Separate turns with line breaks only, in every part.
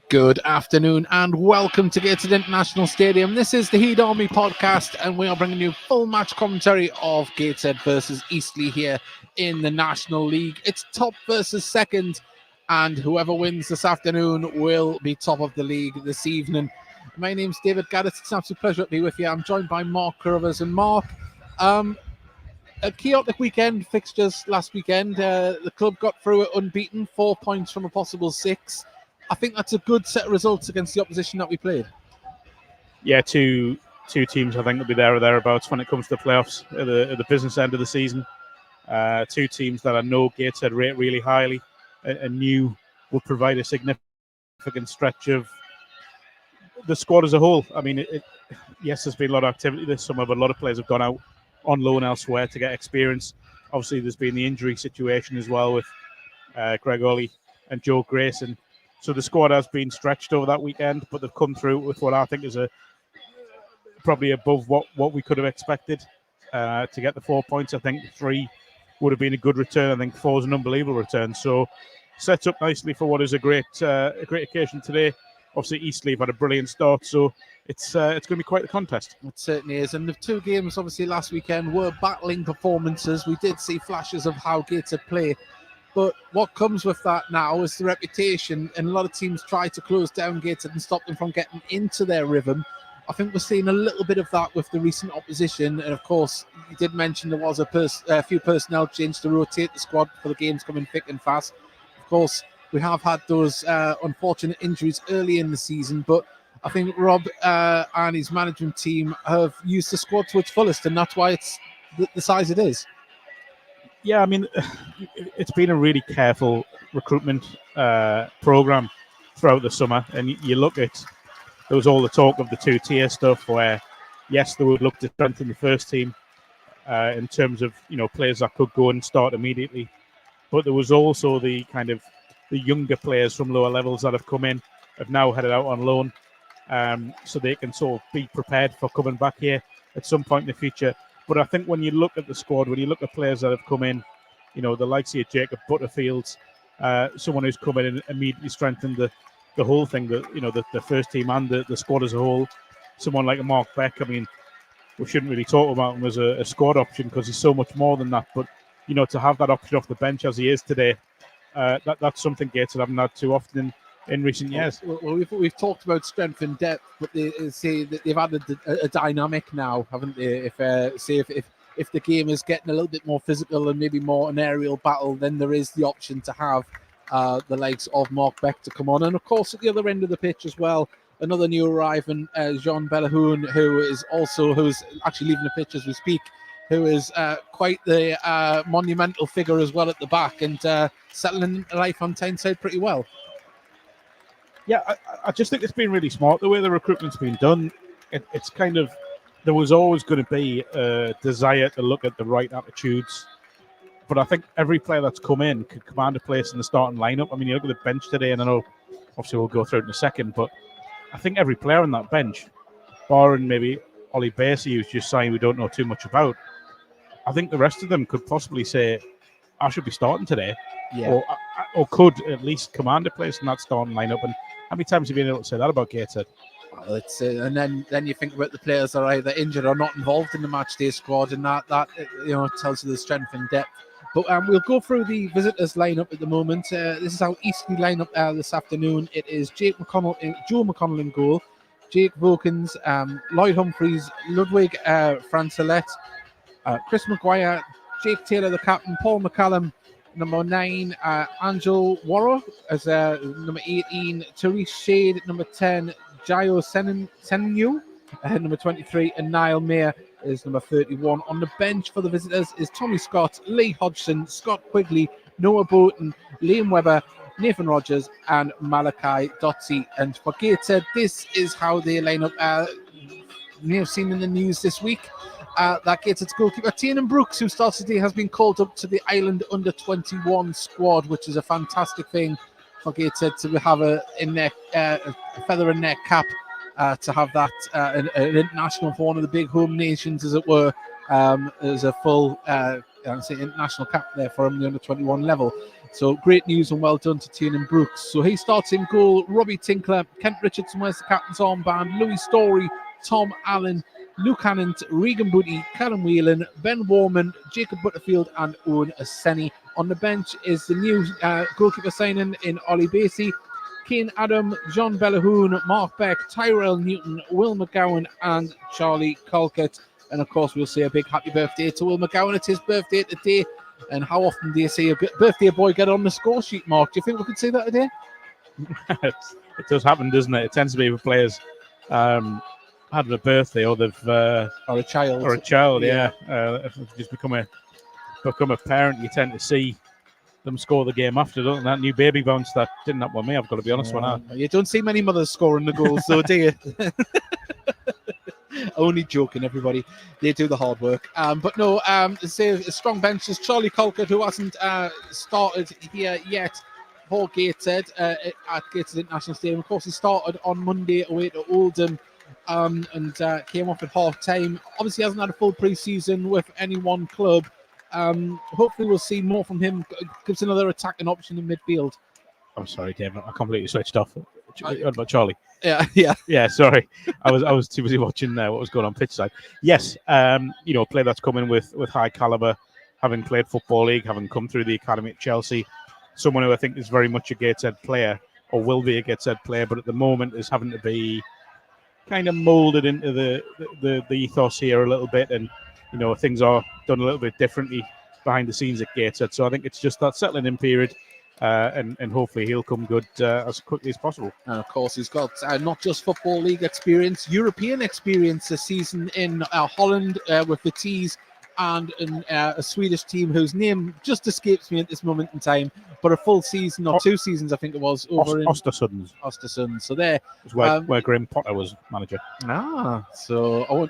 Good afternoon and welcome to Gateshead International Stadium. This is the Heed Army podcast and we are bringing you full match commentary of Gateshead versus Eastleigh here in the National League. It's top versus second and whoever wins this afternoon will be top of the league this evening. My name's David Gaddis. It's an absolute pleasure to be with you. I'm joined by Mark Carruthers. And Mark, a chaotic weekend, fixtures last weekend. The club got through it unbeaten, 4 points from a possible 6. I think that's a good set of results against the opposition that we played.
Yeah, two teams I think will be there or thereabouts when it comes to the playoffs at the business end of the season. Two teams that I know Gateshead rate really highly and knew would provide a significant stretch of the squad as a whole. I mean, yes, there's been a lot of activity this summer, but a lot of players have gone out on loan elsewhere to get experience. Obviously, there's been the injury situation as well with Greg Ollie and Joe Grayson. So the squad has been stretched over that weekend, but they've come through with what I think is probably above what we could have expected to get the 4 points. I think 3 would have been a good return. I think 4 is an unbelievable return. So sets up nicely for what is a great occasion today. Obviously, Eastleigh have had a brilliant start, so it's going to be quite the contest.
It certainly is. And the two games, obviously, last weekend were battling performances. We did see flashes of how Gateshead play. But what comes with that now is the reputation, and a lot of teams try to close down Gateshead and stop them from getting into their rhythm. I think we're seeing a little bit of that with the recent opposition. And of course, you did mention there was a few personnel changes to rotate the squad for the games coming thick and fast. Of course, we have had those unfortunate injuries early in the season, but I think Rob and his management team have used the squad to its fullest, and that's why it's the size it is.
Yeah, I mean, it's been a really careful recruitment program throughout the summer. And you look at, there was all the talk of the 2-tier stuff where, yes, they would look to strengthen the first team in terms of, players that could go and start immediately. But there was also the kind of the younger players from lower levels that have come in, have now headed out on loan. So they can sort of be prepared for coming back here at some point in the future. But I think when you look at the squad, when you look at players that have come in, the likes of Jacob Butterfield, someone who's come in and immediately strengthened the whole thing, the first team and the squad as a whole. Someone like Mark Beck, I mean, we shouldn't really talk about him as a squad option because he's so much more than that. But, to have that option off the bench as he is today, that's something Gateshead haven't had too often in recent years.
Well, we've talked about strength and depth, but they say that they've added a dynamic now, haven't they? If the game is getting a little bit more physical and maybe more an aerial battle, then there is the option to have the likes of Mark Beck to come on. And of course, at the other end of the pitch as well, another new arriving, Jean Bellahoun, who's actually leaving the pitch as we speak, who is quite the monumental figure as well at the back and settling life on Tyneside pretty well.
Yeah, I just think it's been really smart the way the recruitment's been done. It's kind of, there was always going to be a desire to look at the right attitudes. But I think every player that's come in could command a place in the starting lineup. I mean, you look at the bench today, and I know, obviously, we'll go through it in a second, but I think every player on that bench, barring maybe Ollie Bassey, who's just saying we don't know too much about, I think the rest of them could possibly say, I should be starting today.
Yeah.
Or could at least command a place in that starting lineup. And how many times have you been able to say that about Gateshead?
Well, it's and then you think about the players that are either injured or not involved in the matchday squad, and that tells you the strength and depth. But we'll go through the visitors lineup at the moment. This is our Eastleigh lineup this afternoon. It is Joe McConnell in goal, Jake Vokins, Lloyd Humphreys, Ludwig Francelet, Chris Maguire, Jake Taylor, the captain, Paul McCallum, number 9, Angel Warrow as number 18, Therese Shade, number 10, Jayo Senyu, number 23, and Niall Mayer is number 31. On the bench for the visitors is Tommy Scott, Lee Hodgson, Scott Quigley, Noah Bolton, Liam Webber, Nathan Rogers, and Malachi Dotsey. And for Gateshead, this is how they line up. You may have seen in the news this week that Gateshead's goalkeeper Tiernan Brooks, who starts today, has been called up to the Island under-21 squad, which is a fantastic thing for Gateshead to have a feather in their cap to have that an international for one of the big home nations, as it were. There's a full international cap there for him, the under-21 level. So great news and well done to Tiernan Brooks. So he starts in goal. Robbie Tinkler, Kent Richardson wears the captain's armband. Louis Story, Tom Allen, Luke Hannant, Regan Booty, Callum Whelan, Ben Warman, Jacob Butterfield, and Owen Aseni. On the bench is the new goalkeeper signing in Ollie Basie, Kane Adam, John Bellahoon, Mark Beck, Tyrell Newton, Will McGowan, and Charlie Colkett. And of course, we'll say a big happy birthday to Will McGowan. It's his birthday today. And how often do you see a birthday boy get on the score sheet, Mark? Do you think we could see that today?
It does happen, doesn't it? It tends to be with players having a birthday or they've
or a child.
Yeah. If they've just become a parent, you tend to see them score the game after, don't that new baby bounce that didn't happen with me. I've got to be honest with that.
You don't see many mothers scoring the goals, though, do you? Only joking, everybody. They do the hard work. But no, say a strong bench is Charlie Colkett, who hasn't started here yet for Gateshead at Gateshead International Stadium. Of course, he started on Monday away to Oldham and came off at half time. Obviously, hasn't had a full pre-season with any one club. Hopefully we'll see more from him. Gives another attacking option in midfield.
I'm sorry, Dave. I completely switched off. What about Charlie?
Yeah.
Sorry, I was too busy watching what was going on pitch side. Yes, a player that's coming with high caliber, having played football league, having come through the academy at Chelsea. Someone who I think is very much a Gateshead player, or will be a Gateshead player, but at the moment is having to be kind of moulded into the ethos here a little bit, and things are done a little bit differently behind the scenes at Gateshead. So I think it's just that settling in period, and hopefully he'll come good as quickly as possible.
And of course, he's got not just football league experience, European experience this season in Holland with the Tees, and in a Swedish team whose name just escapes me at this moment in time, but a full season or 2 seasons, I think it was, over in Östersund. So there,
where Graham Potter was manager.
So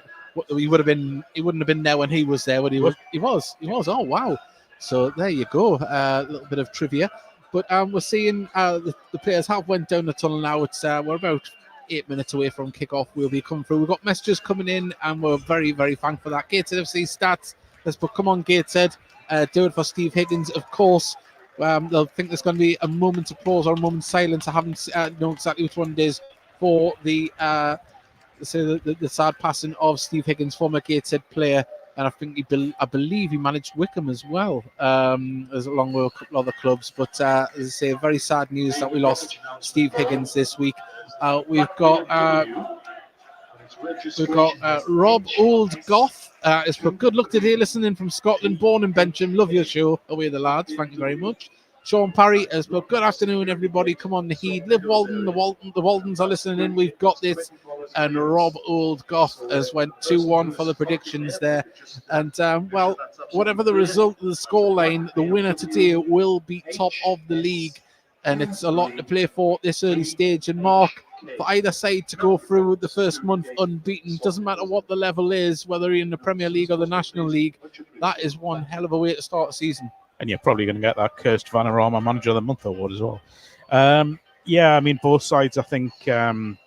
he wouldn't have been there when he was there. When he was. Oh wow! So there you go. A little bit of trivia, but we're seeing the players have went down the tunnel now. It's we're about 8 minutes away from kickoff. We'll be coming through. We've got messages coming in, and we're very, very thankful for that. Gateshead FC stats. Let's put, come on, Gateshead. Do it for Steve Higgins, of course. They'll think there's going to be a moment's applause or a moment's silence. I haven't known exactly which one it is for the sad passing of Steve Higgins, former Gateshead player, and I believe he managed Wickham as well, as along with a couple other clubs. But as I say, very sad news that we lost Steve Higgins this week. We've got Rob Old Goth. It's for good luck today, listening from Scotland, born in Bentham. Love your show. Away the lads. Thank you very much. Sean Parry has put, good afternoon, everybody. Come on, the Heed. Live Walden. The Waldens are listening in. We've got this. And Rob Old Goth has went 2-1 for the predictions there. And, well, whatever the result of the scoreline, the winner today will be top of the league. And it's a lot to play for at this early stage. And Mark, for either side to go through the first month unbeaten, doesn't matter what the level is, whether you're in the Premier League or the National League, that is one hell of a way to start a season.
And you're probably going to get that cursed Vanarama Manager of the Month award as well. Yeah, I mean, both sides, I think, well,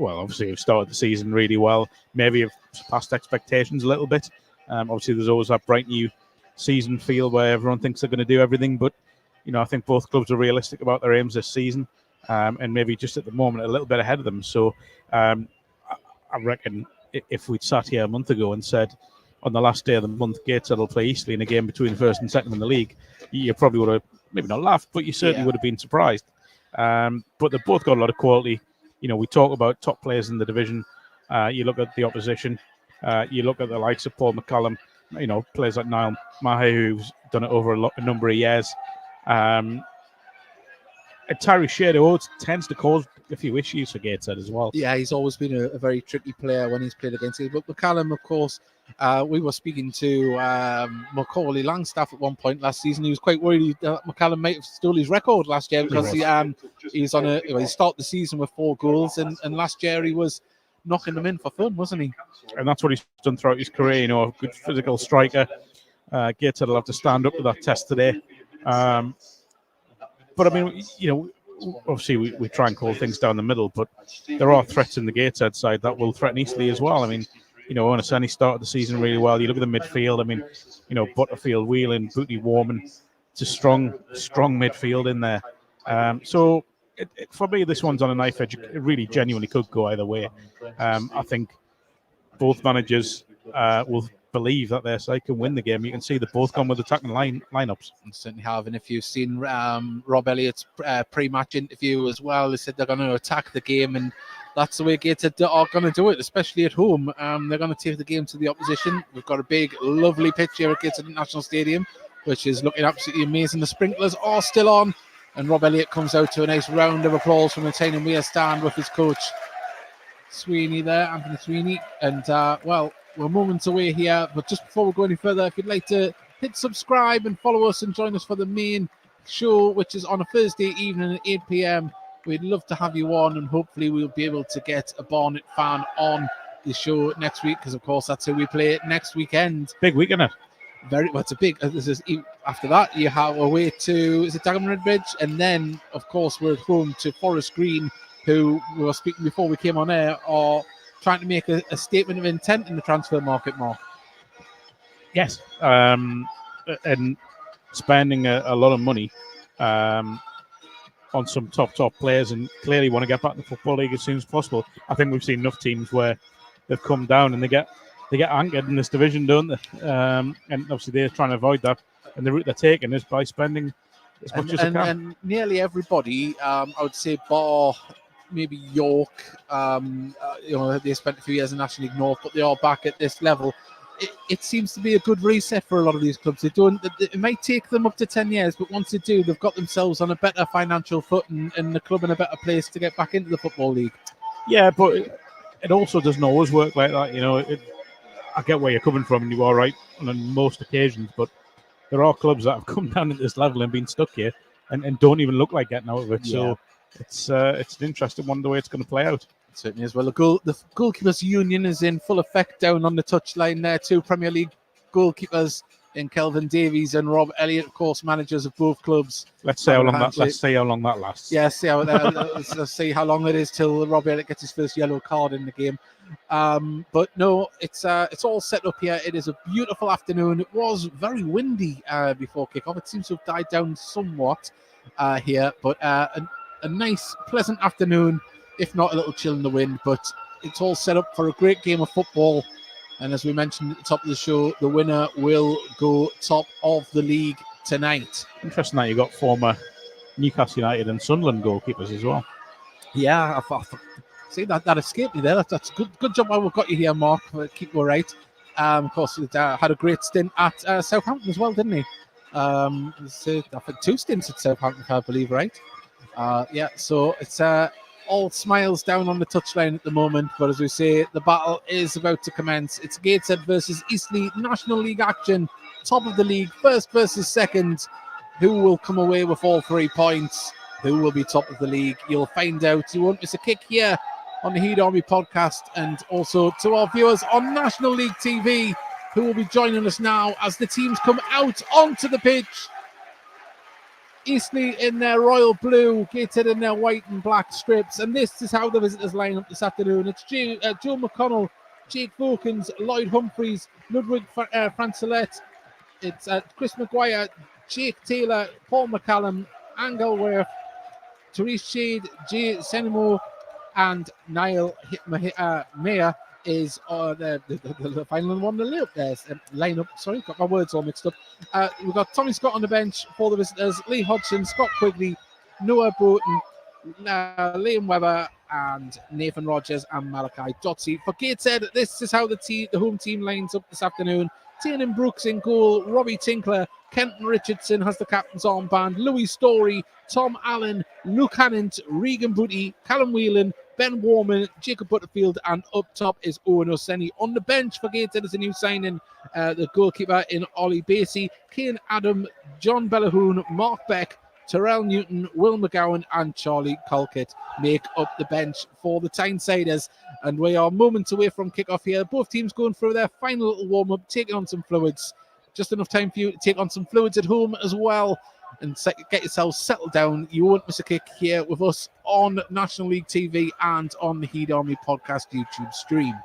obviously have started the season really well. Maybe have surpassed expectations a little bit. Obviously, there's always that bright new season feel where everyone thinks they're going to do everything. But, I think both clubs are realistic about their aims this season. And maybe just at the moment a little bit ahead of them. So I reckon if we'd sat here a month ago and said on the last day of the month Gateshead will play Eastleigh in a game between first and second in the league, you probably would have maybe not laughed, but you certainly would have been surprised. But they've both got a lot of quality. We talk about top players in the division. You look at the opposition. You look at the likes of Paul McCallum, players like Niall Mahay, who's done it over a number of years. Tyree Shado tends to cause a few issues for Gateshead as well.
Yeah, he's always been a very tricky player when he's played against him. But McCallum, of course, we were speaking to Macaulay Langstaff at one point last season. He was quite worried that McCallum might have stole his record last year because he was on he started the season with 4 goals, and last year he was knocking them in for fun, wasn't he?
And that's what he's done throughout his career. A good physical striker. Gateshead will have to stand up to that test today. But I mean, obviously we try and call things down the middle, but there are threats in the Gateshead side that will threaten Eastleigh as well. I mean, Onasani started the season really well. You look at the midfield. I mean, Butterfield, Whelan, Booty, Warman, it's a strong midfield in there. So for me, this one's on a knife edge. It really genuinely could go either way. I think both managers will believe that their side can win the game. You can see they've both gone with attacking lineups.
And certainly have. And if you've seen Rob Elliott's pre-match interview as well, they said they're going to attack the game, and that's the way Gateshead are going to do it, especially at home. They're going to take the game to the opposition. We've got a big, lovely pitch here at Gateshead International Stadium, which is looking absolutely amazing. The sprinklers are still on, and Rob Elliott comes out to a nice round of applause from the Tyne & Wear stand with his coach Sweeney there, Anthony Sweeney. And well, we're moments away here, but just before we go any further, if you'd like to hit subscribe and follow us and join us for the main show, which is on a Thursday evening at 8 p.m, we'd love to have you on, and hopefully we'll be able to get a Barnet fan on the show next week, because of course that's who we play next weekend.
Big week, isn't it?
Very well, it's a big. This is after that you have away to, is it Dagenham Redbridge, and then of course we're at home to Forest Green, who we were speaking before we came on air, are trying to make a statement of intent in the transfer market, Mark.
Yes, and spending a lot of money on some top players, and clearly want to get back in the Football League as soon as possible. I think we've seen enough teams where they've come down and they get anchored in this division, don't they? And obviously they're trying to avoid that, and the route they're taking is by spending as much as they can.
And nearly everybody, I would say, bar maybe York, they spent a few years in National League North, but they are back at this level. It seems to be a good reset for a lot of these clubs. It might take them up to 10 years, but once they do, they've got themselves on a better financial footing and the club in a better place to get back into the Football League.
Yeah, but it also doesn't always work like that. I get where you're coming from, and you are right on most occasions, but there are clubs that have come down at this level and been stuck here and don't even look like getting out of it. Yeah. So it's an interesting one, the way it's going to play out.
It certainly is. Well, the goalkeepers union is in full effect down on the touchline there. Two Premier League goalkeepers in Kelvin Davies and Rob Elliott, of course, managers of both clubs.
Let's see how long that lasts.
Yeah, let's see how long it is till Rob Elliott gets his first yellow card in the game. But no, it's all set up here. It is a beautiful afternoon. It was very windy before kickoff. It seems to have died down somewhat here, but a nice, pleasant afternoon, if not a little chill in the wind. But it's all set up for a great game of football. And as we mentioned at the top of the show, the winner will go top of the league tonight.
Interesting that you got former Newcastle United and Sunderland goalkeepers as well.
Yeah, see that escaped me there. That's good job. We've got you here, Mark. Keep you right. Of course, he had a great stint at Southampton as well, didn't he? I think 2 stints at Southampton, if I believe right. So it's all smiles down on the touchline at the moment. But as we say, the battle is about to commence. It's Gateshead versus Eastleigh, National League action. Top of the league, first versus second. Who will come away with all 3 points? Who will be top of the league? You'll find out. You won't miss a kick here on the Heed Army podcast, and also to our viewers on National League TV, who will be joining us now as the teams come out onto the pitch. Eastleigh in their royal blue, Gateshead in their white and black strips, and this is how the visitors line up this afternoon. It's Joe McConnell, Jake Vokins, Lloyd Humphreys, Ludwig Francelet. It's Chris Maguire, Jake Taylor, Paul McCallum, Angleworth, Therese Shade, Jay Senimo, and Niall Mayer is the final one to lay up there. Line-up, sorry, got my words all mixed up. We've got Tommy Scott on the bench for the visitors, Lee Hodgson, Scott Quigley, Noah Broughton, Liam Webber, and Nathan Rogers and Malachi Dotsey. For Gateshead, this is how the home team lines up this afternoon. Tiernan Brooks in goal, Robbie Tinkler, Kenton Richardson has the captain's armband, Louis Story, Tom Allen, Luke Hannant, Regan Booty, Callum Whelan, Ben Warman, Jacob Butterfield, and up top is Owen Oseni. On the bench for Gateshead is a new signing, the goalkeeper in Ollie Basie, Kane Adam, John Bellahoon, Mark Beck, Terrell Newton, Will McGowan, and Charlie Colkett make up the bench for the Tynesiders. And we are moments away from kickoff here. Both teams going through their final little warm-up, taking on some fluids. Just enough time for you to take on some fluids at home as well and get yourselves settled down. You won't miss a kick here with us on National League TV and on the Heed Army podcast YouTube stream.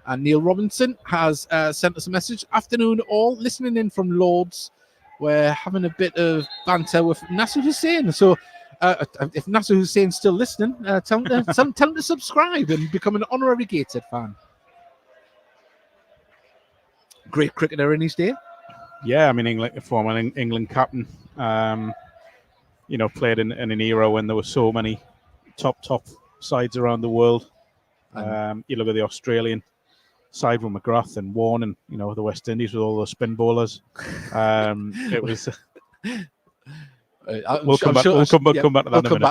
And Neil Robinson has sent us a message. Afternoon all, listening in from Lords. we're having a bit of banter with Nasser Hussain. So if Nasser Hussein's still listening, tell him to subscribe and become an honorary Gateshead fan. Great cricketer in his day.
Yeah, I mean, former England captain. Played in an era when there were so many top sides around the world. You look at the Australian side with McGrath and Warne, and the West Indies with all those spin bowlers. It was. We'll come back to that.
We'll come back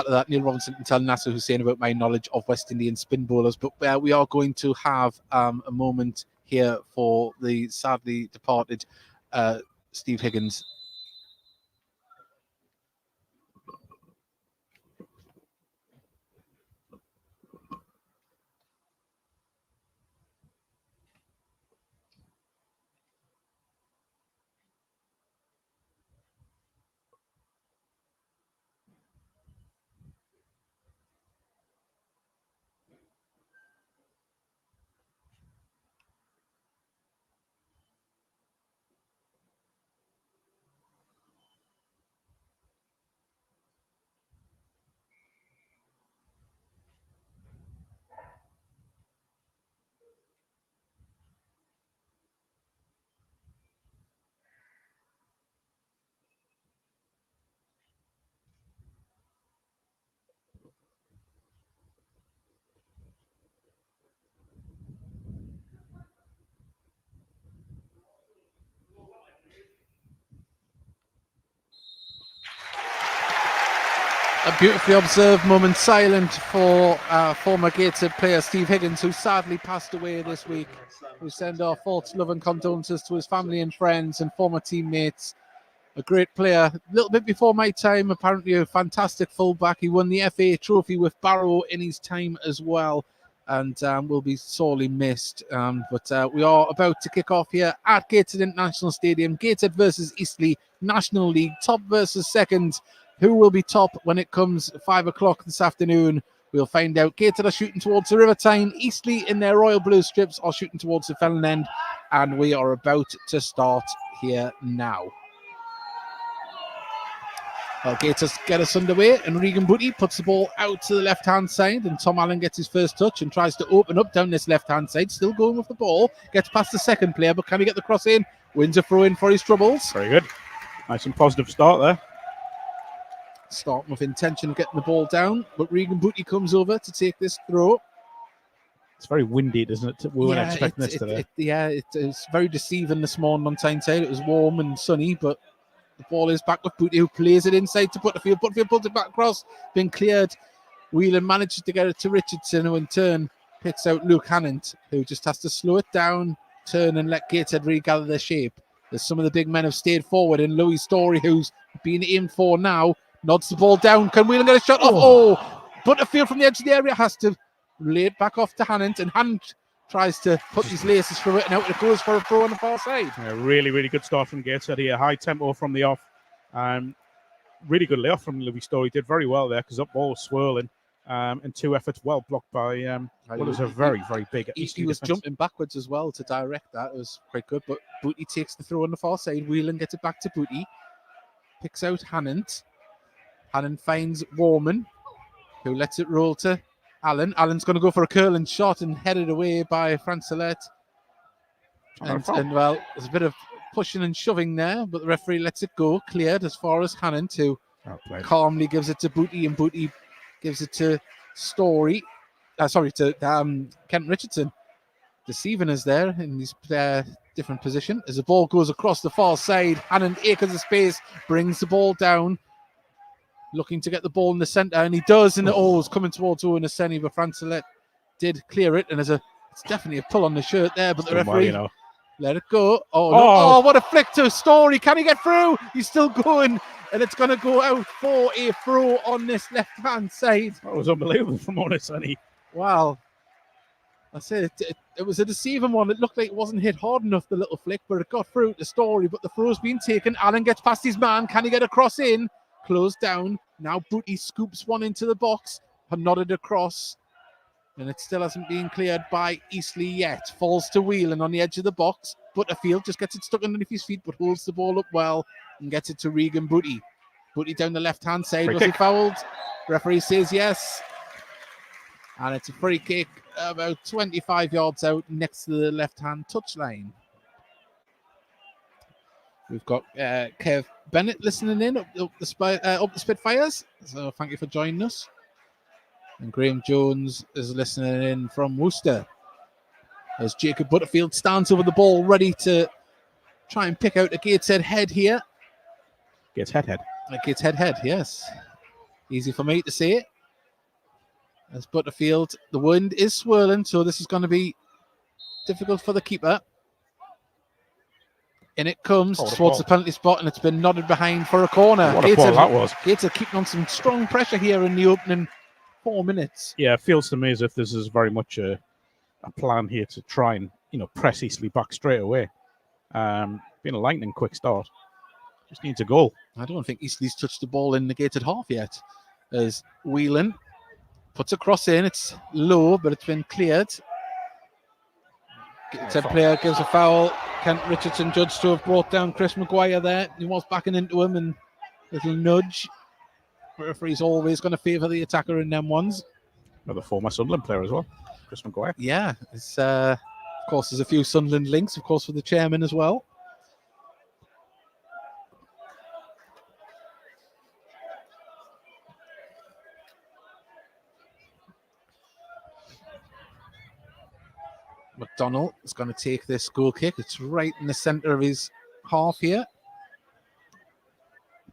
to that. Neil Robinson can tell Nasser Hussain about my knowledge of West Indian spin bowlers, but we are going to have a moment here for the sadly departed Steve Higgins. A beautifully observed moment silent for former Gateshead player Steve Higgins, who sadly passed away this week. We send our thoughts, love and condolences to his family and friends and former teammates. A great player, a little bit before my time, apparently a fantastic fullback. He won the FA Trophy with Barrow in his time as well, and will be sorely missed. But we are about to kick off here at Gateshead International Stadium. Gateshead versus Eastleigh, National League, top versus second. Who will be top when it comes 5 o'clock this afternoon? We'll find out. Gateshead are shooting towards the River Tyne. Eastleigh in their royal blue strips are shooting towards the Fellon end. And we are about to start here now. Gateshead get us underway, and Regan Booty puts the ball out to the left-hand side, and Tom Allen gets his first touch and tries to open up down this left-hand side, still going with the ball, gets past the second player, but can he get the cross in? Wins a throw in for his troubles.
Very good. Nice and positive start there.
Starting with intention of getting the ball down, but Regan Booty comes over to take this throw.
It's very windy, isn't it? We weren't expecting this today.
It's very deceiving this morning on Tyneside. It was warm and sunny, but the ball is back with Booty, who plays it inside to Butterfield. Butterfield pulls it back across, been cleared. Whelan manages to get it to Richardson, who in turn picks out Luke Hannant, who just has to slow it down, turn and let Gateshead regather their shape. As some of the big men have stayed forward, and Louis Story, who's being aimed for now, nods the ball down. Can Whelan get a shot off? Oh, Butterfield from the edge of the area has to lay it back off to Hannant, and Hannant tries to put his laces through it, and out it goes for a throw on the far side.
Yeah, really, really good start from Gateshead here. High tempo from the off. Really good layoff from Louis Story. Did very well there because up ball was swirling. And two efforts well blocked by what was a very, very big.
He was jumping backwards as well to direct that. It was quite good. But Booty takes the throw on the far side. Whelan gets it back to Booty. Picks out Hannant. Hannant finds Warman, who lets it roll to Allen. Allen's going to go for a curling shot and headed away by Francelette. And well, there's a bit of pushing and shoving there, but the referee lets it go. Cleared as far as Hannant, who calmly gives it to Booty, and Booty gives it to Story. To Kent Richardson. Deceiving us there in his different position. As the ball goes across the far side, Hannant, acres of space, brings the ball down. Looking to get the ball in the centre, and he does, and it's coming towards Owen Aseni, but Francelette did clear it, and it's definitely a pull on the shirt there, but the referee let it go. Oh, what a flick to Story. Can he get through? He's still going, and it's going to go out for a throw on this left-hand side.
That was unbelievable from Owen Aseni.
Wow. I said it was a deceiving one. It looked like it wasn't hit hard enough, the little flick, but it got through to Story, but the throw's been taken. Allen gets past his man. Can he get a cross in? Closed down. Now Booty scoops one into the box, nodded across, and it still hasn't been cleared by Eastleigh yet. Falls to Whelan on the edge of the box. Butterfield just gets it stuck underneath his feet, but holds the ball up well and gets it to Regan Booty. Booty down the left-hand side.
Free
Was he
kick.
fouled? Referee says yes. And it's a free kick about 25 yards out next to the left-hand touchline. We've got Kev Bennett listening in up the Spitfires. So thank you for joining us. And Graham Jones is listening in from Worcester. As Jacob Butterfield stands over the ball, ready to try and pick out a Gateshead head here.
Gateshead.
A Gateshead head, yes. Easy for me to say it. As Butterfield, the wind is swirling, so this is going to be difficult for the keeper. In it comes towards the penalty spot, and it's been nodded behind for a corner.
What a ball that was.
Gateshead keeping on some strong pressure here in the opening 4 minutes.
Yeah, it feels to me as if this is very much a plan here to try and, press Eastleigh back straight away. Been a lightning quick start. Just needs a goal.
I don't think Eastleigh's touched the ball in the gated half yet. As Whelan puts a cross in. It's low, but it's been cleared. Gateshead player gives a foul. Kent Richardson judged to have brought down Chris Maguire there. He was backing into him and little nudge. The referee's always going to favour the attacker in them ones.
Another former Sunderland player as well, Chris Maguire.
Yeah, it's of course there's a few Sunderland links, of course, for the chairman as well. McDonnell is going to take this goal kick. It's right in the centre of his half here.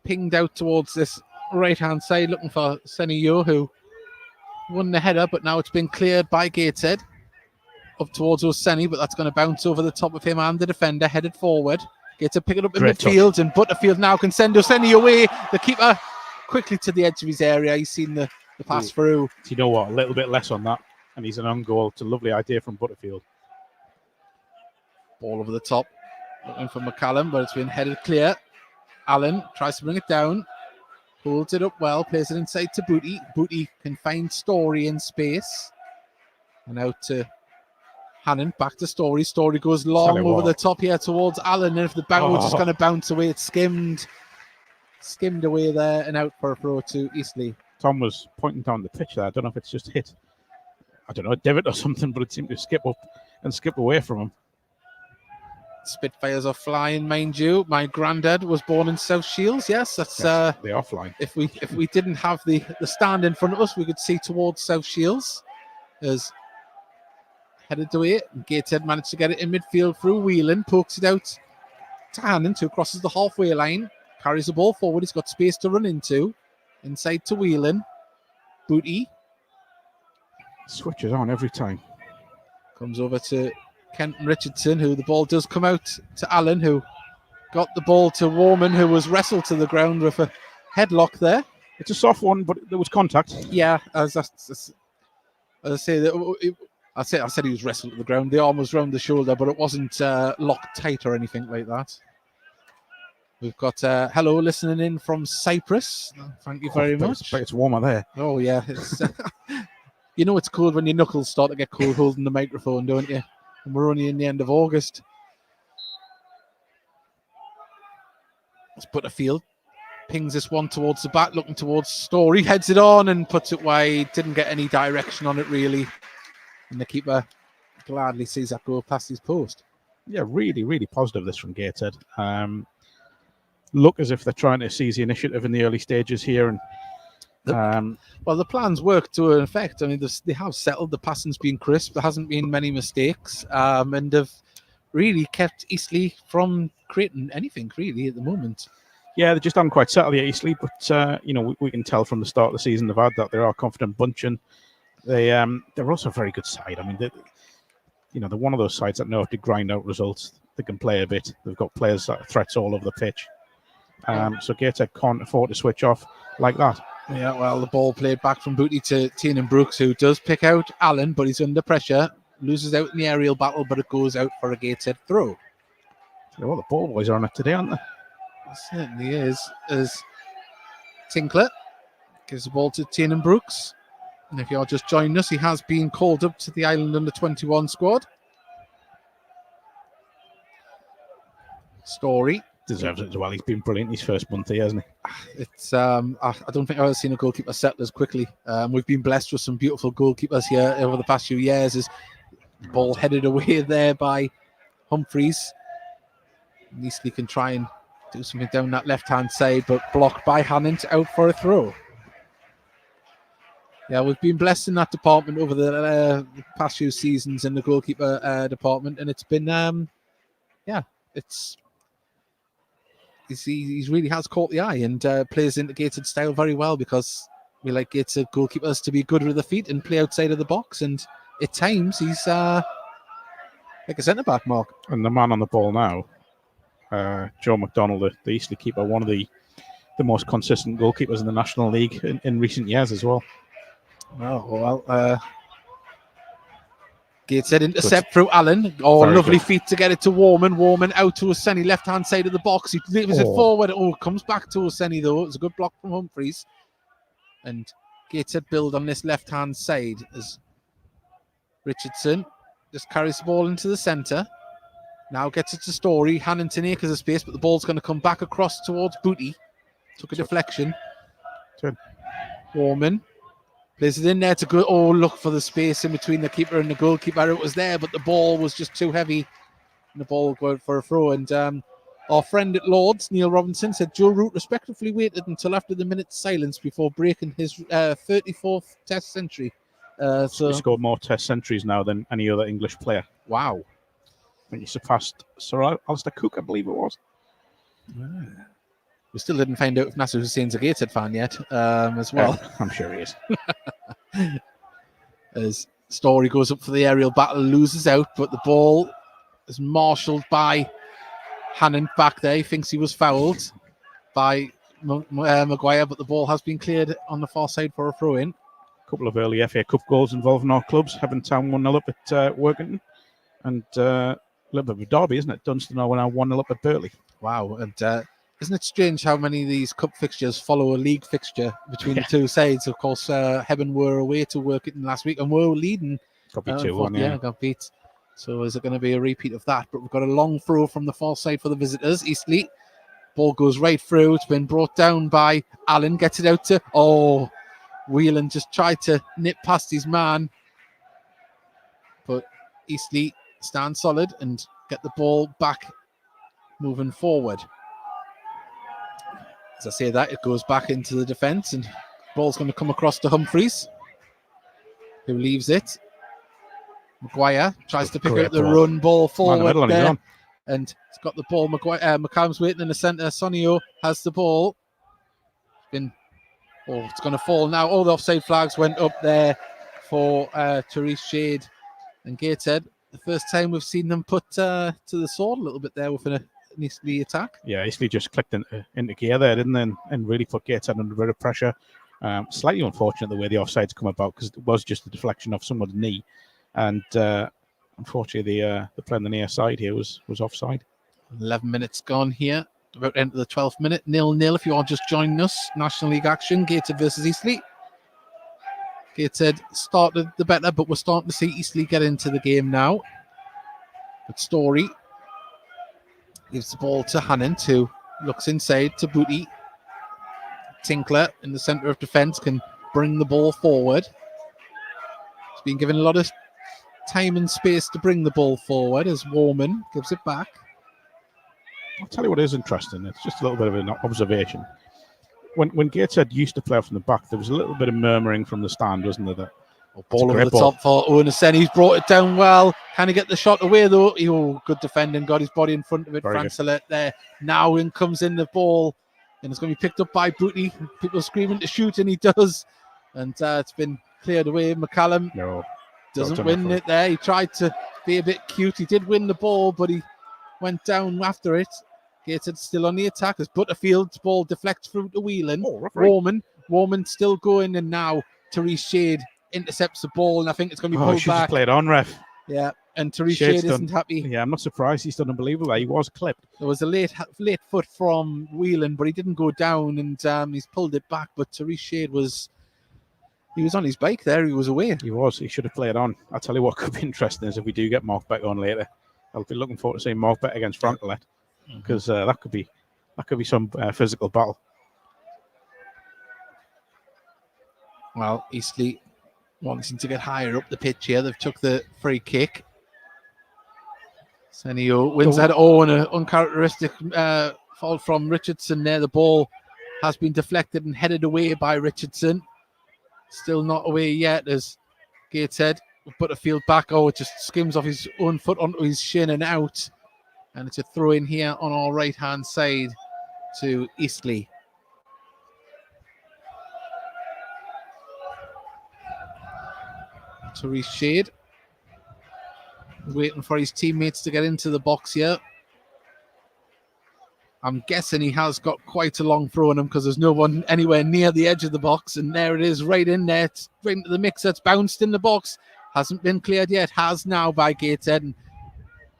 Pinged out towards this right-hand side, looking for Senio, who won the header, but now it's been cleared by Gateshead. Up towards Oseni, but that's going to bounce over the top of him and the defender, headed forward. Gateshead pick it up in midfield, and Butterfield now can send Oseni away. The keeper quickly to the edge of his area. He's seen the pass through.
Do you know what? A little bit less on that, and he's an own goal. It's a lovely idea from Butterfield.
Ball over the top, looking for McCallum, but it's been headed clear. Allen tries to bring it down, holds it up well, plays it inside to Booty. Booty can find Story in space. And out to Hannon, back to Story. Story goes long over the top here towards Allen, and if the bounce is going to bounce away, it's skimmed away there and out for a throw to Eastleigh.
Tom was pointing down the pitch there. I don't know if it's just hit, a divot or something, but it seemed to skip up and skip away from him.
Spitfires are flying, mind you. My granddad was born in South Shields. Yes, that's
they are flying.
If we didn't have the stand in front of us, we could see towards South Shields. As headed away, Gateshead managed to get it in midfield through Whelan, pokes it out to Hannon, who crosses the halfway line, carries the ball forward. He's got space to run into. Inside to Whelan. Booty
switches on every time.
Comes over to Kenton Richardson, who the ball does come out to Allen, who got the ball to Warman, who was wrestled to the ground with a headlock there.
It's a soft one, but there was contact.
Yeah, as I said he was wrestled to the ground. The arm was round the shoulder, but it wasn't locked tight or anything like that. We've got hello listening in from Cyprus. Thank you very much.
It's warmer there.
Oh yeah, it's you know it's cold when your knuckles start to get cold holding the microphone, don't you? And we're only in the end of August. It's Butterfield. Pings this one towards the back, looking towards Story. Heads it on and puts it wide. Didn't get any direction on it, really. And the keeper gladly sees that go past his post.
Yeah, really, really positive this from Gateshead. Look as if they're trying to seize the initiative in the early stages here. And
well, the plans work to an effect. I mean, they have settled. The passing's been crisp. There hasn't been many mistakes, and have really kept Eastleigh from creating anything really at the moment.
Yeah, they just haven't quite settled yet, Eastleigh. But we can tell from the start of the season they've had that they are a confident bunch, and they're also a very good side. I mean, they're one of those sides that know how to grind out results. They can play a bit. They've got players that are threats all over the pitch. So Gateshead can't afford to switch off like that.
Yeah, well, the ball played back from Booty to Tiernan Brooks, who does pick out Allen, but he's under pressure. Loses out in the aerial battle, but it goes out for a Gateshead throw.
Well, the ball boys are on it today, aren't they?
It certainly is. As Tinkler gives the ball to Tiernan Brooks. And if you're just joining us, he has been called up to the Ireland under-21 squad. Story.
Deserves it as well. He's been brilliant his first month here, hasn't he?
It's I don't think I've ever seen a goalkeeper settle as quickly. We've been blessed with some beautiful goalkeepers here over the past few years. As the ball headed away there by Humphreys. Eastleigh can try and do something down that left-hand side, but blocked by Hannant out for a throw. Yeah, we've been blessed in that department over the past few seasons in the goalkeeper department, and it's been, he really has caught the eye and plays into Gateshead style very well, because we like Gateshead goalkeepers to be good with their feet and play outside of the box, and at times he's like a centre-back, Mark.
And the man on the ball now, Joe McDonald, the Eastleigh keeper, one of the most consistent goalkeepers in the National League in recent years as well.
Oh, well, Gateshead intercept through Allen. Oh, very lovely good feet to get it to Warman. Warman out to Oseni, left-hand side of the box. He delivers it forward. Oh, comes back to Oseni, though. It's a good block from Humphreys. And Gateshead build on this left-hand side as Richardson just carries the ball into the centre. Now gets it to Story. Hannington acres of space, but the ball's going to come back across towards Booty. Took a deflection.
Good.
Warman plays it in there to go. Oh, look for the space in between the keeper and the goalkeeper. It was there, but the ball was just too heavy. And the ball going for a throw. And our friend at Lords, Neil Robinson, said Joe Root respectfully waited until after the minute's silence before breaking his 34th Test century. So
he scored more Test centuries now than any other English player.
Wow.
I think he surpassed Sir Alistair Cook, I believe it was.
We still didn't find out if Nasser Hussein's a Gateshead fan yet, as well.
I'm sure he is.
As Story goes up for the aerial battle, loses out, but the ball is marshalled by Hannant back there. He thinks he was fouled by Maguire, but the ball has been cleared on the far side for a throw-in.
A couple of early FA Cup goals involving our clubs. Having Town 1-0 up at Workington, and a little bit of a derby, isn't it? Dunstan are now 1-0 up at Burley.
Wow, and isn't it strange how many of these cup fixtures follow a league fixture between the two sides? Of course, Hebburn were away to Workington last week and were leading.
Got beat 2-1,
yeah, got beat. So is it going to be a repeat of that? But we've got a long throw from the far side for the visitors. Eastleigh. Ball goes right through. It's been brought down by Allen. Gets it out to... Oh, Whelan just tried to nip past his man. But Eastleigh stand solid and get the ball back moving forward. As I say that, it goes back into the defence, and the ball's going to come across to Humphreys, who leaves it. Maguire tries to pick out the run ball forward there, and it's got the ball. McCallum's waiting in the centre. Sonio has the ball. It's going to fall now. All the offside flags went up there for Therese Shade and Gateshead. The first time we've seen them put to the sword a little bit there with an Eastleigh attack.
Yeah, Eastleigh just clicked into gear there, didn't they? And really put Gateshead under a bit of pressure. Slightly unfortunate the way the offsides come about, because it was just a deflection off someone's knee. And unfortunately, the player on the near side here was offside. 11
minutes gone here. About to enter the 12th minute. 0-0 if you are just joining us. National League action. Gateshead versus Eastleigh. Gateshead started the better, but we're starting to see Eastleigh get into the game now. But Story gives the ball to Hannant, who looks inside to Booty. Tinkler in the centre of defence can bring the ball forward. He's been given a lot of time and space to bring the ball forward as Warman gives it back.
I'll tell you what is interesting. It's just a little bit of an observation. When Gateshead used to play from the back, there was a little bit of murmuring from the stand, wasn't there? That
ball over the top for Owen. He's brought it down well. Can he get the shot away though? Good defending. Got his body in front of it. Francelet there. Now in comes in the ball, and it's going to be picked up by Booty. People screaming to shoot, and he does. And it's been cleared away. McCallum doesn't win it there. He tried to be a bit cute. He did win the ball, but he went down after it. Gateshead still on the attack as Butterfield's ball deflects through to Whelan. Warman still going, and now Therese Shade intercepts the ball, and I think it's going to be pulled back.
Just played on, ref.
Yeah, and Therese Shade isn't happy.
Yeah, I'm not surprised. He's done unbelievable. He was clipped.
There was a late foot from Whelan, but he didn't go down, and he's pulled it back. But Therese Shade was on his bike there. He was away.
He was. He should have played on. I'll tell you what could be interesting is if we do get Mark Beck on later. I'll be looking forward to seeing Mark Beck against Francolet. because that could be some physical battle.
Well, Eastleigh wanting to get higher up the pitch here. They've took the free kick. Senio wins that. Oh, and an uncharacteristic fault from Richardson there. The ball has been deflected and headed away by Richardson. Still not away yet as Gateshead put a field back. Oh, it just skims off his own foot onto his shin and out. And it's a throw in here on our right-hand side to Eastleigh. Therese Shade waiting for his teammates to get into the box here. I'm guessing he has got quite a long throw in him because there's no one anywhere near the edge of the box. And there it is, right in there. It's right into the mixer. It's bounced in the box. Hasn't been cleared yet. Has now by Gateshead. And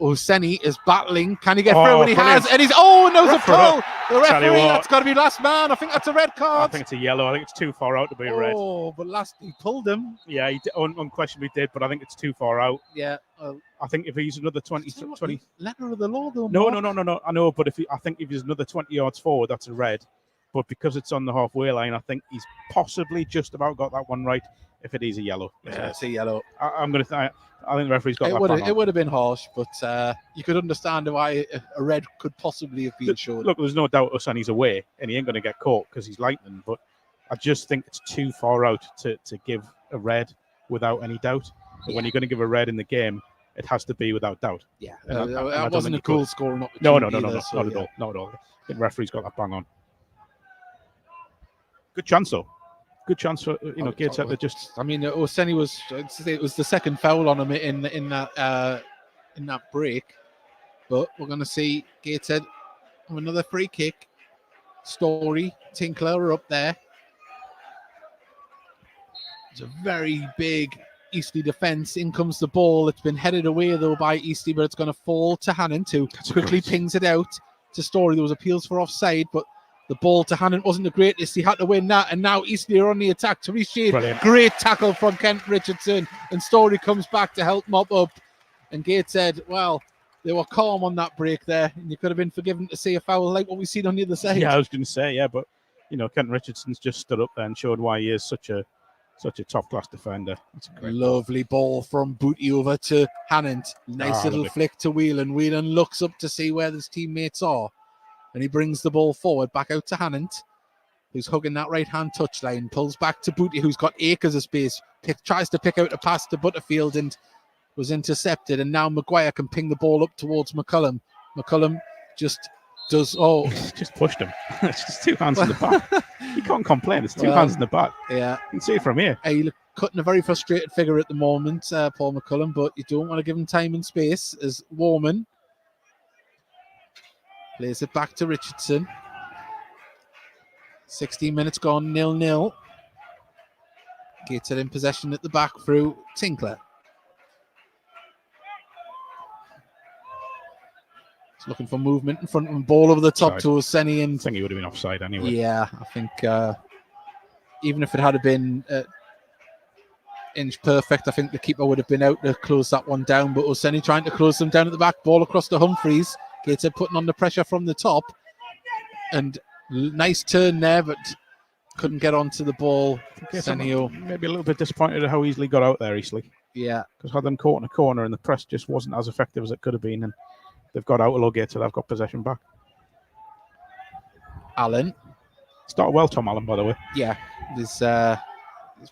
Oseni is battling. Can he get through? And he
brilliant.
has. And he's, oh, no, there's a pull. The
Tell you
referee,
what.
that's got to be last man. I think that's a red card.
I think it's a yellow. I think it's too far out to be red.
Oh, but he pulled him.
Yeah, he unquestionably did, but I think it's too far out.
Yeah.
I think if he's another 20...
Letter of the law, though.
No. I know, but I think if he's another 20 yards forward, that's a red. But because it's on the halfway line, I think he's possibly just about got that one right. If it is a yellow,
yeah, it's a yellow.
I think the referee's got that.
It would have been harsh, but you could understand why a red could possibly have been shown.
Look, there's no doubt Osani's away, and he ain't going to get caught because he's lightning. But I just think it's too far out to give a red without any doubt.
Yeah.
When you're going to give a red in the game, it has to be without doubt.
Yeah,
that
wasn't a goal scoring opportunity.
No,
either,
not at all. Not at all. I think the referee's got that bang on. Good chance though. Good chance for Gateshead to just.
I mean, Oseni it was the second foul on him in that break, but we're going to see Gateshead have another free kick. Story, Tinkler are up there. It's a very big Eastleigh defence. In comes the ball. It's been headed away though by Eastleigh, but it's going to fall to Hannon who quickly pings it out to Story. There was appeals for offside, but the ball to Hannon wasn't the greatest. He had to win that, and now Eastleigh are on the attack. Therese Shade, great tackle from Kent Richardson, and Story comes back to help mop up. And Gateshead, well, they were calm on that break there, and you could have been forgiven to see a foul like what we've seen on the other side.
Yeah, I was going to say, yeah, but Kent Richardson's just stood up there and showed why he is such a top-class defender. That's a great
lovely ball from Booty over to Hannon. Nice little flick to Whelan. Whelan looks up to see where his teammates are. And he brings the ball forward, back out to Hannon, who's hugging that right-hand touchline, pulls back to Booty, who's got acres of space, tries to pick out a pass to Butterfield and was intercepted. And now Maguire can ping the ball up towards McCullum. McCullum just does,
just pushed him. It's just two hands in the back. You can't complain. It's two hands in the back.
Yeah.
You can see it from here.
He cutting a very frustrated figure at the moment, Paul McCullum, but you don't want to give him time and space as Warman plays it back to Richardson. 16 minutes gone, 0-0. Gateshead in possession at the back through Tinkler. He's looking for movement in front of him. Ball over the top to Oseni.
I think he would have been offside anyway.
Yeah, I think even if it had been inch perfect, I think the keeper would have been out to close that one down. But Oseni trying to close them down at the back. Ball across to Humphreys. Gateshead putting on the pressure from the top. And nice turn there, but couldn't get onto the ball.
Maybe a little bit disappointed at how easily got out there, Eastleigh.
Yeah.
Because had them caught in a corner and the press just wasn't as effective as it could have been. And they've got out a little Gateshead. They've got possession back.
Allen.
Started well, Tom Allen, by the way.
Yeah. He's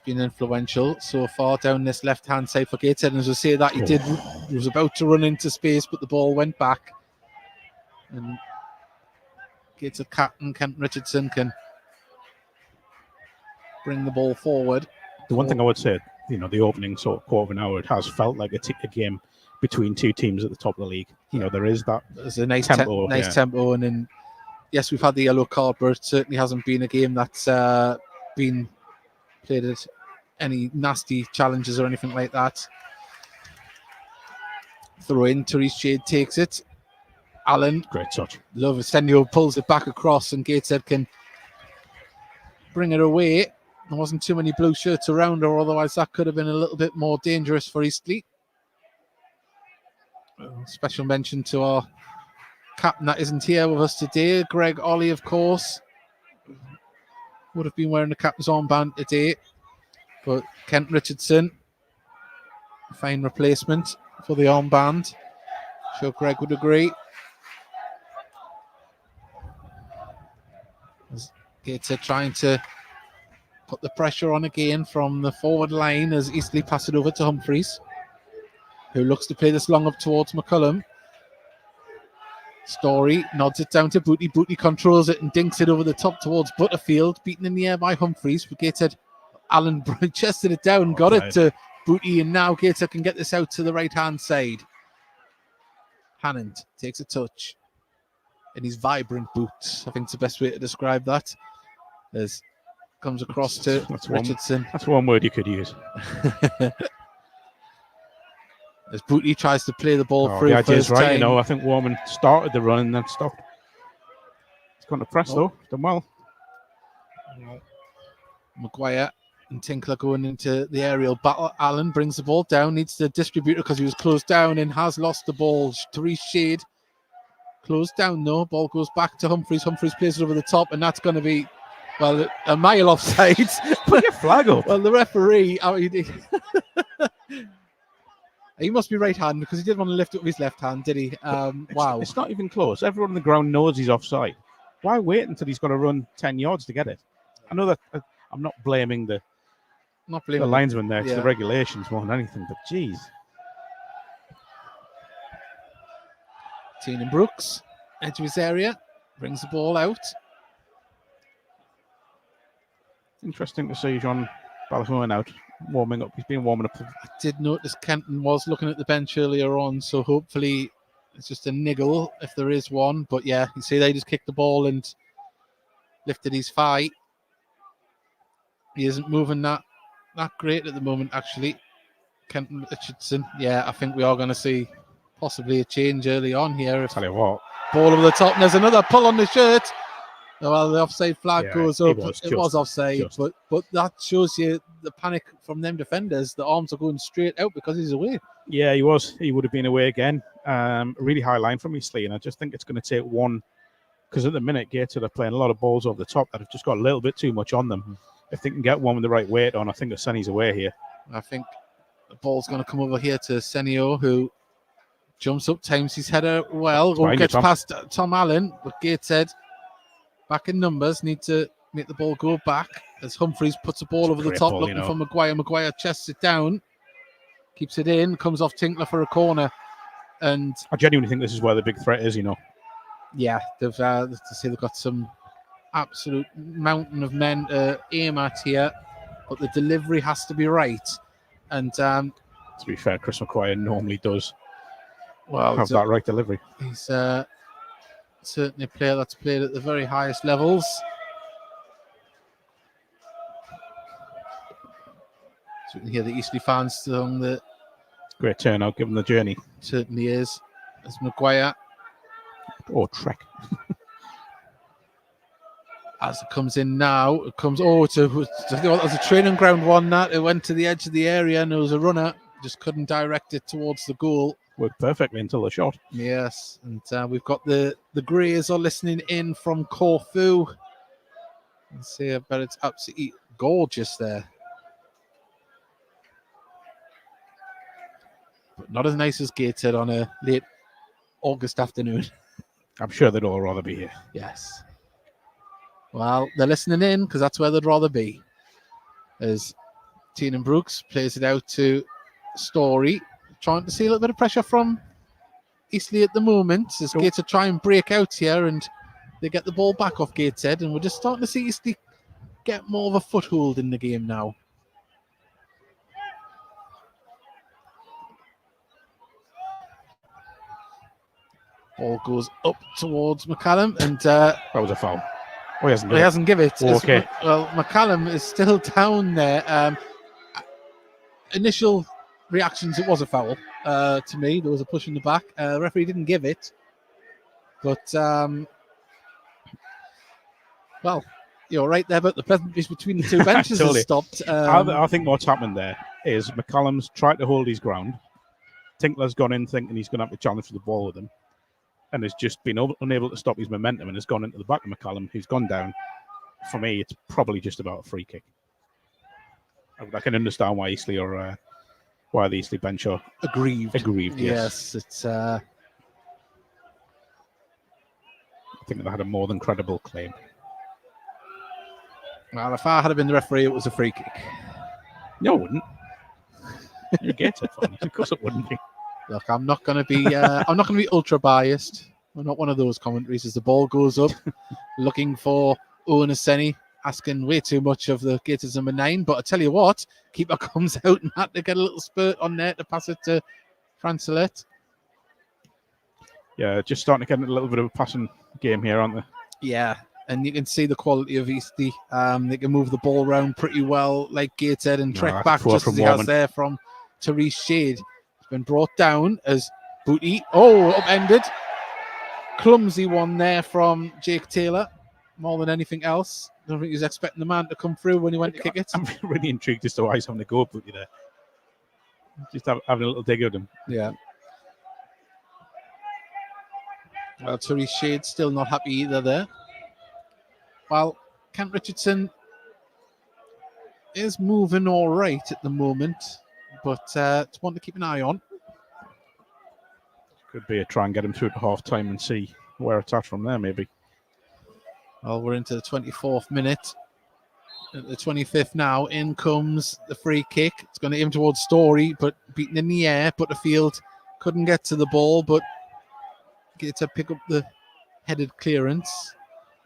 been influential so far down this left-hand side for Gateshead. And as I say that, he was about to run into space, but the ball went back. And Gateshead captain Kent Richardson can bring the ball forward.
The one thing I would say, the opening sort of quarter of an hour, it has felt like a game between two teams at the top of the league. There is that.
There's a nice tempo, tempo, and then yes, we've had the yellow card, but it certainly hasn't been a game that's been played at any nasty challenges or anything like that. Throw in, Therese Shade takes it. Allen,
great touch.
Love Senio pulls it back across, and Gateshead can bring it away. There wasn't too many blue shirts around her, otherwise that could have been a little bit more dangerous for Eastleigh. Special mention to our captain that isn't here with us today. Greg Ollie, of course, would have been wearing the captain's armband today. But Kent Richardson, fine replacement for the armband. Sure Greg would agree. As Gateshead trying to put the pressure on again from the forward line as Eastleigh pass it over to Humphreys, who looks to play this long up towards McCullum. Story nods it down to Booty. Booty controls it and dinks it over the top towards Butterfield, beaten in the air by Humphreys. For Gateshead, Allen chested it down, got it to Booty, and now Gateshead can get this out to the right-hand side. Hannant takes a touch in his vibrant boots. I think it's the best way to describe that. As comes across to Richardson.
That's one word you could use.
As Booty tries to play the ball through.
The idea's
first
right,
time.
I think Warman started the run and then stopped. He's gone to press though. Done well.
Maguire and Tinkler going into the aerial battle. Allen brings the ball down, needs to distribute it because he was closed down and has lost the ball. Therese Shade closed down though. Ball goes back to Humphreys. Humphreys plays it over the top, and that's going to be, well, a mile offside.
Put your flag up.
Well, the referee, he must be right-handed because he didn't want to lift it with his left hand, did he? Wow.
It's not even close. Everyone on the ground knows he's offside. Why wait until he's got to run 10 yards to get it? I know that I'm not blaming the linesman there. It's the regulations more than anything, but geez.
Tiernan Brooks, edge of his area, brings the ball out.
Interesting to see John Balahoan out, warming up. He's been warming up.
I did notice Kenton was looking at the bench earlier on, so hopefully it's just a niggle if there is one. But yeah, you see they just kicked the ball and lifted his thigh. He isn't moving that great at the moment, actually. Kenton Richardson. Yeah, I think we are going to see possibly a change early on here.
Tell you what.
Ball over the top, and there's another pull on the shirt. Well, the offside flag goes up. It was offside, but that shows you the panic from them defenders. The arms are going straight out because he's away.
Yeah, he was. He would have been away again. Really high line from Eastleigh, and I just think it's going to take one, because at the minute, Gateshead are playing a lot of balls over the top that have just got a little bit too much on them. If they can get one with the right weight on, I think Senny's away here.
I think the ball's going to come over here to Senio, who jumps up, times his header well, gets past Tom Allen, but Gateshead, back in numbers, need to make the ball go back as Humphreys puts the ball over the top, looking for Maguire. Maguire chests it down, keeps it in, comes off Tinkler for a corner. And
I genuinely think this is where the big threat is,
Yeah, they've got some absolute mountain of men to aim at here, but the delivery has to be right. And to
be fair, Chris Maguire normally does have that right delivery.
He's certainly a player that's played at the very highest levels. So we can hear the Eastleigh fans on the
great turnout given the journey.
Certainly is. As Maguire.
Trek.
As it comes in now, it comes there's a training ground one that it went to the edge of the area and there was a runner, just couldn't direct it towards the goal.
Worked perfectly until the shot.
Yes, and we've got the Greys are listening in from Corfu. Let's see, I bet it's absolutely gorgeous there. But not as nice as Gateshead on a late August afternoon.
I'm sure they'd all rather be here.
Yes. Well, they're listening in because that's where they'd rather be. As Tiernan Brooks plays it out to Story, trying to see a little bit of pressure from Eastleigh at the moment. As Gateshead try and break out here and they get the ball back off Gateshead, and we're just starting to see Eastleigh get more of a foothold in the game now. Ball goes up towards McCallum, and
that was a foul.
He hasn't given it.
Okay.
Well, McCallum is still down there. Initial reactions, it was a foul to me. There was a push in the back. The referee didn't give it. But, well, you're right there, but the pleasantries between the two benches has stopped.
I think what's happened there is McCallum's tried to hold his ground. Tinkler's gone in thinking he's going to have to challenge for the ball with him. and has just been unable to stop his momentum and has gone into the back of McCallum, who's gone down. For me, it's probably just about a free kick. I can understand why Eastleigh or why the Eastleigh bench are aggrieved.
Yes, it's.
I think they had a more than credible claim.
Well, if I had been the referee, it was a free kick.
No, it wouldn't. You get it, of course it wouldn't be.
Look, I'm not going to be. I'm not going to be ultra biased. I'm not one of those commentaries. As the ball goes up, looking for Owen Aseni, asking way too much of the Gators number 9. But I tell you what, keeper comes out and had to get a little spurt on there to pass it to Francelet.
Yeah, just starting to get a little bit of a passing game here, aren't they?
Yeah, and you can see the quality of Eastleigh. They can move the ball around pretty well, like Gateshead, and trek back just as he has there from Therese Shade. It's been brought down as Booty. Oh, upended. Clumsy one there from Jake Taylor, more than anything else. I don't think he was expecting the man to come through when he went to kick it.
I'm really intrigued as to why he's having to go Booty there. Just having a little dig at him.
Yeah. Well, Therese Shade still not happy either there. Well, Kent Richardson is moving all right at the moment, but it's one to keep an eye on.
Could be a try and get him through to half time and see where it's at from there, maybe.
Well, we're into the 24th minute. At the 25th now, in comes the free kick. It's going to aim towards Story, but beaten in the air. Butterfield couldn't get to the ball, but get to pick up the headed clearance.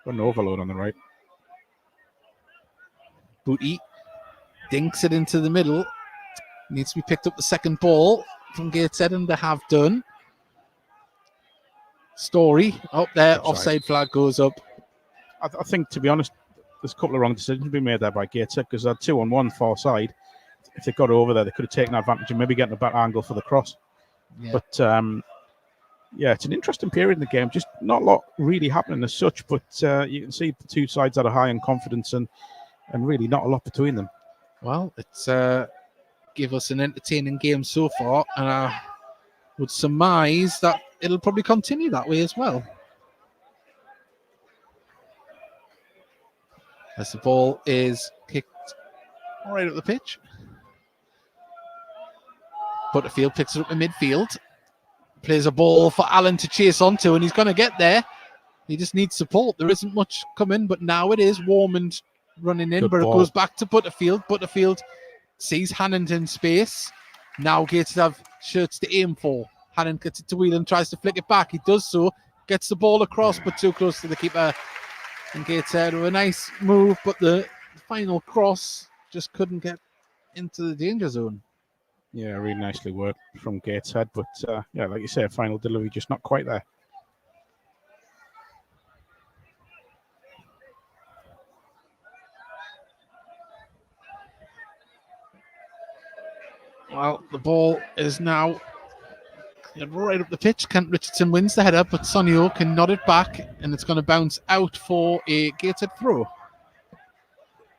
Got an overload on the right.
Booty dinks it into the middle. Needs to be picked up the second ball from Gateshead, and they have done. Story up there, offside flag goes up.
I think, to be honest, there's a couple of wrong decisions being made there by Gateshead because they're 2-on-1 far side. If they got over there, they could have taken advantage and maybe getting a better angle for the cross. Yeah. But yeah, it's an interesting period in the game. Just not a lot really happening as such, but you can see the two sides that are high in confidence and really not a lot between them.
Well, it's give us an entertaining game so far, and I would surmise that it'll probably continue that way as well. As the ball is kicked right up the pitch. Butterfield picks it up in midfield. Plays a ball for Allen to chase onto, and he's going to get there. He just needs support. There isn't much coming, but now it is Warmond running in, but it goes back to Butterfield. Butterfield sees Hannon in space. Now Gates have shirts to aim for. Hannon gets it to Whelan, tries to flick it back. He does so, gets the ball across, but too close to the keeper. And Gateshead with a nice move, but the final cross just couldn't get into the danger zone.
Yeah, really nicely worked from Gateshead, but yeah, like you say, final delivery just not quite there.
Well, the ball is now right up the pitch. Kent Richardson wins the header, but Sonio can nod it back, and it's going to bounce out for a Gateshead throw.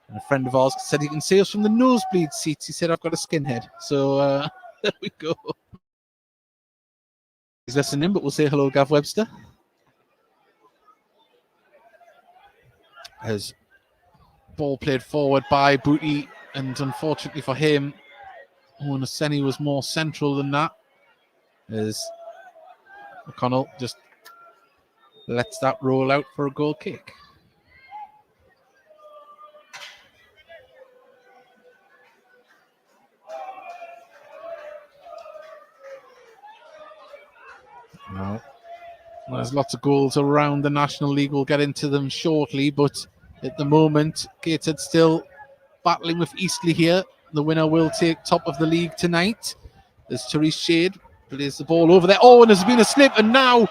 And a friend of ours said he can see us from the nosebleed seats. He said, I've got a skinhead. So there we go. He's listening, but we'll say hello, Gav Webster. As ball played forward by Booty, and unfortunately for him, Owen Aseni was more central than that. As McConnell just lets that roll out for a goal kick. Well, there's lots of goals around the National League. We'll get into them shortly, but at the moment, Gateshead still battling with Eastleigh here. The winner will take top of the league tonight. There's Therese Shade. Plays the ball over there. Oh, and there's been a slip, and now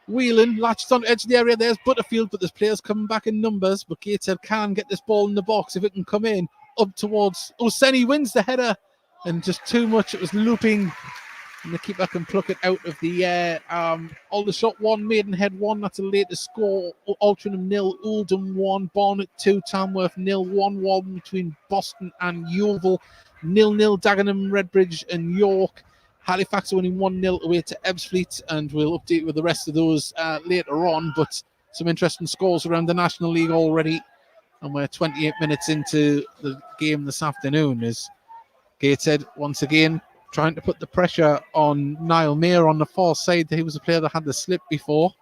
Whelan latches on the edge of the area. There's Butterfield, but there's players coming back in numbers. But Gateshead can get this ball in the box if it can come in up towards. Oseni wins the header, and just too much. It was looping, and the keeper can pluck it out of the air. Aldershot 1, Maidenhead 1. That's the latest score. Altrincham 0, Oldham 1, Barnet 2, Tamworth 0, 1-1 between Boston and Yeovil. 0-0 Dagenham, Redbridge and York. Halifax are winning 1-0 away to Ebbsfleet, and we'll update with the rest of those later on. But some interesting scores around the National League already, and we're 28 minutes into the game this afternoon as Gateshead once again trying to put the pressure on Niall Mayer on the far side. He was a player that had the slip before.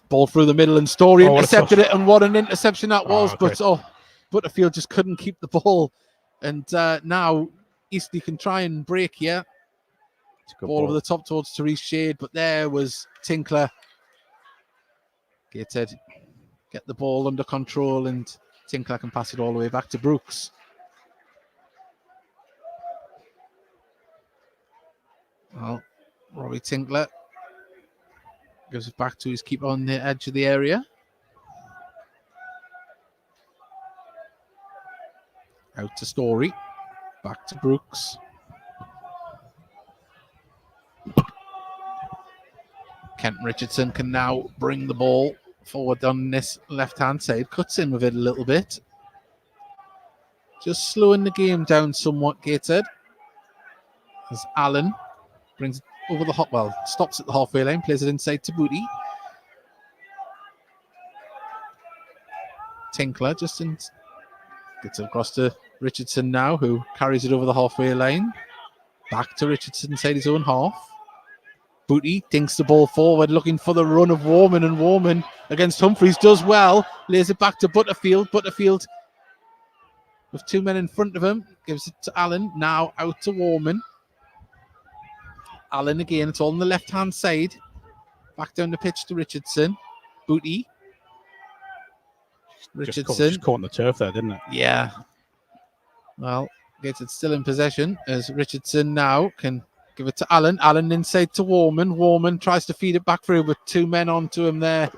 Ball through the middle, and Story intercepted it, and what an interception that was.
Okay.
But Butterfield just couldn't keep the ball, and now Eastleigh can try and break here. Ball over the top towards Therese Shade, but there was Tinkler. Gateshead get the ball under control, and Tinkler can pass it all the way back to Brooks. Well, Robbie Tinkler gives it back to his keeper on the edge of the area. Out to Story. Back to Brooks. Kent Richardson can now bring the ball forward on this left-hand side. Cuts in with it a little bit. Just slowing the game down somewhat, Gateshead. As Allen brings it over the stops at the halfway line, plays it inside to Booty. Tinkler just gets it across to Richardson now, who carries it over the halfway line. Back to Richardson inside his own half. Booty dinks the ball forward, looking for the run of Warman, and Warman against Humphreys does well. Lays it back to Butterfield. Butterfield with two men in front of him. Gives it to Allen. Now out to Warman. Allen again. It's all on the left-hand side. Back down the pitch to Richardson. Booty. Richardson.
Just caught on the turf there, didn't it?
Yeah. Well, Gateshead still in possession as Richardson now can give it to Allen. Allen inside to Warman. Warman tries to feed it back through, but two men onto him there.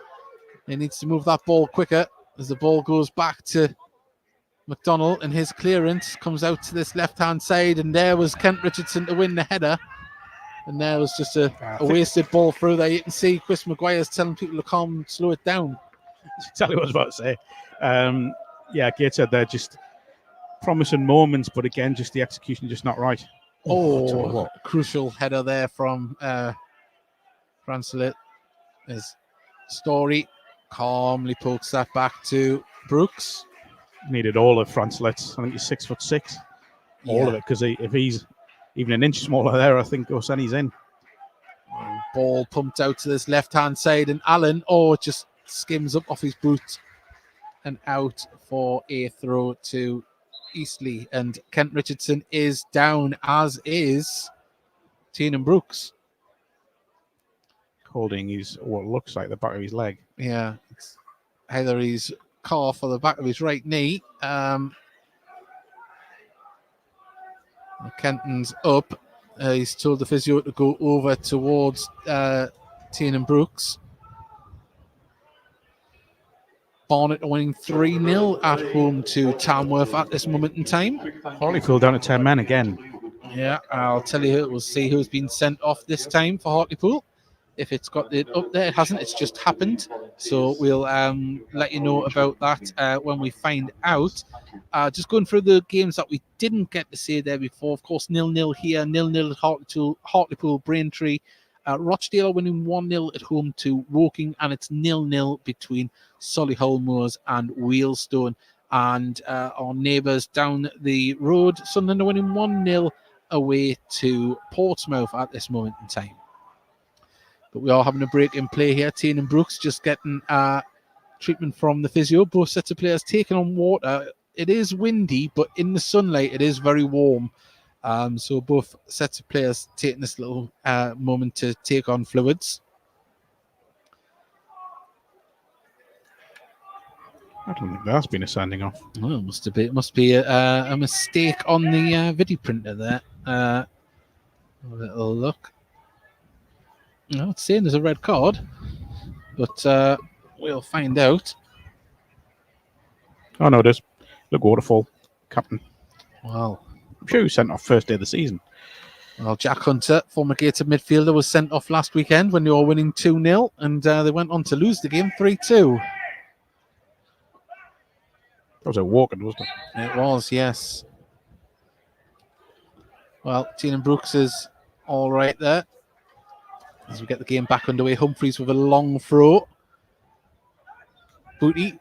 He needs to move that ball quicker as the ball goes back to McDonnell, and his clearance comes out to this left-hand side, and there was Kent Richardson to win the header. And there was just a wasted ball through there. You can see Chris Maguire's telling people to slow it down.
That's exactly what I was about to say. Gateshead, they're just promising moments, but again, just the execution just not right.
Oh, crucial header there from Francelet. His Story calmly pokes that back to Brooks.
Needed all of Francelet's. I think he's 6'6". All of it, because if he's even an inch smaller there, I think Oseni's in.
Ball pumped out to this left-hand side, and Allen, just skims up off his boot and out for a throw to Eastleigh, and Kent Richardson is down, as is Tiernan Brooks.
Holding what looks like the back of his leg.
Yeah, it's either his calf or the back of his right knee. Kenton's up. He's told the physio to go over towards Tiernan Brooks. Barnet winning 3-0 at home to Tamworth at this moment in time.
Hartlepool down to 10 men again.
Yeah, I'll tell you, we'll see who's been sent off this time for Hartlepool. If it's got it up there, it hasn't. It's just happened. So we'll let you know about that when we find out. Just going through the games that we didn't get to say there before. Of course, 0-0 here, 0-0 at Hartlepool, Braintree. Rochdale are winning 1-0 at home to Woking, and it's 0-0 between Solihull Moors and Wealdstone. And our neighbours down the road, Sunderland are winning 1-0 away to Portsmouth at this moment in time. But we are having a break in play here. Tiernan Brooks just getting treatment from the physio. Both sets of players taking on water. It is windy, but in the sunlight, it is very warm. So both sets of players taking this little moment to take on fluids.
I don't think that's been a sending off.
Well, it must be a mistake on the video printer there. A little look. No, it's saying there's a red card, but we'll find out.
Oh no, there's look, Waterfall captain.
Wow.
I'm sure he was sent off first day of the season.
Well, Jack Hunter, former Gateshead midfielder, was sent off last weekend when they were winning 2-0, and they went on to lose the game 3-2.
That was a walking, wasn't it?
It was, yes. Well, Tiernan Brooks is all right there. As we get the game back underway, Humphreys with a long throw. Booty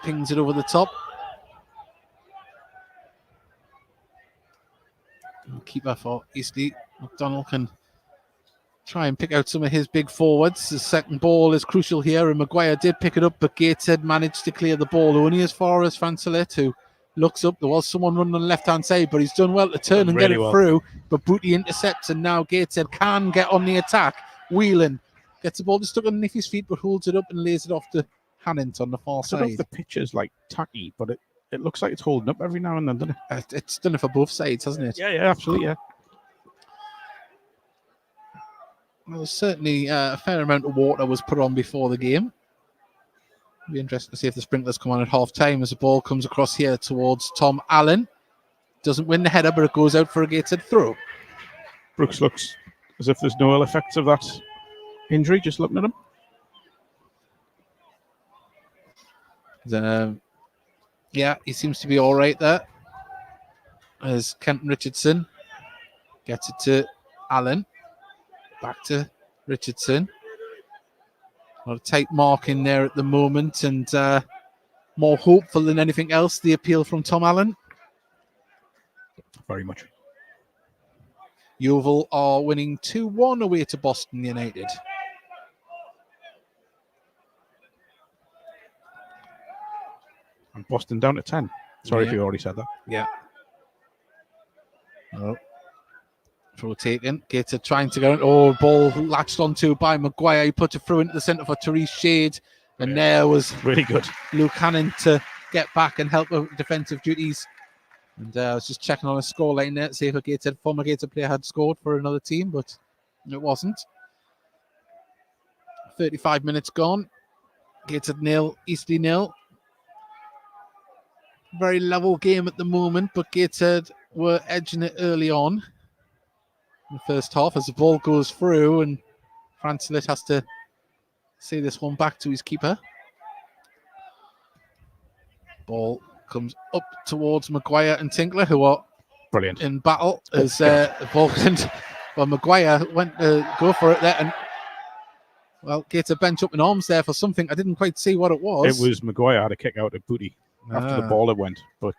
pings it over the top. Keeper for Eastleigh. McDonald can try and pick out some of his big forwards. The second ball is crucial here, and Maguire did pick it up, but Gateshead managed to clear the ball only as far as Francelet, who looks up. There was someone running on the left-hand side, but he's done well to turn and get it through. But Booty intercepts, and now Gateshead can get on the attack. Whelan gets the ball just stuck underneath his feet, but holds it up and lays it off to Hannant on the far side. I don't know if
the pitch is like tacky, but it looks like it's holding up every now and then, doesn't it?
It's done it for both sides, hasn't it?
Yeah, absolutely, yeah.
Well, certainly a fair amount of water was put on before the game. It'll be interesting to see if the sprinklers come on at half-time as the ball comes across here towards Tom Allen. Doesn't win the header, but it goes out for a Gateshead throw.
Brooks looks as if there's no ill effects of that injury, just looking at him.
Yeah, he seems to be all right there. As Kenton Richardson gets it to Allen. Back to Richardson. A tight mark in there at the moment, and more hopeful than anything else, the appeal from Tom Allen.
Very much.
Yeovil are winning 2-1 away to Boston United.
And Boston down to 10. Sorry if you already said that.
Yeah. Oh. Throw taken. Gateshead trying to go. Oh, ball latched onto by Maguire. He put it through into the centre for Therese Shade. And there was
really good
Luke Hannon to get back and help with defensive duties. And I was just checking on a scoreline there to see if a former Gateshead player had scored for another team, but it wasn't. 35 minutes gone. Gateshead 0, Eastleigh 0. Very level game at the moment, but Gateshead were edging it early on in the first half as the ball goes through, and Francelet has to see this one back to his keeper. Ball comes up towards Maguire and Tinkler, who are
brilliant
in battle as the ball well, Maguire went to go for it there, and well, Gateshead bench up in arms there for something. I didn't quite see what it was.
It was Maguire had a kick out at Booty after the ball it went, but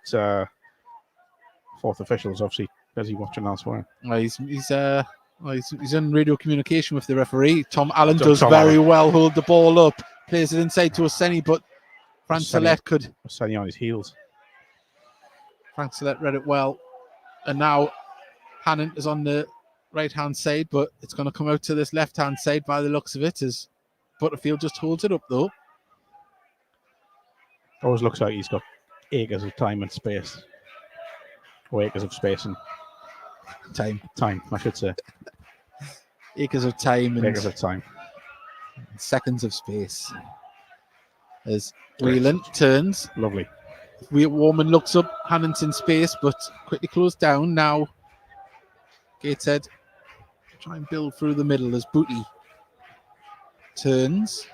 fourth officials obviously busy watching elsewhere.
Well, he's in radio communication with the referee. Tom Allen does very well, hold the ball up, plays it inside to Oseni, but Francelet could.
Oseni on his heels.
Francelet read it well, and now Hannon is on the right-hand side, but it's going to come out to this left-hand side by the looks of it, as Butterfield just holds it up though.
Always looks like he's got acres of time and space. Or acres of space and time, I should say.
Acres of time and
acres of time.
Seconds of space. As Whelan turns.
Lovely.
Warman looks up, Hannon's in space, but quickly closed down. Now Gateshead try and build through the middle as Booty turns.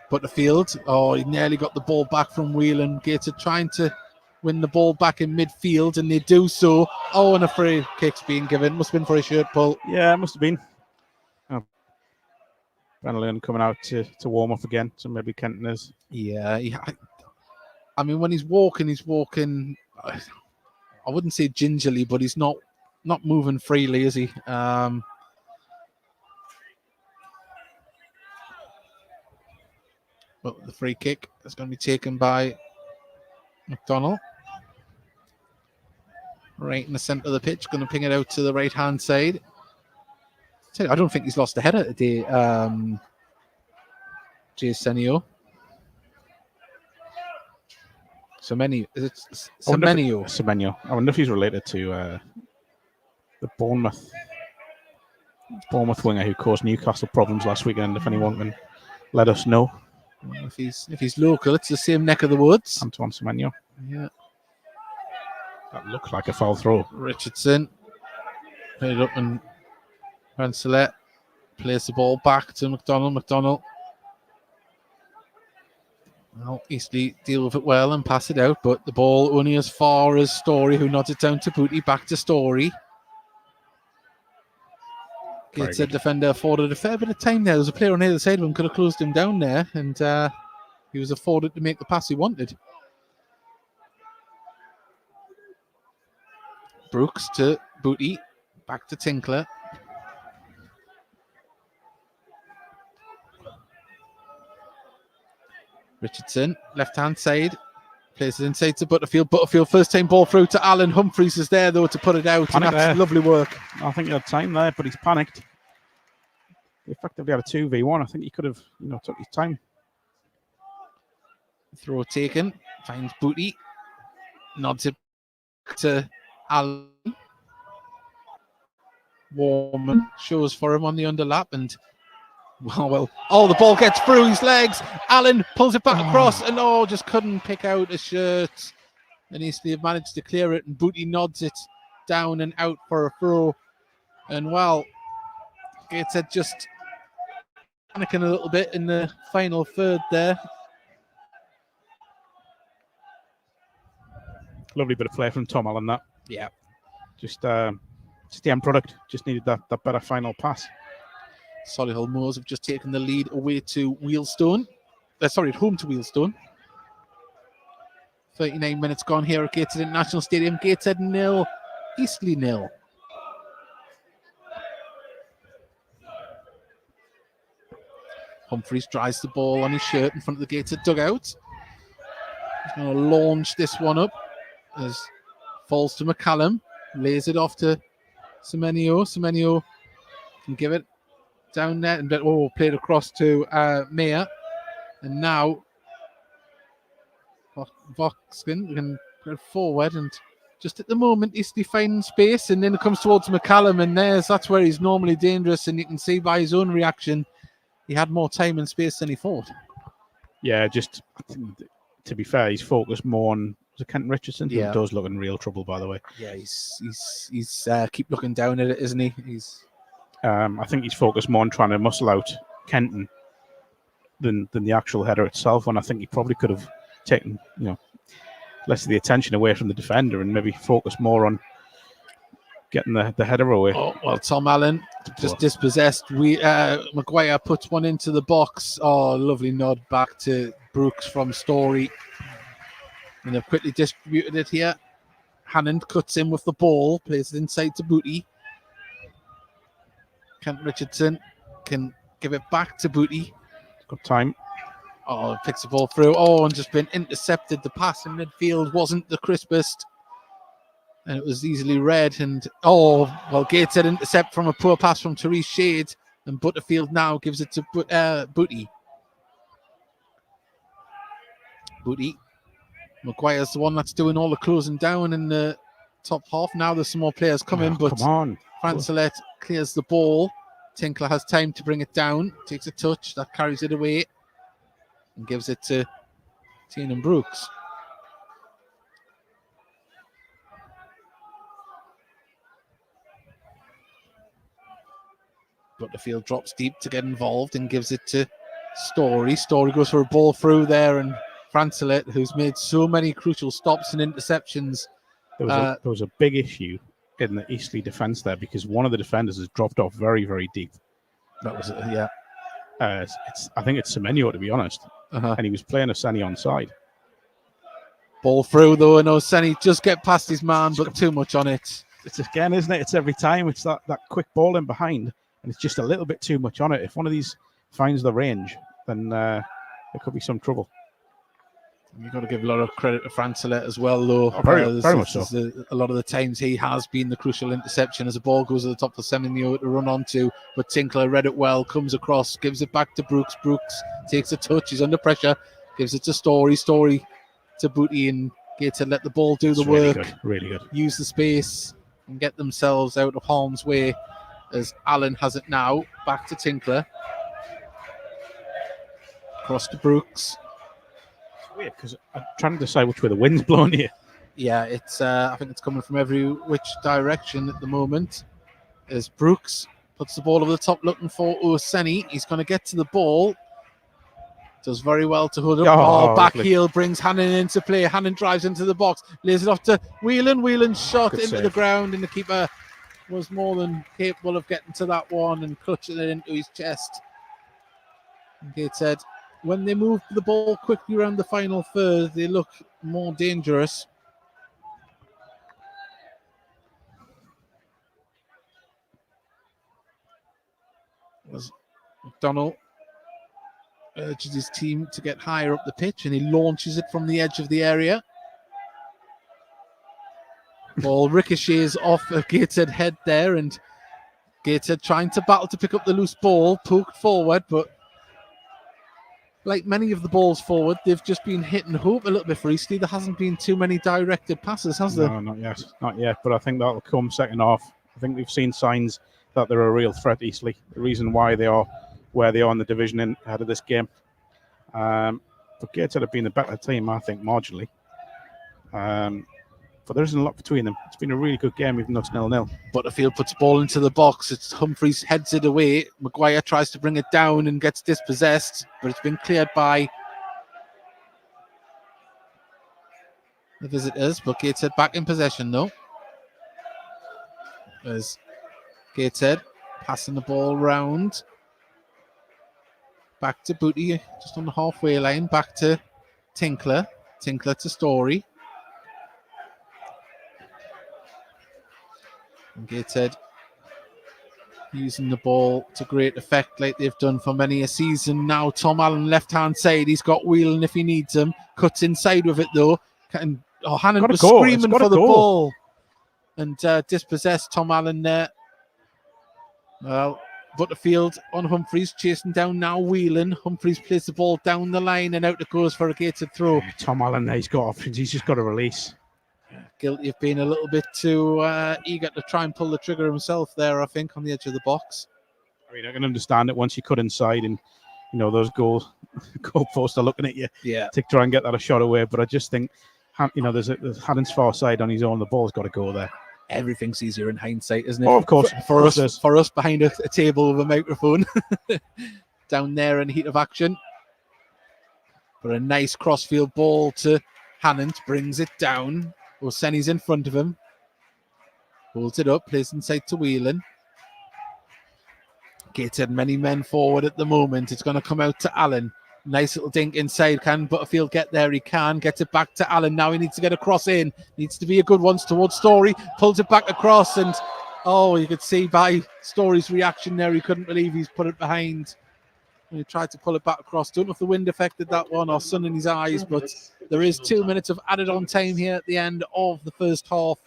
Butterfield, he nearly got the ball back from Whelan. Gateshead trying to win the ball back in midfield, and they do so. Oh, and a free kick's being given. Must have been for a shirt pull.
Yeah, it must have been. Brennan coming out to warm up again, so maybe Kenton is.
Yeah, I mean, when he's walking, I wouldn't say gingerly, but he's not moving freely, is he? Well, the free kick is going to be taken by McDonald. Right in the centre of the pitch, going to ping it out to the right-hand side. I don't think he's lost a header today, Jay Senio. Semenyo. Is it Semenyo?
Semenyo. I wonder if he's related to the Bournemouth winger who caused Newcastle problems last weekend. If anyone can let us know.
Well, if he's local, it's the same neck of the woods.
Antoine Semenyo.
Yeah.
That looked like a foul throw.
Richardson played it up, and Rancelet plays the ball back to McDonald. McDonald Well, Eastleigh deal with it well and pass it out, but the ball only as far as Story, who nods it down to Booty, back to Story. Gateshead defender afforded a fair bit of time there. There was a player on the other side of him, could have closed him down there, and he was afforded to make the pass he wanted. Brooks to Booty, back to Tinkler. Richardson, left-hand side, plays it inside to Butterfield. Butterfield, first-time ball through to Alan. Humphreys is there, though, to put it out, and that's lovely work.
I think he had time there, but he's panicked. He effectively had a 2v1. I think he could have, took his time.
Throw taken, finds Booty, nods it to Alan. Warman shows for him on the underlap, and the ball gets through his legs. Allen pulls it back across, and just couldn't pick out a shirt. And Eastleigh have managed to clear it, and Booty nods it down and out for a throw. And Gateshead just panicking a little bit in the final third there.
Lovely bit of play from Tom Allen, that.
Yeah.
Just the end product. Just needed that better final pass.
Solihull Moors have just taken the lead away to Wheelstone. At home to Wheelstone. 39 minutes gone here at Gateshead International Stadium. Gateshead 0, Eastleigh 0. Humphreys dries the ball on his shirt in front of the Gateshead dugout. He's going to launch this one up as falls to McCallum. Lays it off to Semenyo. Semenyo can give it down there and played across to Mayer. And now Voxkin can go forward, and just at the moment Eastleigh finds space, and then it comes towards McCallum, and that's where he's normally dangerous, and you can see by his own reaction he had more time and space than he thought.
Yeah, just to be fair, he's focused more on Kenton Richardson, who does look in real trouble, by the way.
Yeah, he's keep looking down at it, isn't he?
I think he's focused more on trying to muscle out Kenton than the actual header itself, and I think he probably could have taken less of the attention away from the defender and maybe focused more on getting the header away.
Tom Allen just dispossessed. Maguire puts one into the box. Lovely nod back to Brooks from Story. And they've quickly distributed it here. Hannon cuts in with the ball, plays it inside to Booty. Kent Richardson can give it back to Booty.
Good time.
Picks the ball through. And just been intercepted. The pass in midfield wasn't the crispest. And it was easily read. And Gateshead intercept from a poor pass from Therese Shade. And Butterfield now gives it to Booty. Booty. Maguire's the one that's doing all the closing down in the top half. Now there's some more players coming, but
come on.
Francelet clears the ball. Tinkler has time to bring it down. Takes a touch. That carries it away. And gives it to Tiernan Brooks. Butterfield drops deep to get involved and gives it to Story. Story goes for a ball through there, and Francelet, who's made so many crucial stops and interceptions.
There was a big issue in the Eastleigh defence there because one of the defenders has dropped off very, very deep.
That was it, yeah.
I think it's Semenyo, to be honest. And he was playing Oseni onside.
Ball through, though, and Oseni just get past his man, but too much on it.
It's again, isn't it? It's every time. It's that quick ball in behind, and it's just a little bit too much on it. If one of these finds the range, then there could be some trouble.
You've got to give a lot of credit to Francelet as well, though.
Very much so.
A lot of the times he has been the crucial interception as the ball goes to the top of Semenyo to run onto, but Tinkler read it well, comes across, gives it back to Brooks. Brooks takes a touch, he's under pressure, gives it to Story. Story to Booty, and Gateshead let the ball do the work.
Really good.
Use the space and get themselves out of harm's way as Allen has it now. Back to Tinkler. Across to Brooks.
Weird because I'm trying to decide which way the wind's blowing here.
Yeah, it's. I think it's coming from every which direction at the moment. As Brooks puts the ball over the top, looking for Oseni. He's going to get to the ball. Does very well to hold up. Back heel brings Hannon into play. Hannon drives into the box, lays it off to Whelan. Whelan shot into the ground, and the keeper was more than capable of getting to that one and clutching it into his chest. Gateshead, when they move the ball quickly around the final third, they look more dangerous. As McDonald urges his team to get higher up the pitch, and he launches it from the edge of the area. Ball ricochets off a Gateshead head there, and Gateshead trying to battle to pick up the loose ball, poked forward, but like many of the balls forward, they've just been hit and hope a little bit for Eastleigh. There hasn't been too many directed passes, has there?
No, not yet, but I think that'll come second half. I think we've seen signs that they're a real threat, Eastleigh. The reason why they are where they are in the division in ahead of this game. But Gateshead have been the better team, I think, marginally. But there isn't a lot between them. It's been a really good game, even though it's 0-0.
Butterfield puts the ball into the box. It's Humphreys heads it away. Maguire tries to bring it down and gets dispossessed, but it's been cleared by the visitors. But Gateshead back in possession, though. There's Gateshead passing the ball round. Back to Booty, just on the halfway line. Back to Tinkler. Tinkler to Story. And Gateshead using the ball to great effect like they've done for many a season now. Tom Allen left-hand side. He's got Whelan if he needs him. Cuts inside with it, though. Hannon was screaming for the ball. And dispossessed Tom Allen there. Well, Butterfield on Humphreys, chasing down now Whelan. Humphreys plays the ball down the line and out it goes for a Gateshead throw.
Tom Allen, he's got options. He's just got to release.
Guilty of being a little bit too eager to try and pull the trigger himself there, I think, on the edge of the box.
I mean, I can understand it once you cut inside and, those goalposts are looking at you to try and get that a shot away. But I just think, there's Hannon's far side on his own. The ball's got to go there.
Everything's easier in hindsight, isn't it?
Oh, of course.
For us behind a table with a microphone down there in heat of action. But a nice crossfield ball to Hannon, brings it down. Oseni's in front of him. Holds it up, plays inside to Whelan. Gateshead many men forward at the moment. It's going to come out to Allen. Nice little dink inside. Can Butterfield get there? He can. Gets it back to Allen. Now he needs to get a cross in. Needs to be a good one towards Story. Pulls it back across, and you could see by Story's reaction there, he couldn't believe he's put it behind. And he tried to pull it back across. Don't know if the wind affected that one or sun in his eyes, but there is 2 minutes of added on time here at the end of the first half.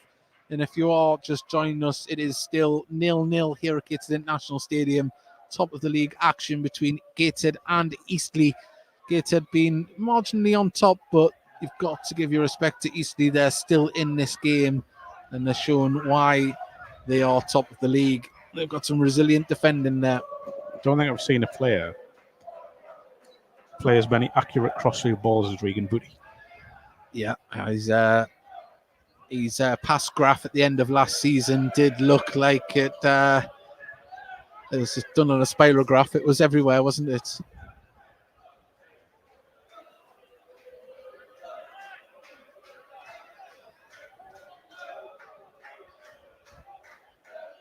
And if you are just joining us, it is still 0-0 here at Gateshead International Stadium. Top of the league action between Gateshead and Eastleigh. Gateshead being marginally on top, but you've got to give your respect to Eastleigh. They're still in this game, and they're showing why they are top of the league. They've got some resilient defending there.
I don't think I've seen a player play as many accurate crossfield balls as Regan Booty.
Yeah, his pass graph at the end of last season did look like it was just done on a spirograph. It was everywhere, wasn't it?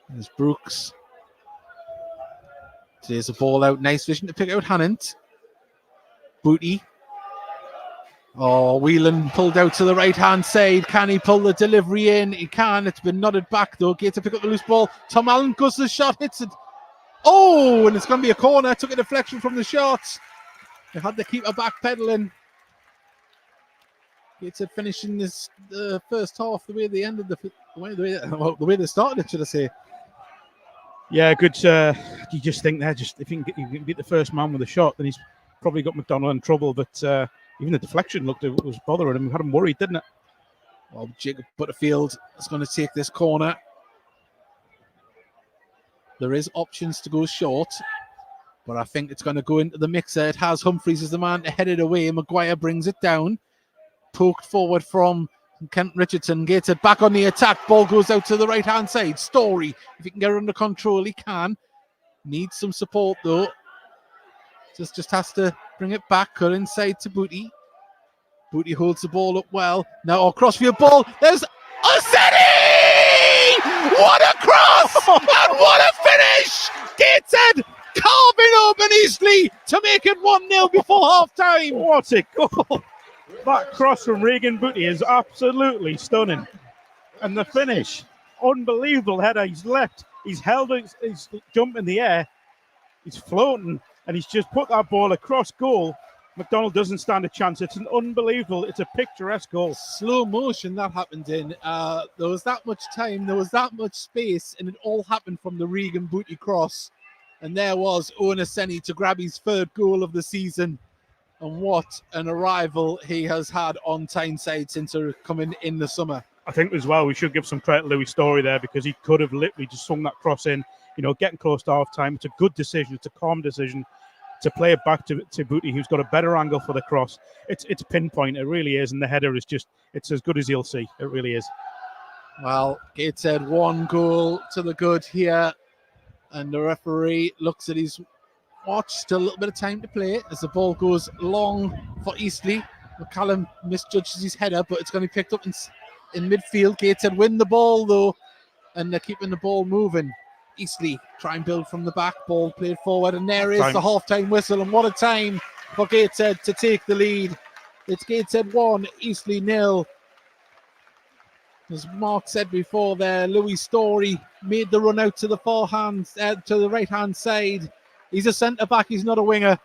There's Brooks. There's a ball out. Nice vision to pick out Hannon. Booty. Whelan pulled out to the right-hand side. Can he pull the delivery in? He can. It's been nodded back, though. Gate to pick up the loose ball. Tom Allen goes to the shot, hits it. And it's going to be a corner. Took a deflection from the shot. They had the keeper backpedaling. Gateshead finishing this first half the way they ended the way they started it, should I say?
Yeah, good. You just think there, if you can beat the first man with a shot, then he's probably got McDonald in trouble. But even the deflection was bothering him. Had him worried, didn't it?
Well, Jacob Butterfield is going to take this corner. There is options to go short, but I think it's going to go into the mixer. It has Humphreys as the man to head it away. Maguire brings it down. Poked forward from Kent Richardson. Gateshead back on the attack. Ball goes out to the right-hand side. Story, if he can get it under control, he can. Needs some support, though. Just has to bring it back. Cut inside to Booty. Booty holds the ball up well. Now crossfield ball. There's Oseni! What a cross! And what a finish! Gateshead carving open Eastleigh to make it 1-0 before half-time.
What a goal! That cross from Regan Booty is absolutely stunning. And the finish, unbelievable header. He's left, he's held his jump in the air, he's floating, and he's just put that ball across goal. McDonald doesn't stand a chance. It's an unbelievable, it's a picturesque goal.
Slow motion that happened in. There was that much time, there was that much space, and it all happened from the Regan Booty cross. And there was Oseni to grab his third goal of the season. And what an arrival he has had on Tyneside since coming in the summer.
I think as well, we should give some credit to Louis Story there, because he could have literally just swung that cross in, getting close to half time. It's a good decision. It's a calm decision to play it back to Booty, who's got a better angle for the cross. It's pinpoint. It really is. And the header is it's as good as you'll see. It really is.
Well, Gateshead 1 goal to the good here. And the referee looks at his watch. Still a little bit of time to play as the ball goes long for Eastleigh. McCallum misjudges his header, but it's going to be picked up in midfield. Gateshead win the ball, though, and they're keeping the ball moving. Eastleigh try and build from the back. Ball played forward, and there is the half-time whistle. And what a time for Gateshead to take the lead. It's Gateshead 1, Eastleigh 0. As Mark said before there, Louis Story made the run out to the to the right-hand side. He's a centre-back, he's not a winger,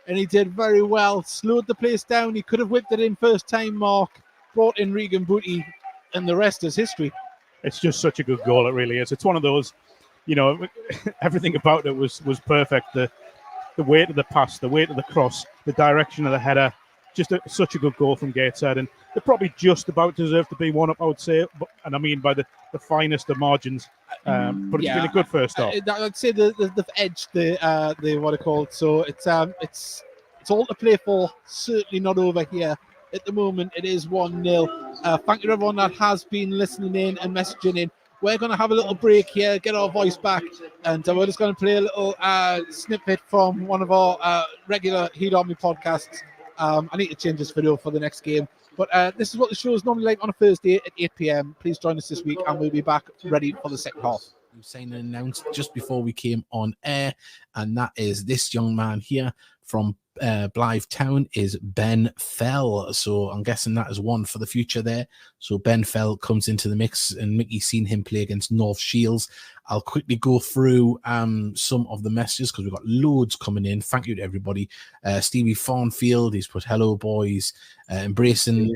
and he did very well. Slowed the place down. He could have whipped it in first time, Mark. Brought in Regan Booty, and the rest is history.
It's just such a good goal, it really is. It's one of those, everything about it was perfect. The weight of the pass, the weight of the cross, the direction of the header. Just such a good goal from Gateshead, and they're probably just about deserve to be one up, I would say, and I mean by the finest of margins. But it's been a good first half.
I'd say they've edged the what are called. So it's all to play for. Certainly not over here at the moment. It is 1-0. Thank you to everyone that has been listening in and messaging in. We're going to have a little break here, get our voice back, and we're just going to play a little snippet from one of our regular Heed Army podcasts. I need to change this video for the next game. But this is what the show is normally like on a Thursday at 8 p.m. Please join us this week, and we'll be back ready for the second half. We signed and announced just before we came on air, and that is this young man here from Blythe Town is Ben Fell. So I'm guessing that is one for the future there. So Ben Fell comes into the mix, and Mickey's seen him play against North Shields. I'll quickly go through some of the messages because we've got loads coming in. Thank you to everybody. Stevie Farnfield, he's put hello boys, embracing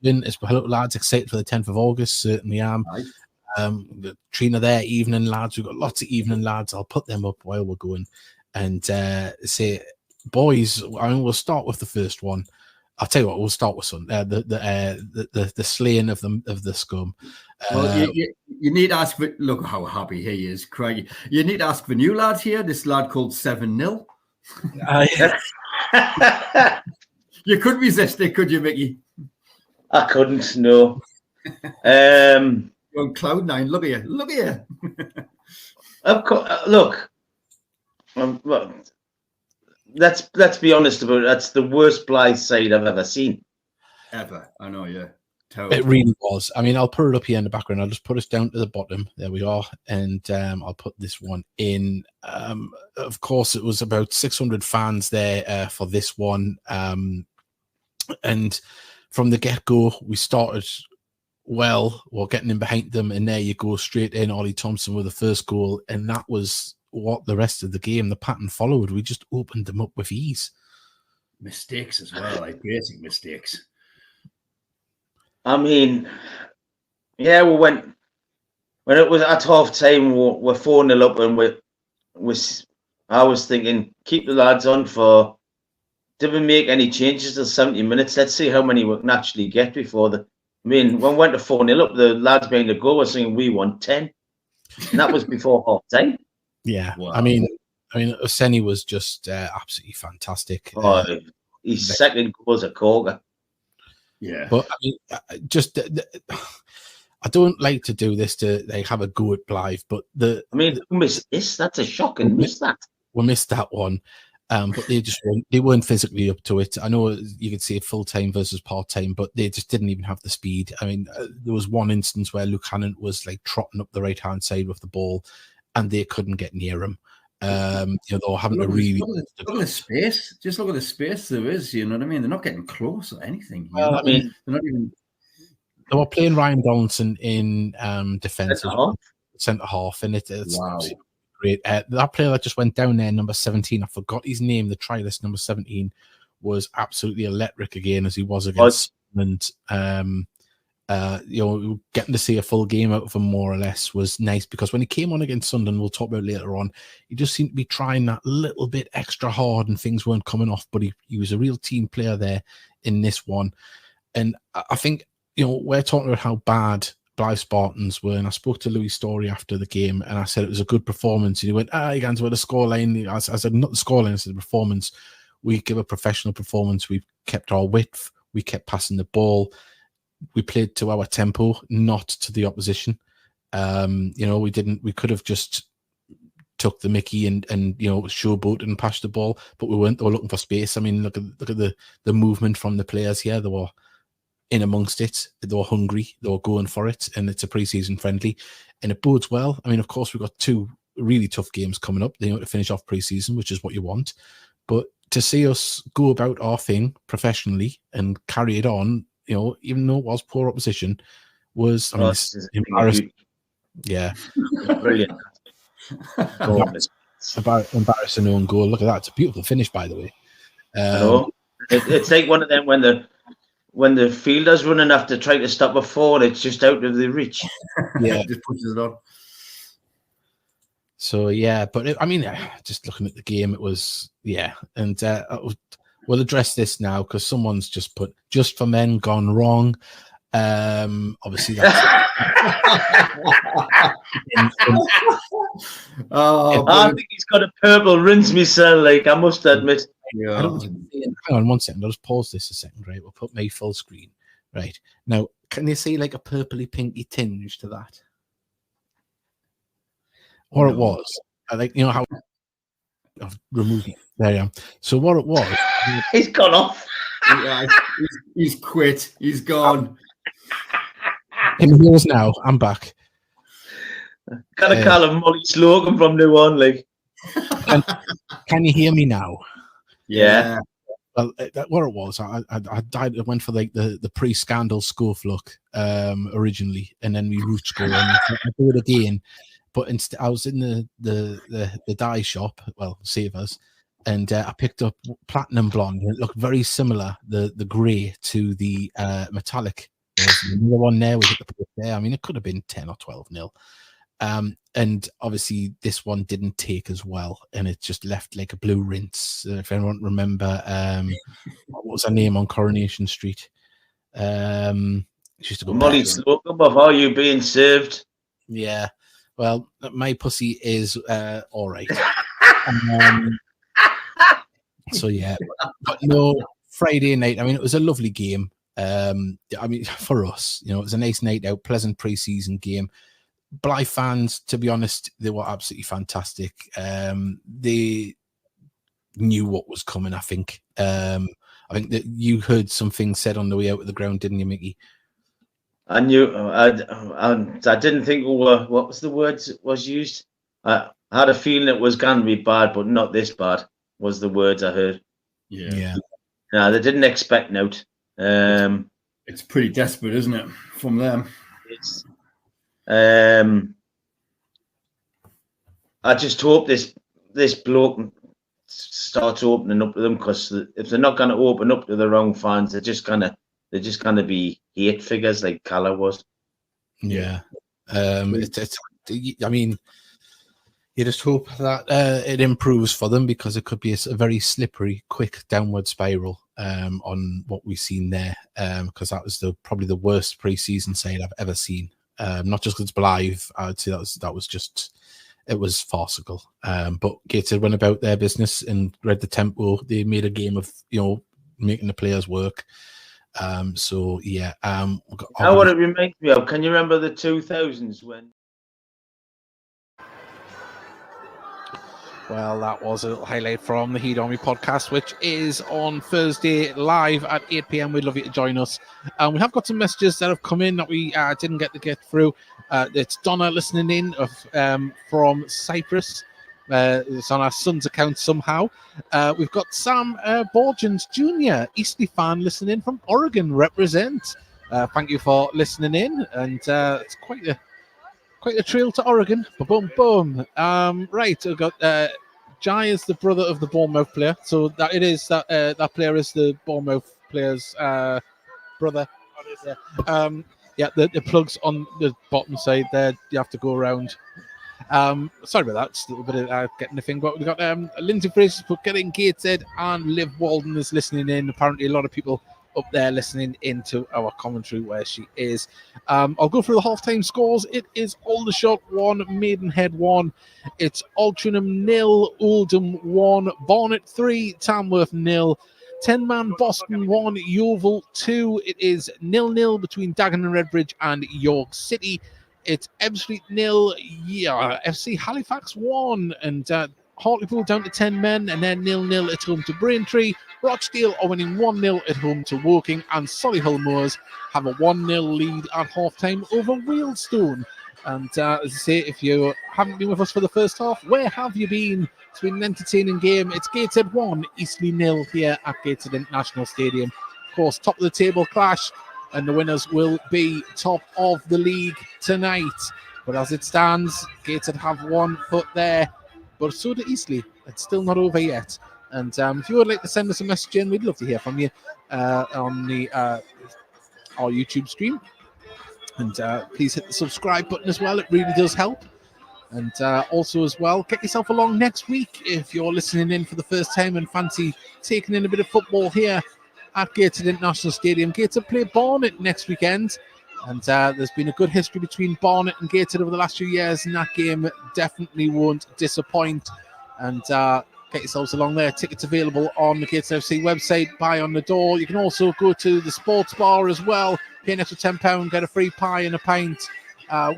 it's hello lads, excited for the 10th of August. Certainly am. Nice. Trina there, evening lads. We've got lots of evening lads. I'll put them up while we're going and say, boys, I mean, we'll start with the first one. I'll tell you what, we'll start with some the slaying of the scum.
Well, you need to ask for, look how happy he is, Craig. You need to ask for new lads here. This lad called 7-0. You couldn't resist it, could you, Mickey?
I couldn't, no.
You're on cloud nine. Look at you.
Look. Let's be honest about it. That's the worst Blythe side I've ever seen.
Ever. I know, yeah. Terrible.
It really was. I mean, I'll put it up here in the background. I'll just put us down to the bottom. There we are. And I'll put this one in. Of course, it was about 600 fans there for this one. And from the get-go, we started well. We're getting in behind them. And there you go, straight in. Ollie Thompson with the first goal. And that was what the rest of the game, the pattern followed. We just opened them up with ease.
Mistakes as well, like basic mistakes.
I mean, yeah, when it was at half time, we're 4-0 up, and I was thinking, keep the lads on for. Did we make any changes to 70 minutes? Let's see how many we can actually get before the. I mean, when we went to 4-0 up, the lads behind the goal were saying we want 10, and that was before half time.
Yeah,
wow.
I mean, Oseni was just absolutely fantastic.
His second goal was a corker.
Yeah,
but I mean, I don't like to do this to have a go at Blythe, but
who missed this? That's a shocking miss. That
we missed that one. But they weren't physically up to it. I know you could say full-time versus part-time, but they just didn't even have the speed. I mean, there was one instance where Luke Hannon was like trotting up the right-hand side with the ball, and they couldn't get near him. They were having to really
look at the space. Just look at the space there is. You know what I mean? They're not getting close or anything.
Well, I mean,
they're not even.
They were playing Ryan Donaldson in defence, centre half, and it's absolutely great. That player that just went down there, number 17, I forgot his name. The trialist, number 17, was absolutely electric again, as he was against Scotland. Getting to see a full game out of him more or less was nice, because when he came on against Sunderland, we'll talk about later on, he just seemed to be trying that little bit extra hard and things weren't coming off, but he was a real team player there in this one. And I think, we're talking about how bad Blythe Spartans were, and I spoke to Louis Story after the game, and I said it was a good performance, and he went, you can't with the scoreline. I said, not the scoreline, I said the performance. We give a professional performance. We kept our width. We kept passing the ball. We played to our tempo, not to the opposition. We could have just took the mickey and showboat and passed the ball, but we weren't. They were looking for space. I mean, look at the movement from the players here. They were in amongst it. They were hungry. They were going for it, and it's a pre-season friendly, and it bodes well. I mean, of course, we've got 2 really tough games coming up. To finish off pre-season, which is what you want, but to see us go about our thing professionally and carry it on, even though it was poor opposition, was embarrassing. Yeah,
brilliant.
About embarrassing own goal. Look at that. It's a beautiful finish, by the way.
I know. It's like one of them when the fielder's running after trying to stop a forward, it's just out of the reach.
Yeah,
just pushes it on.
So yeah, but just looking at the game, it was and we'll address this now because someone's just put "just for men" gone wrong. Obviously, that's
I think he's got a purple rinse myself. Like, I must admit.
Yeah.
Hang on 1 second. I'll just pause this a second. Right, we'll put my full screen. Right now, can you see like a purpley pinky tinge to that? Or it was. I like how I've removed it. There I am. So what it was,
he's gone off.
Yeah, he's quit. He's gone.
Can you hear us now? I'm back.
Gotta call him Molly Slocum from now on, like.
Can you hear me now?
Yeah.
Well, what it was, I went for like the pre-scandal scoff look originally, and then we root score, and I do it again. But instead, I was in the dye shop, well, Savers, and I picked up platinum blonde. And it looked very similar, the grey, to the metallic. There's another one there. We hit the post there. I mean, it could have been 10 or 12-0. And obviously, this one didn't take as well, and it just left like a blue rinse. If anyone remember, what was her name on Coronation Street? She used to go
Molly Slocum, of Are You Being Served?
Yeah. Well, my pussy is all right. So yeah, but no, Friday night. I mean, it was a lovely game. I mean, for us, it was a nice night out, pleasant pre-season game. Blythe fans, to be honest, they were absolutely fantastic. They knew what was coming. I think that you heard something said on the way out of the ground, didn't you, Mickey?
I knew. I didn't think what was the words was used. I had a feeling it was going to be bad, but not this bad. Was the words I heard.
Yeah.
No, they didn't expect note.
It's pretty desperate, isn't it, from them?
It's. I just hope this bloke starts opening up to them, because if they're not going to open up to the wrong fans, they're just gonna be hate figures like Calla was.
Yeah. I mean, you just hope that it improves for them, because it could be a very slippery, quick downward spiral on what we've seen there, because that was probably the worst pre-season side I've ever seen. Not just because it's Blythe, I would say that was just, it was farcical. But Gateshead went about their business and read the tempo. They made a game of making the players work. So yeah.
Now what it reminds me of, can you remember the 2000s when
Well, that was a little highlight from the Heed Army podcast, which is on Thursday live at 8 p.m. We'd love you to join us. We have got some messages that have come in that we didn't get through. It's Donna listening in from Cyprus. It's on our son's account somehow. We've got Sam Borgens Jr., Eastleigh fan, listening from Oregon. Represent. Thank you for listening in, and it's quite a trail to Oregon. Boom, boom. Right, we've got Jai is the brother of the Bournemouth player, so that player is the Bournemouth player's brother. The plugs on the bottom side there. You have to go around. Sorry about that. Just a little bit of getting the thing. But we've got Lindsay Fraser for getting Gateshead, and Liv Walden is listening in. Apparently, a lot of people up there listening into our commentary where she is. I'll go through the halftime scores. It is Aldershot 1, Maidenhead 1. It's Altrincham 0, Oldham 1, Barnet 3, Tamworth 0. 10-man Boston 1, Yeovil 2. It is 0-0 between Dagenham and Redbridge and York City. It's Ebbsfleet 0, FC Halifax 1, and Hartlepool down to 10 men, and then 0-0 at home to Braintree. Rochdale are winning 1-0 at home to Woking, and Solihull Moors have a 1-0 lead at half-time over Wealdstone. And as I say, if you haven't been with us for the first half, where have you been? It's been an entertaining game. It's Gateshead 1, Eastleigh 0 here at Gateshead International Stadium. Of course, top of the table clash, and the winners will be top of the league tonight. But as it stands, Gateshead have 1 foot there, but so do Eastleigh. It's still not over yet. And if you would like to send us a message in, we'd love to hear from you on our YouTube stream. And please hit the subscribe button as well. It really does help. And also as well, get yourself along next week if you're listening in for the first time and fancy taking in a bit of football here at Gateshead International Stadium. Gateshead play Barnet next weekend. And there's been a good history between Barnet and Gateshead over the last few years, and that game definitely won't disappoint. And get yourselves along there. Tickets available on the Gateshead FC website. Buy on the door. You can also go to the sports bar as well. Pay an extra £10, get a free pie and a pint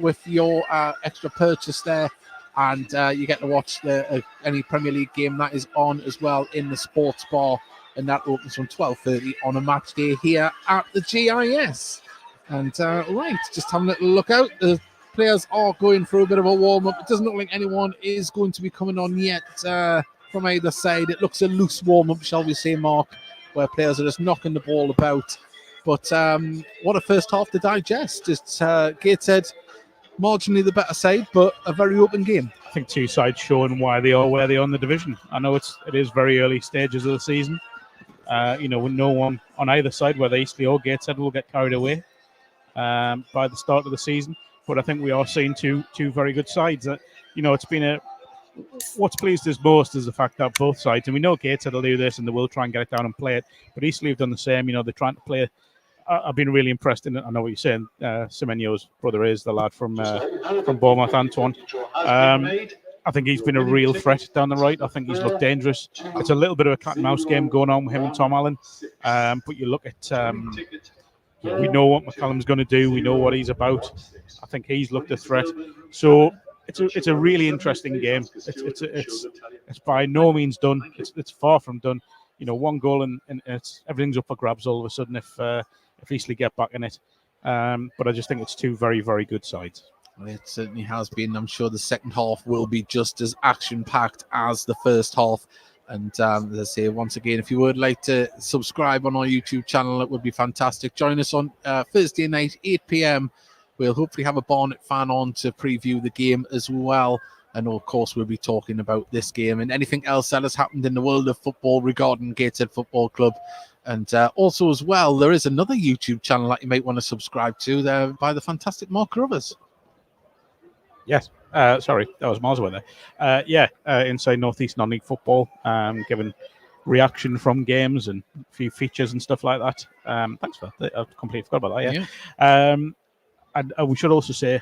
with your extra purchase there. And you get to watch any Premier League game that is on as well in the sports bar. And that opens from 12:30 on a match day here at the GIS. And right, just having a little look out. The players are going through a bit of a warm-up. It doesn't look like anyone is going to be coming on yet from either side. It looks a loose warm-up, shall we say, Mark, where players are just knocking the ball about. But what a first half to digest. It's Gateshead, marginally the better side, but a very open game.
I think two sides showing why they are where they are in the division. I know it is very early stages of the season. With no one on either side, whether Eastleigh or Gateshead, will get carried away by the start of the season. But I think we are seeing two very good sides. It's been what's pleased us most is the fact that both sides, and we know Gateshead will do this and they will try and get it down and play it, but Eastleigh have done the same. They're trying to play. I've been really impressed in it. I know what you're saying. Semenyo's brother is the lad from Bournemouth, Antoine. I think he's been a real threat down the right. I think he's looked dangerous. It's a little bit of a cat and mouse game going on with him and Tom Allen. But you look at, we know what McCallum's going to do. We know what he's about. I think he's looked a threat. So it's a really interesting game. It's by no means done. It's far from done. One goal and everything's up for grabs all of a sudden if Eastleigh get back in it. But I just think it's two very, very good sides.
It certainly has been. I'm sure the second half will be just as action-packed as the first half. And as I say, once again, if you would like to subscribe on our YouTube channel, it would be fantastic. Join us on Thursday night, 8 p.m. We'll hopefully have a Barnet fan on to preview the game as well. And of course, we'll be talking about this game and anything else that has happened in the world of football regarding Gateshead Football Club. And also as well, there is another YouTube channel that you might want to subscribe to there by the fantastic Mark Rovers.
Yes. Sorry, that was miles away there. Inside Northeast Non-League Football, giving reaction from games and a few features and stuff like that. Thanks for that. I completely forgot about that, yeah. And we should also say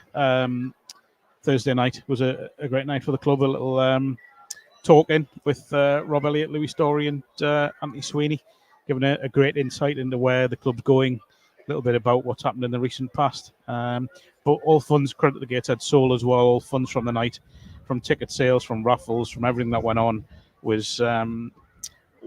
Thursday night was a great night for the club. A little talking with Rob Elliott, Louis Story and Anthony Sweeney, giving a great insight into where the club's going, a little bit about what's happened in the recent past. But all funds credit the Gateshead Soul as well. All funds from the night from ticket sales, from raffles, from everything that went on, was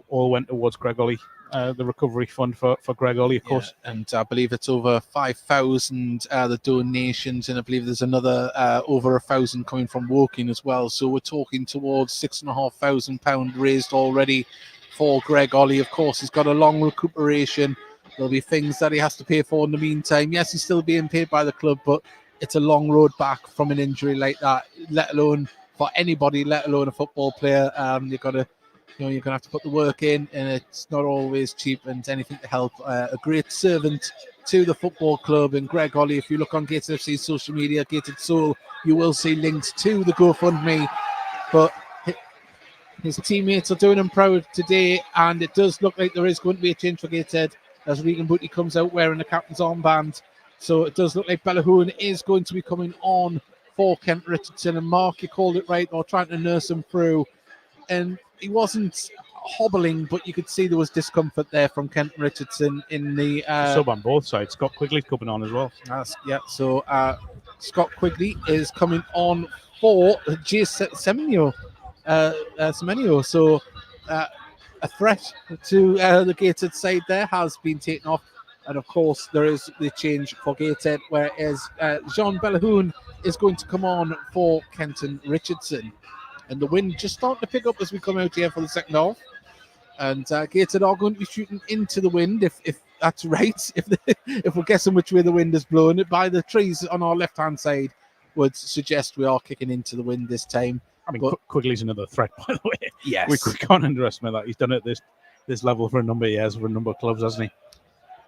all went towards Greg Ollie, the recovery fund for Greg Ollie, of course.
And I believe it's over 5,000 the donations, and I believe there's another over 1,000 coming from Woking as well. So we're talking towards £6,500 raised already for Greg Ollie. Of course, he's got a long recuperation. There'll be things that he has to pay for in the meantime. Yes, he's still being paid by the club, but it's a long road back from an injury like that, let alone for anybody, let alone a football player. You're gonna have to put the work in, and it's not always cheap, and anything to help. A great servant to the football club, and Greg Ollie, if you look on Gateshead FC's social media, Gated Soul, you will see links to the GoFundMe. But his teammates are doing him proud today, and it does look like there is going to be a change for Gateshead as Regan Booty comes out wearing the captain's armband. So it does look like Bellahoon is going to be coming on for Kent Richardson. And Mark, you called it right, or trying to nurse him through. And he wasn't hobbling, but you could see there was discomfort there from Kent Richardson in the...
sub on both sides. Scott Quigley's coming on as well.
So Scott Quigley is coming on for Jay Semenyo. So a threat to the Gateshead side there has been taken off. And of course, there is the change for Gateshead, whereas Jean Bellahoon is going to come on for Kenton Richardson. And the wind just starting to pick up as we come out here for the second half. And Gateshead are going to be shooting into the wind, if that's right. If we're guessing which way the wind is blowing, it by the trees on our left-hand side would suggest we are kicking into the wind this time.
I mean, Quigley's another threat, by the way.
Yes.
We can't underestimate that. He's done it at this level for a number of years, for a number of clubs, hasn't he?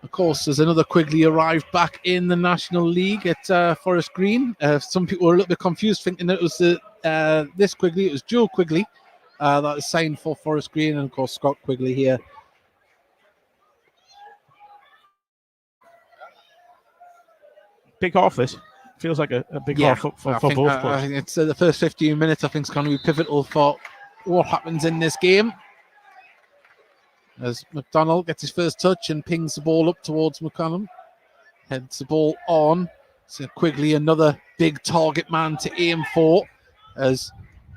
Of course, there's another Quigley arrived back in the National League at Forest Green. Some people were a little bit confused, thinking that it was this Quigley. It was Joe Quigley that was signed for Forest Green, and of course Scott Quigley here.
Big half this. Feels like a big half for both clubs.
I think it's the first 15 minutes, I think, is going to be pivotal for what happens in this game. As McDonald gets his first touch and pings the ball up towards McConnell. Heads the ball on. So Quigley, another big target man to aim for. As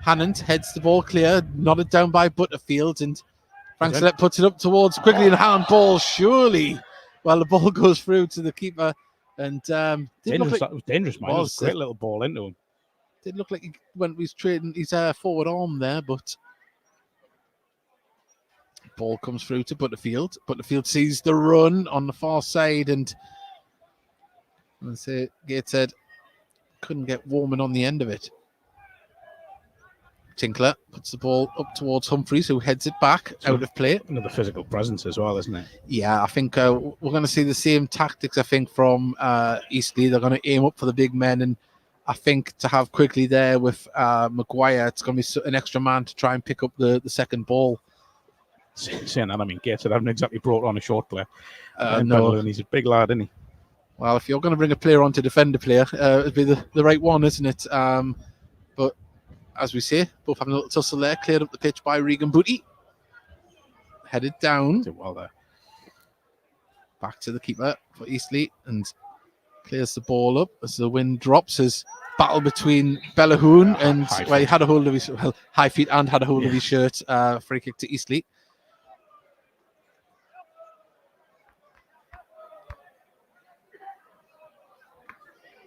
Hannant heads the ball clear, nodded down by Butterfield. And Frank Select puts it up towards Quigley and handball, surely. Well, the ball goes through to the keeper. And
that was dangerous, man. It was a great little ball into him.
Did look like he went with his forward arm there, but ball comes through to Butterfield. Butterfield sees the run on the far side, and let's say Gateshead couldn't get Warman on the end of it. Tinkler puts the ball up towards Humphreys, who heads it back out of play.
Another physical presence as well, isn't it?
Yeah, I think we're going to see the same tactics, I think, from Eastleigh. They're going to aim up for the big men, and I think to have Quigley there with Maguire, it's going to be an extra man to try and pick up the second ball.
Saying that, I mean, Gateshead haven't exactly brought on a short player.
No.
And he's a big lad, isn't he?
Well, if you're going to bring a player on to defend a player, it'd be the right one, isn't it? But as we say, both having a little tussle there, cleared up the pitch by Regan Booty. Headed down.
Did well there.
Back to the keeper for Eastleigh and clears the ball up as the wind drops. His battle between Bellahoon and he had a hold of his high feet and had a hold of his shirt. Free kick to Eastleigh.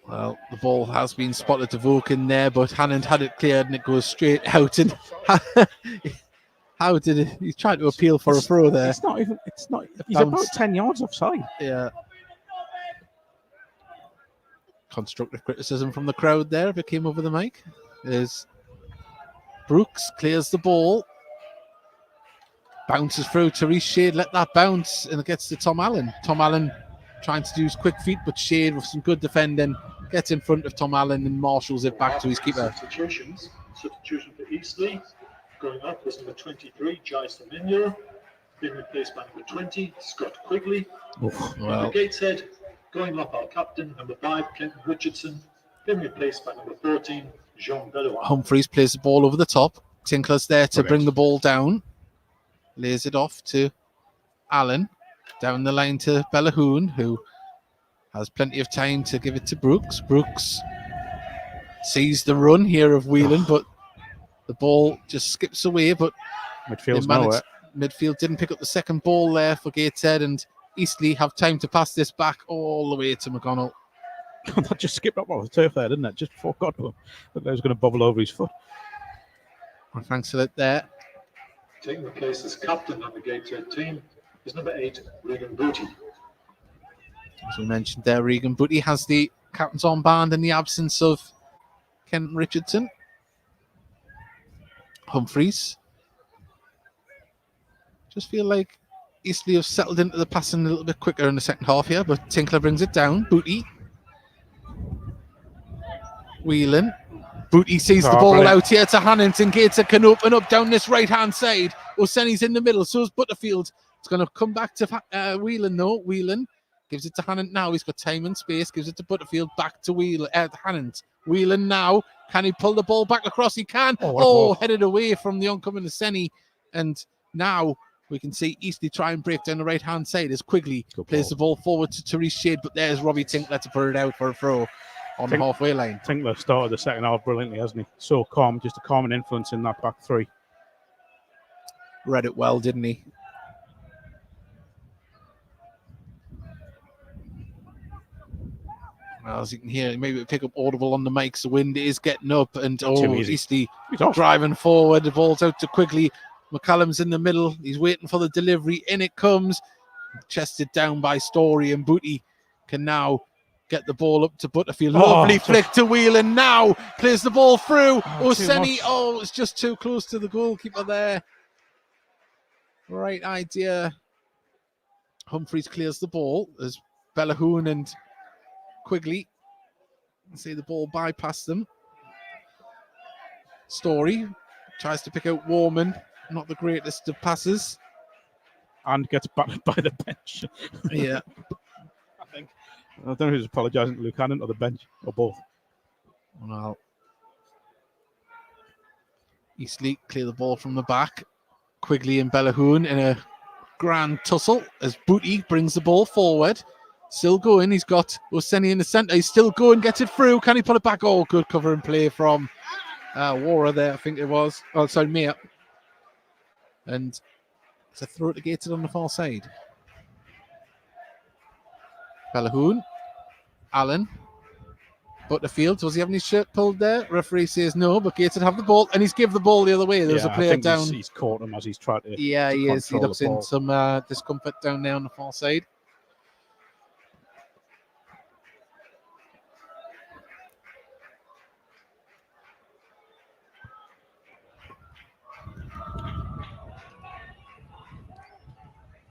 Well, the ball has been spotted to Woking there, but Hannant had it cleared and it goes straight out. And how did it? He tried to appeal for a throw there.
It's not. He's about 10 yards offside.
Yeah. Constructive criticism from the crowd there if it came over the mic. There's Brooks, clears the ball. Bounces through. Therese Shade let that bounce and it gets to Tom Allen. Tom Allen trying to use quick feet, but Shade with some good defending gets in front of Tom Allen and marshals it back to his keeper.
Substitution for Eastleigh. Going up was number 23, Jai Semenyo. Being replaced by number 20, Scott Quigley.
Well,
Gateshead, going up our captain, number 5, Kenton Richardson. Being replaced by number 14, Jean Bellahoon.
Humphreys plays the ball over the top. Tinkler's there to bring the ball down. Lays it off to Allen. Down the line to Bellahoon, who has plenty of time to give it to Brooks. Brooks sees the run here of Whelan, but The ball just skips away, but
Midfield's nowhere.
midfield didn't pick up the second ball there for Gateshead, and Eastleigh have time to pass this back all the way to McConnell.
That just skipped up on the turf there, didn't it? Just before Godwin. But that was going to bubble over his foot.
Well, thanks for that there.
Taking the place as captain on the Gateshead team is number 8, Regan Booty.
As we mentioned there, Regan Booty has the captain's armband in the absence of Ken Richardson. Humphreys. Just feel like Eastleigh have settled into the passing a little bit quicker in the second half here, but Tinkler brings it down. Booty. Whelan. Booty sees the ball
brilliant.
out here to Hannant, and Gateshead can open up down this right-hand side. Oseni's in the middle, so is Butterfield. It's going to come back to Whelan, though. Whelan gives it to Hannant now. He's got time and space. Gives it to Butterfield. Back to Hannant. Whelan now. Can he pull the ball back across? He can. Headed away from the oncoming Oseni. And now we can see Eastleigh try and break down the right-hand side as Quigley plays the ball forward to Therese Shade, but there's Robbie Tinkler to put it out for a throw on the halfway line.
Tinkler started the second half brilliantly, hasn't he? So calm, just a calming influence in that back three.
Read it well, didn't he? Well, as you can hear, maybe pick up audible on the mics. The wind is getting up, and Eastleigh driving forward. The ball's out to Quigley. McCallum's in the middle. He's waiting for the delivery. In it comes. Chested down by Story, and Booty can now get the ball up to Butterfield. Lovely flick to Whelan. Now plays the ball through. Oseni. It's just too close to the goalkeeper there. Right idea. Humphreys clears the ball as Bellahoon and Quigley see the ball bypass them. Story tries to pick out Warman. Not the greatest of passes.
And gets battered by the bench.
Yeah.
I don't know who's apologising to Luke Hannon or the bench, or both.
Well, Eastleigh clear the ball from the back. Quigley and Bellahoon in a grand tussle as Booty brings the ball forward. Still going. He's got Oseni in the centre. He's still going. Gets it through. Can he pull it back? Good cover and play from Wara there, I think it was. Mia. And it's a throw to Gateshead on the far side. Bellahoon. Allen. Butterfield. Was he having his shirt pulled there? Referee says no, but Gateshead have the ball, and he's give the ball the other way. There's a player down.
He's caught him as he's tried to.
Yeah, he is. He looks in some discomfort down there on the far side.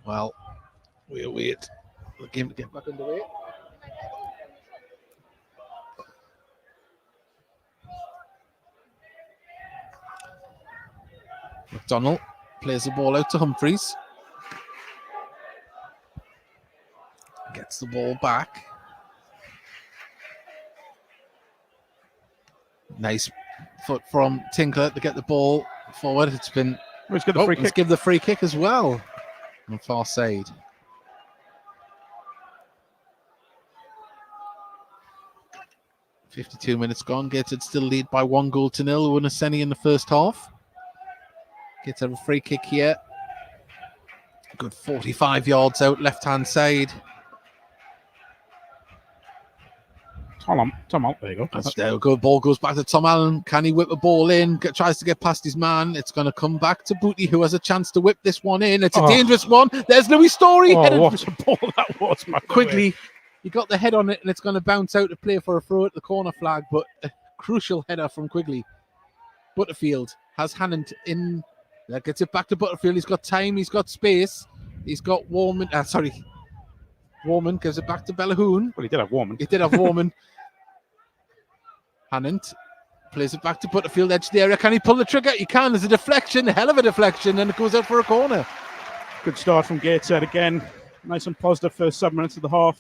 Well, we'll wait for the game to get back underway. McDonald plays the ball out to Humphreys. Gets the ball back. Nice foot from Tinkler to get the ball forward. It's been.
Let's give the
free kick as well. On the far side. .52 minutes gone. Gateshead still lead by 1-0. Oseni in the first half. Gateshead a free kick here. Good 45 yards out, left-hand side.
Tom Allen, there you go.
There, good ball goes back to Tom Allen. Can he whip a ball in? Tries to get past his man. It's going to come back to Booty, who has a chance to whip this one in. It's a dangerous one. There's Louis Story.
What a ball that was.
Quigley, he got the head on it, and it's going to bounce out to play for a throw at the corner flag, but a crucial header from Quigley. Butterfield has Hannant in. That gets it back to Butterfield. He's got time. He's got space. He's got Warman. Warman gives it back to Bellahoon.
Well, he did have Warman.
Hannant plays it back to Butterfield, edge of the area. Can he pull the trigger? He can. There's a deflection, a hell of a deflection, and it goes out for a corner.
Good start from Gateshead again. Nice and positive first 7 minutes of the half.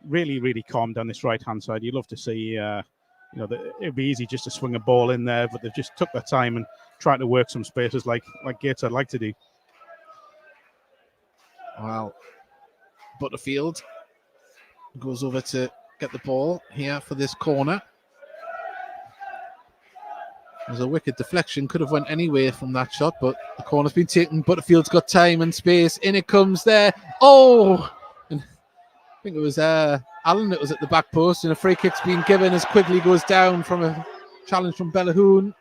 Really, really calm down this right-hand side. You'd love to see, it'd be easy just to swing a ball in there, but they've just took their time and tried to work some spaces like Gateshead like to do.
Well, Butterfield goes over to get the ball here for this corner. There's a wicked deflection. Could have went anywhere from that shot, but the corner's been taken. Butterfield's got time and space. In it comes there. Oh! And I think it was Allen that was at the back post, and a free kick's been given as Quigley goes down from a challenge from Bellahoon.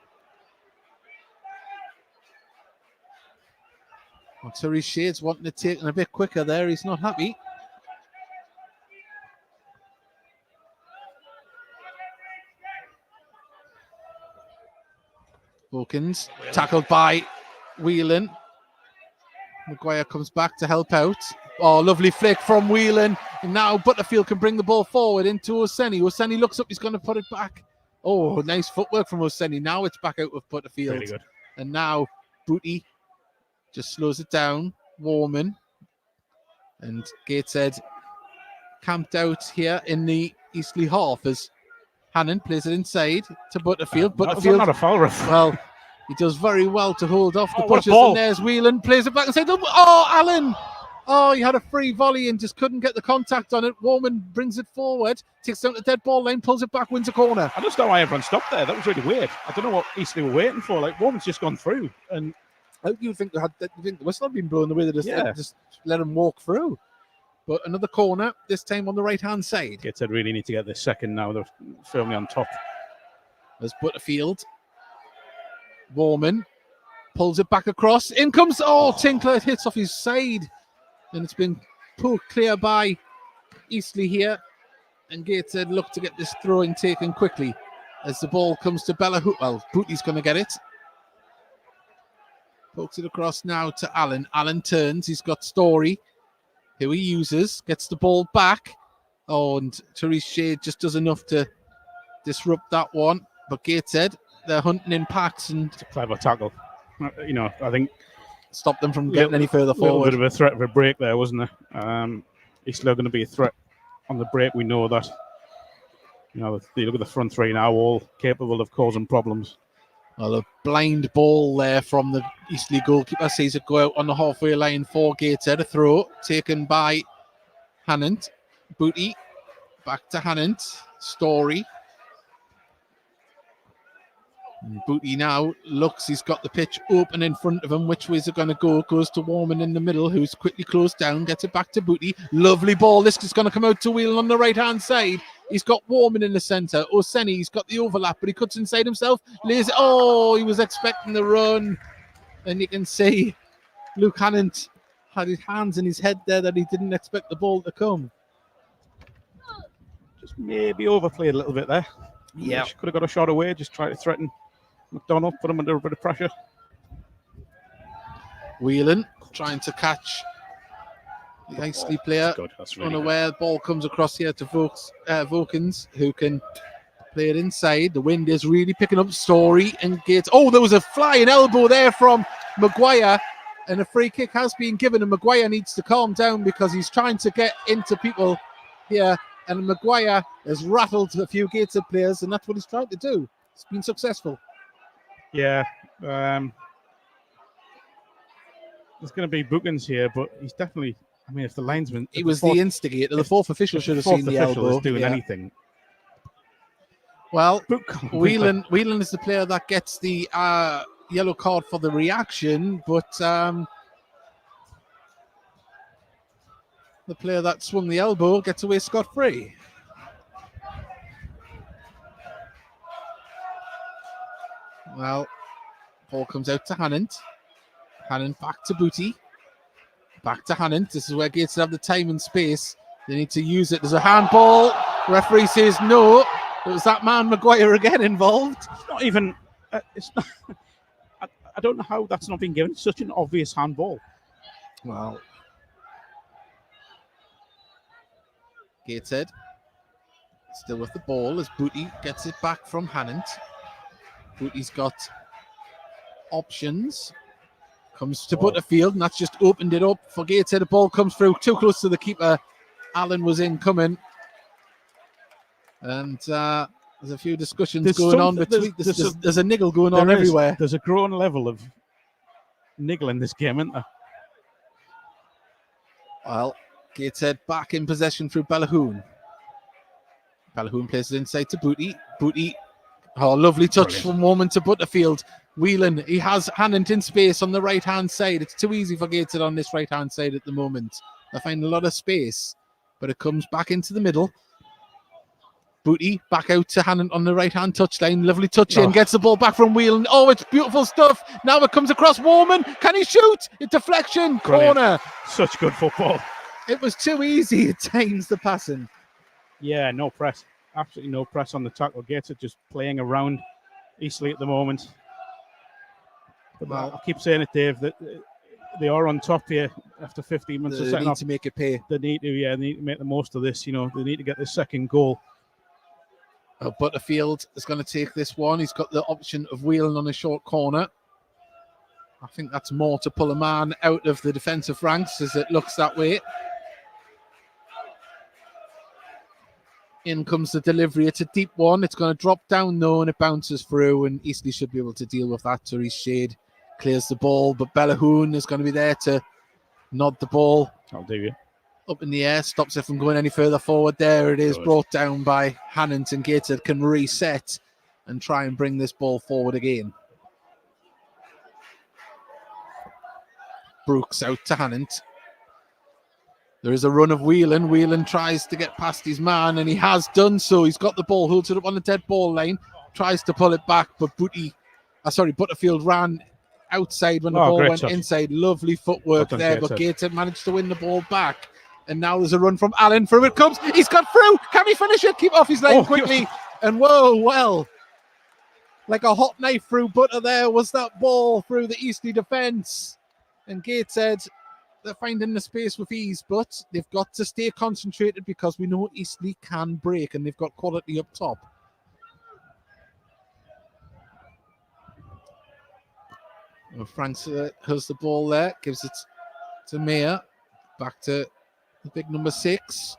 Well, Therese Shades wanting to take it a bit quicker there. He's not happy. Hawkins tackled by Whelan. Maguire comes back to help out. Oh, lovely flick from Whelan. And now Butterfield can bring the ball forward into Oseni. Oseni looks up, he's going to put it back. Oh, nice footwork from Oseni. Now it's back out with Butterfield.
Really good.
And now Booty just slows it down. Warman. And Gateshead camped out here in the Eastleigh half as Hannon plays it inside to Butterfield. Butterfield,
not a foul, ref.
well, he does very well to hold off the
Oh, what a
pushes.
ball.
And there's Whelan, plays it back inside. Oh, Allen! Oh, he had a free volley and just couldn't get the contact on it. Warman brings it forward, takes down the dead ball line, pulls it back, wins a corner.
I just don't know why everyone stopped there. That was really weird. I don't know what Eastleigh were waiting for. Like, Warman's just gone through. And
How do you think the whistle had been blown the way they
Yeah.
just let him walk through? But another corner, this time on the right-hand side.
Gateshead really need to get this second now. They're firmly on top.
As Butterfield. Warman pulls it back across. In comes, Tinkler hits off his side. And it's been pulled clear by Eastleigh here. And Gateshead look to get this throwing taken quickly. As the ball comes to Bellahoon. Well, Booty's going to get it. Pokes it across now to Allen. Allen turns. He's got Story, who he uses. Gets the ball back. Oh, and Therese Shade just does enough to disrupt that one. But Gateshead, they're hunting in packs and
It's a clever tackle. You know, I think
stop them from getting any further
a little
forward.
bit of a threat of a break there, wasn't there? Eastleigh going to be a threat on the break. We know that. You know, you look at the front three now, all capable of causing problems.
Well, a blind ball there from the Eastleigh goalkeeper. Sees it go out on the halfway line for Gateshead. A throw taken by Hannant. Booty back to Hannant. Story. And Booty now looks, he's got the pitch open in front of him. Which way is it going to go? Goes to Warman in the middle, who's quickly closed down, gets it back to Booty. Lovely ball. This is going to come out to Whelan on the right-hand side. He's got Warman in the centre. Oseni, he's got the overlap, but he cuts inside himself. Lays, he was expecting the run. And you can see Luke Hannant had his hands in his head there that he didn't expect the ball to come.
Just maybe overplayed a little bit there.
Yeah.
Could have got a shot away, just try to threaten McDonald, put him under a bit of pressure.
Whelan trying to catch the Eastleigh player.
That's good. That's really good.
Unaware, ball comes across here to Vokins, who can play it inside. The wind is really picking up. Story and Gates. Oh, there was a flying elbow there from Maguire, and a free kick has been given. And Maguire needs to calm down because he's trying to get into people here. And Maguire has rattled a few Gateshead players, and that's what he's trying to do. It's been successful.
Yeah. There's going to be bookings here, but he's definitely. I mean, if the linesman,
He was the instigator. The fourth official should have seen the elbow.
Is doing
Yeah.
anything.
Well,
Book
Whelan is the player that gets the yellow card for the reaction, but the player that swung the elbow gets away scot-free. Well, ball comes out to Hannant. Hannant back to Booty. Back to Hannant. This is where Gateshead have the time and space. They need to use it. There's a handball. Referee says no. It was that man Maguire again involved.
It's not even. It's not. I don't know how that's not been given. It's such an obvious handball.
Well, Gateshead still with the ball as Booty gets it back from Hannant. Booty's got options. Comes to Butterfield, and that's just opened it up for Gateshead. The ball comes through too close to the keeper. Allen was incoming. And there's a few discussions going on between. There's a niggle going on everywhere.
There's a growing level of niggle in this game, isn't there?
Well, Gateshead back in possession through Bellahoon. Bellahoon plays it inside to Booty. Booty Oh, lovely touch
Brilliant.
from Woman to Butterfield. Whelan, he has Hannant in space on the right-hand side. It's too easy for Gateshead on this right-hand side at the moment. They find a lot of space, but it comes back into the middle. Booty back out to Hannant on the right-hand touchline. Lovely touch in, gets the ball back from Whelan. Oh, it's beautiful stuff. Now it comes across Woman. Can he shoot? A deflection,
Brilliant.
corner.
Such good football.
It was too easy at times, the passing.
Yeah, no press. Absolutely no press on the tackle. Gateshead just playing around Eastleigh at the moment. But
Well,
I keep saying it, Dave, that they are on top here after 15 minutes of
they
setting
need
off.
to make it pay.
They need to make the most of this. They need to get the second goal.
Butterfield is going to take this one. He's got the option of Whelan on a short corner. I think that's more to pull a man out of the defensive ranks as it looks that way. In comes the delivery. It's a deep one. It's going to drop down though, and it bounces through, and Eastleigh should be able to deal with that. Therese Shade clears the ball, but Bellahoon is going to be there to nod the ball.
I'll do you.
Up in the air, stops it from going any further forward. There it is,
Good.
brought down by Hannant, and Gateshead can reset and try and bring this ball forward again. Brooks out to Hannant. There is a run of Whelan. Whelan tries to get past his man, and he has done so. He's got the ball, holds it up on the dead ball line, tries to pull it back, but Butterfield ran outside when the ball went
touch.
inside. Lovely footwork
Well done,
there, but
Gateshead.
Gateshead managed to win the ball back. And now there's a run from Allen. Through it comes. He's got through. Can he finish it? Keep off his line quickly. And whoa, well, like a hot knife through butter there was that ball through the Eastleigh defence. And Gateshead, they're finding the space with ease, but they've got to stay concentrated because we know Eastleigh can break and they've got quality up top. Well, Franks has the ball there, gives it to Mayer. Back to the big number 6.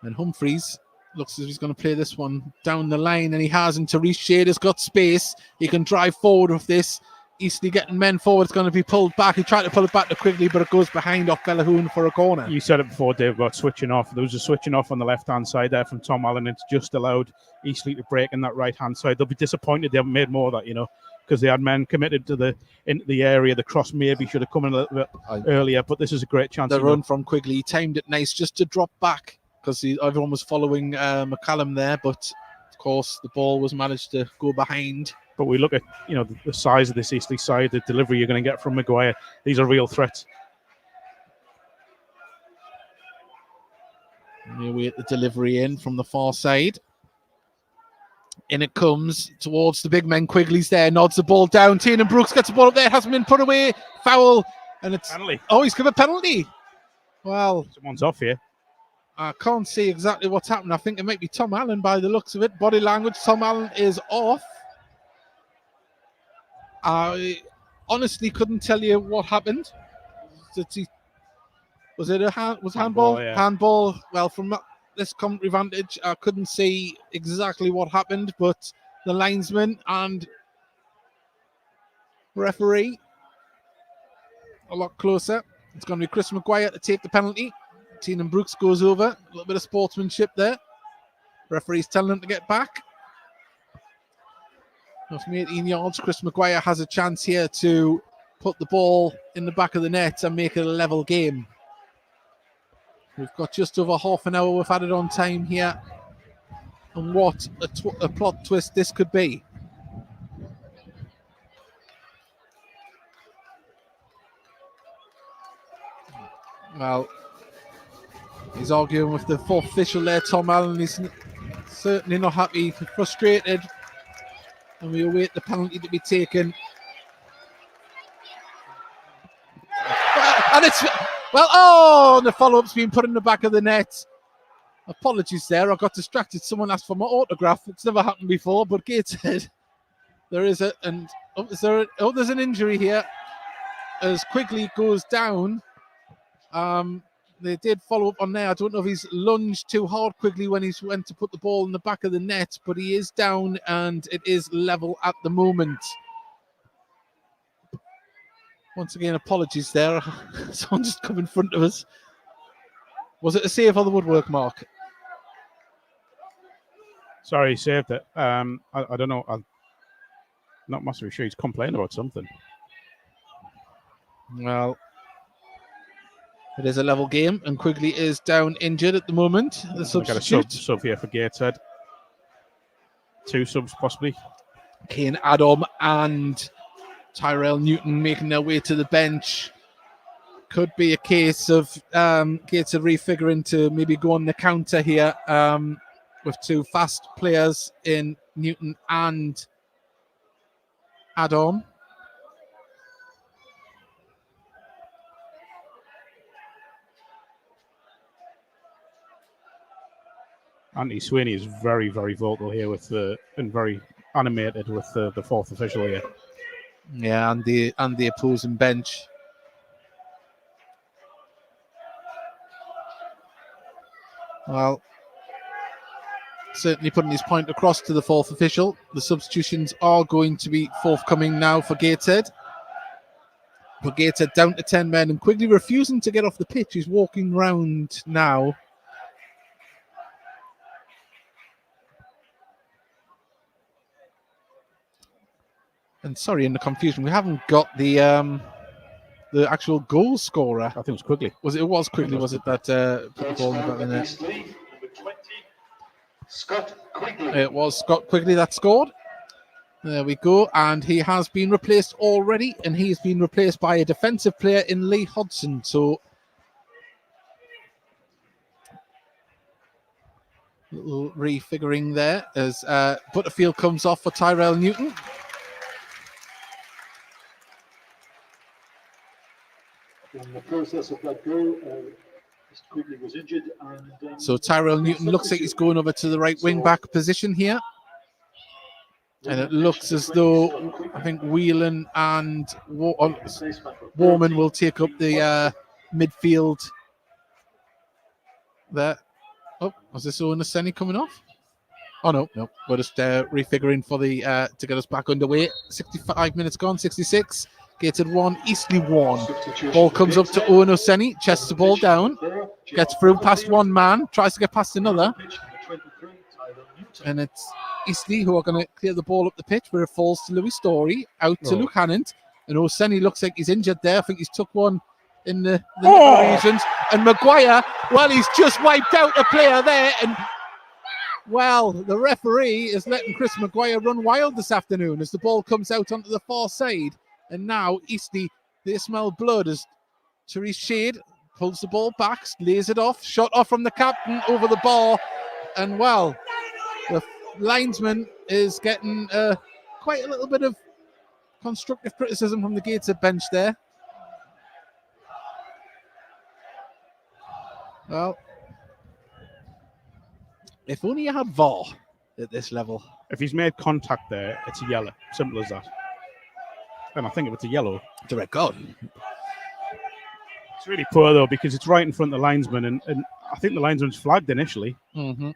And Humphreys looks as if he's going to play this one down the line, and he has, and Therese Shade has got space. He can drive forward with this. Eastleigh getting men forward. It's going to be pulled back. He tried to pull it back too quickly, but it goes behind off Bellahoon for a corner.
You said it before, Dave, about switching off. There was a switching off on the left-hand side there from Tom Allen. It's just allowed Eastleigh to break in that right-hand side. They'll be disappointed they haven't made more of that, because they had men committed to into the area. The cross maybe should have come in a little bit earlier, but this is a great chance.
The run from Quigley, he timed it nice just to drop back because everyone was following McCallum there, but of course the ball was managed to go behind.
But we look at the size of this Eastleigh side, the delivery you're going to get from Maguire. These are real threats.
And here we get the delivery in from the far side. In it comes towards the big men. Quigley's there, nods the ball down. Tiernan Brooks gets the ball up there, hasn't been put away. Foul, and it's
Penalty.
Oh, he's given a penalty. Well,
Someone's off here.
I can't see exactly what's happened. I think it might be Tom Allen by the looks of it. Body language, Tom Allen is off. I honestly couldn't tell you what happened. Was it a handball?
Yeah.
Handball. Well, from this commentary vantage, I couldn't see exactly what happened, but the linesman and referee a lot closer. It's going to be Chris Maguire to take the penalty. Tiernan Brooks goes over. A little bit of sportsmanship there. Referee's telling him to get back. From 18 yards, Chris Maguire has a chance here to put the ball in the back of the net and make it a level game. We've got just over half an hour. We've had it on time here. And what a plot twist this could be. Well, he's arguing with the fourth official there, Tom Allen. He's certainly not happy, frustrated. And we await the penalty to be taken. And it's, the follow-up's been put in the back of the net. Apologies there, I got distracted. Someone asked for my autograph. It's never happened before, but Gateshead, there's an injury here as Quigley goes down. They did follow up on there. I don't know if he's lunged too hard Quigley when he went to put the ball in the back of the net, but he is down and it is level at the moment. Once again, apologies there. Someone just come in front of us. Was it a save or the woodwork, Mark?
Sorry, he saved it. I don't know. I'm not massively sure. He's complaining about something.
Well, it is a level game, and Quigley is down injured at the moment. The
We've got a
substitute,
sub here for Gateshead. 2 subs possibly.
Kane Adam and Tyrell Newton making their way to the bench. Could be a case of Gateshead refiguring to maybe go on the counter here with 2 fast players in Newton and Adam.
Anthony Sweeney is very, very vocal here and very animated with the 4th official here.
Yeah, and the opposing bench. Well, certainly putting his point across to the 4th official. The substitutions are going to be forthcoming now for Gateshead. For Gateshead down to 10 men, and Quigley refusing to get off the pitch. He's walking round now. And sorry, in the confusion, we haven't got the actual goal scorer.
I think it was Quigley.
It was Quigley, was it, that put the ball in the back of the net?
Eastleigh, number 20, Scott Quigley.
It was Scott Quigley that scored. There we go. And he has been replaced already, and he's been replaced by a defensive player in Lee Hodson. So, little refiguring there as Butterfield comes off for Tyrell Newton.
In the process of that goal, Mr. Quigley was injured. And
so Tyrell Newton looks like he's going over to the right wing back position here. And it looks as though I think Whelan and Warman will take up the midfield there. Oh, was this Owen Aseni coming off? Oh, no. We're just refiguring for the to get us back underway. 65 minutes gone, 66. Gateshead 1, Eastleigh 1. Ball comes up to Owen Oseni, chests the ball down, gets through past one man, tries to get past another. And it's Eastleigh who are going to clear the ball up the pitch, where it falls to Louis Story, out to Luke Hannant. And Oseni looks like he's injured there. I think he's took one in the regions. And Maguire, well, he's just wiped out a player there. And, well, the referee is letting Chris Maguire run wild this afternoon as the ball comes out onto the far side. And now Eastleigh, they smell blood as Therese Shade pulls the ball back, lays it off, shot off from the captain over the bar. And, well, the linesman is getting quite a little bit of constructive criticism from the Gateshead bench there. Well, if only you had VAR at this level.
If he's made contact there, it's a yellow. Simple as that. And I think if it's a yellow,
it's a red card.
It's really poor, though, because it's right in front of the linesman. And I think the linesman's flagged initially.
Mm-hmm.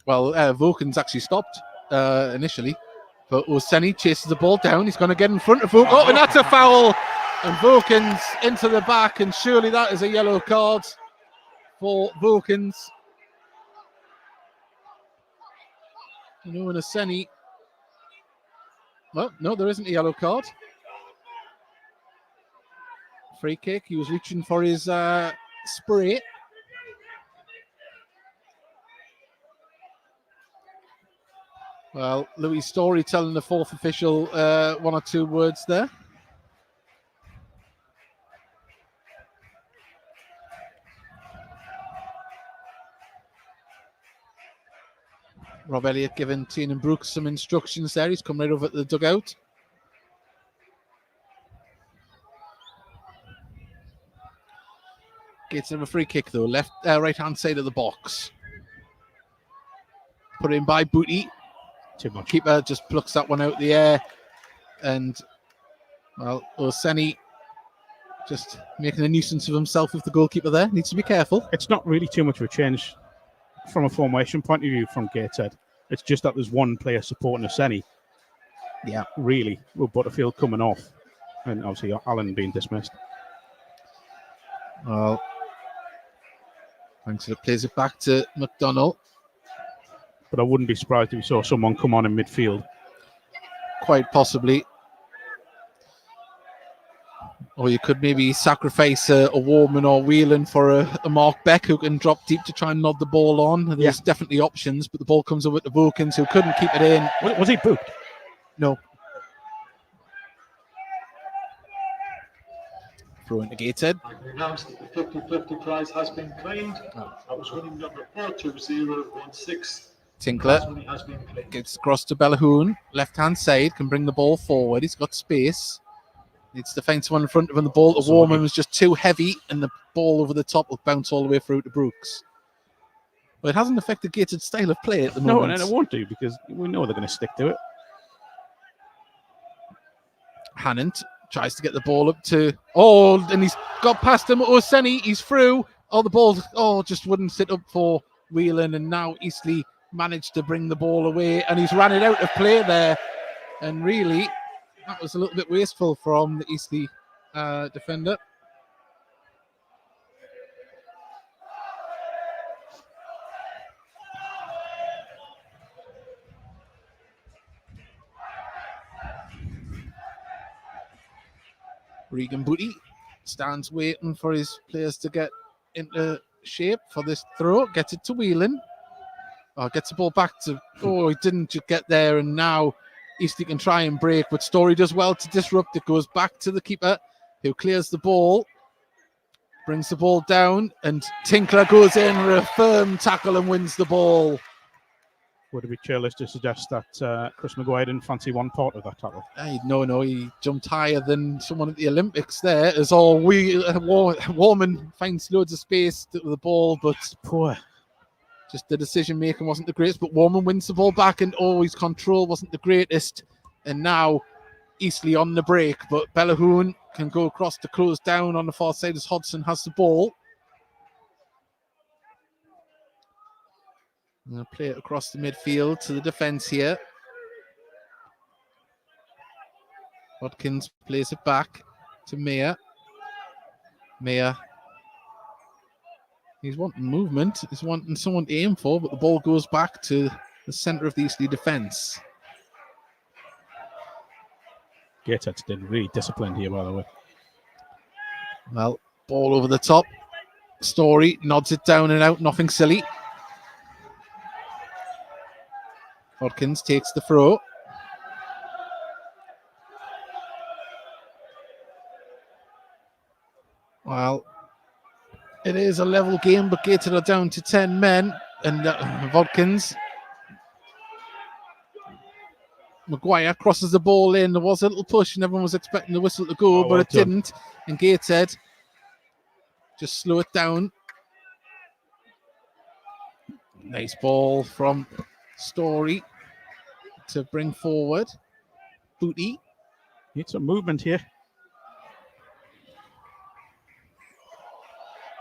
Well, Voken's actually stopped initially. But Oseni chases the ball down. He's going to get in front of Voken. Oh, and that's a foul. And Voken's into the back. And surely that is a yellow card for Voken's. And Oseni. Well, no, there isn't a yellow card. Free kick. He was reaching for his spray. Well, Louis Story telling the 4th official 1 or 2 words there. Rob Elliott giving Tiernan Brooks some instructions there. He's come right over to the dugout. Gets him a free kick though, right-hand side of the box. Put in by Booty.
Too much.
Keeper just plucks that one out of the air. And, well, Oseni just making a nuisance of himself with the goalkeeper there. Needs to be careful.
It's not really too much of a change from a formation point of view from Gateshead. It's just that there's one player supporting Oseni.
Yeah.
Really, with Butterfield coming off. And obviously Allen being dismissed.
Well, thanks for the plays it back to McDonnell.
but I wouldn't be surprised if we saw someone come on in midfield.
Quite possibly. Or you could maybe sacrifice a Warman or Whelan for a Mark Beck who can drop deep to try and nod the ball on. There's definitely options, but the ball comes over to Wilkins, who couldn't keep it in.
Was he booked?
No. Throw into Gateshead.
I can announce that the 50-50 prize has been claimed. That was winning number 42016.
Tinkler
Prize money has been claimed.
gets across to Bellahoon. Left-hand side, can bring the ball forward. He's got space. Needs to find someone in front of him. The ball to Warman was just too heavy, and the ball over the top will bounce all the way through to Brooks. But it hasn't affected Gateshead's style of play at the moment.
No, and it won't do, because we know they're going to stick to it.
Hannant tries to get the ball up to... Oh, and he's got past him. Oseni, he's through. Oh, the ball just wouldn't sit up for Whelan, and now Eastleigh managed to bring the ball away, and he's ran it out of play there. And really, that was a little bit wasteful from the Eastleigh defender. Regan Booty stands waiting for his players to get into shape for this throw. Gets it to Whelan. Gets the ball back to... Oh, he didn't get there, and now Eastleigh can try and break, but Story does well to disrupt. It goes back to the keeper, who clears the ball, brings the ball down, and Tinkler goes in for a firm tackle and wins the ball.
Would it be careless to suggest that Chris Maguire didn't fancy one part of that tackle?
No, he jumped higher than someone at the Olympics there. As all Warman finds loads of space with the ball, but poor. Just the decision making wasn't the greatest, but Warman wins the ball back, and his control wasn't the greatest. And now Eastleigh on the break, but Bellahoon can go across to close down on the far side as Hodgson has the ball. I'm going to play it across the midfield to the defence here. Watkins plays it back to Mayer. He's wanting movement. He's wanting someone to aim for, but the ball goes back to the centre of the Eastleigh defence.
Gateshead's been really disciplined here, by the way.
Well, ball over the top. Story nods it down and out. Nothing silly. Watkins takes the throw. Well, it is a level game, but Gateshead are down to 10 men. And Watkins. Maguire crosses the ball in. There was a little push, and everyone was expecting the whistle to go, but it didn't. And Gateshead just slow it down. Nice ball from Story to bring forward. Booty.
Need some movement here.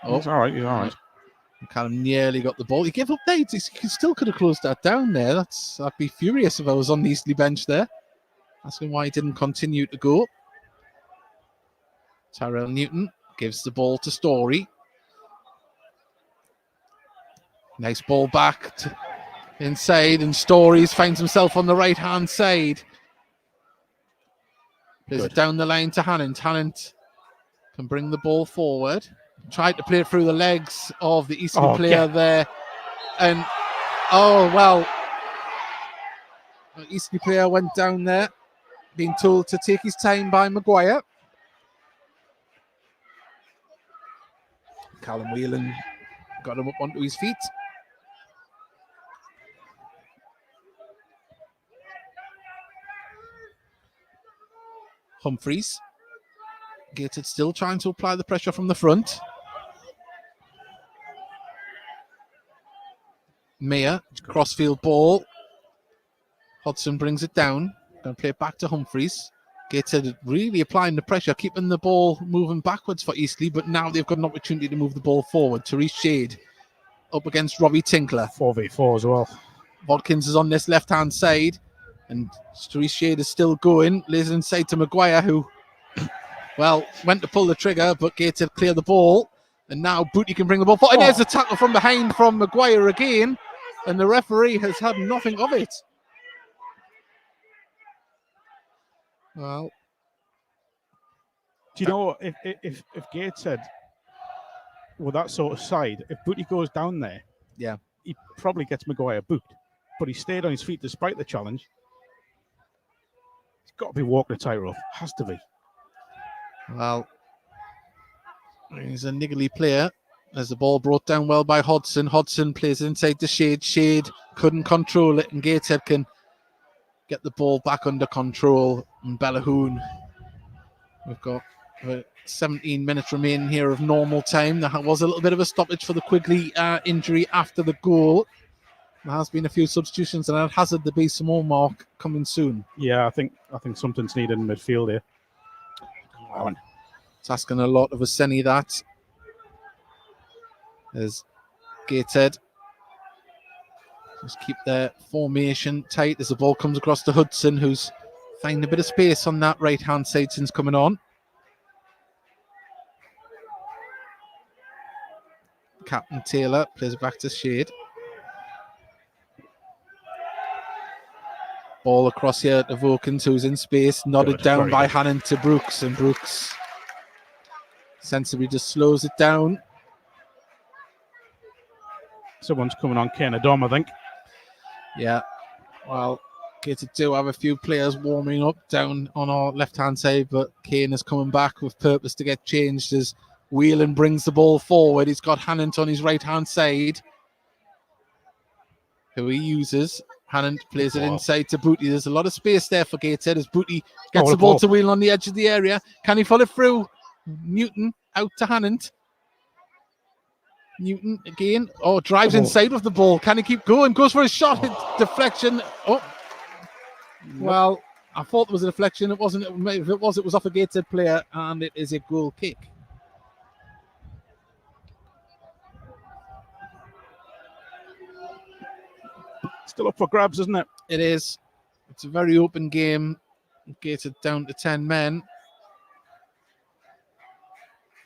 He's all right.
Callum nearly got the ball. He gave up there. He still could have closed that down there. I'd be furious if I was on the Eastleigh bench there. Asking why he didn't continue to go. Tyrell Newton gives the ball to Story. Nice ball back to inside, and Stories finds himself on the right-hand side. Plays it down the line to Hannant. Hannant can bring the ball forward. Tried to play it through the legs of the Eastleigh player there. And, the Eastleigh player went down there, being told to take his time by Maguire. Callum Whelan got him up onto his feet. Humphreys. Gateshead still trying to apply the pressure from the front. Mayer, crossfield ball. Hodgson brings it down. Going to play it back to Humphreys. Gateshead really applying the pressure, keeping the ball moving backwards for Eastleigh, but now they've got an opportunity to move the ball forward. Therese Shade up against Robbie Tinkler.
4v4 as well.
Watkins is on this left-hand side, and Therese Shade is still going. Lays it inside to Maguire, who, went to pull the trigger, but Gateshead clear the ball. And now Booty can bring the ball forward. And there's a tackle from behind from Maguire again. and the referee has had nothing of it. Well,
do you know if Gateshead with that sort of side, if Booty goes down there,
yeah,
he probably gets Maguire booked. But he stayed on his feet despite the challenge. He's got to be walking a tightrope. Has to be.
well, he's a niggly player. There's the ball brought down well by Hodgson. Hodgson plays inside to Shade. Shade couldn't control it, and Gateshead can get the ball back under control. And Bellahoon, we've got 17 minutes remaining here of normal time. There was a little bit of a stoppage for the Quigley injury after the goal. There has been a few substitutions, and at hazard there be some more mark coming soon.
Yeah, I think something's needed in midfield here.
It's asking a lot of Oseni, that. There's Gateshead. Just keep their formation tight as the ball comes across to Hudson, who's finding a bit of space on that right-hand side since coming on. Captain Taylor plays it back to Shade. Ball across here to Vokins, who's in space, nodded down by Hannon to Brooks, and Brooks sensibly just slows it down.
Someone's coming on, Kane Adom, I think.
Yeah, well, Gateshead do have a few players warming up down on our left-hand side, but Kane is coming back with purpose to get changed as Whelan brings the ball forward. He's got Hannon on his right-hand side, who he uses. Hannon plays it inside to Booty. There's a lot of space there for Gateshead as Booty gets the ball to Whelan on the edge of the area. Can he follow through? Newton out to Hannon. Newton again. Oh, drives inside with the ball. Can he keep going? Goes for a shot. Deflection. Oh. Well, I thought there was a deflection. It wasn't. If it was off a Gateshead player, and it is a goal kick.
Still up for grabs, isn't it?
It is. It's a very open game. Gateshead down to 10 men.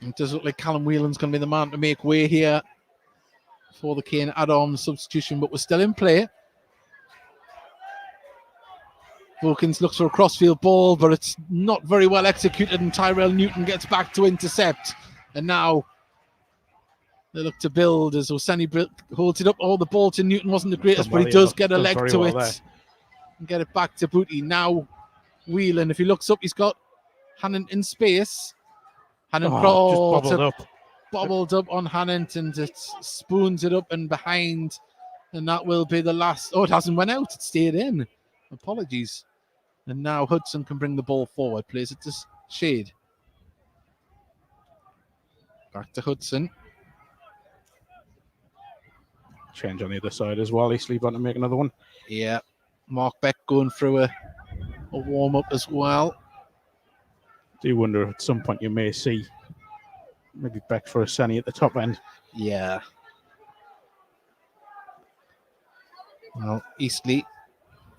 It does look like Callum Whelan's going to be the man to make way here for the Kane Adom substitution, but we're still in play. Vokins looks for a crossfield ball, but it's not very well executed, and Tyrell Newton gets back to intercept. And now they look to build as Oseni holds it up. Oh, the ball to Newton wasn't the greatest, but he does get a leg to it and get it back to Booty. Now Whelan, if he looks up, he's got Hannon in space. Hannon just bobbled up on Hannon, and it spoons it up and behind, and that will be the last. Oh, it hasn't went out, it stayed in. Apologies. And now Hudson can bring the ball forward, plays it to Shade. Back to Hudson.
Change on the other side as well. Eastleigh want to make another one.
Yeah. Mark Beck going through a warm-up as well.
Do wonder at some point you may see maybe Beck for Oseni at the top end.
Yeah. Well, Eastleigh,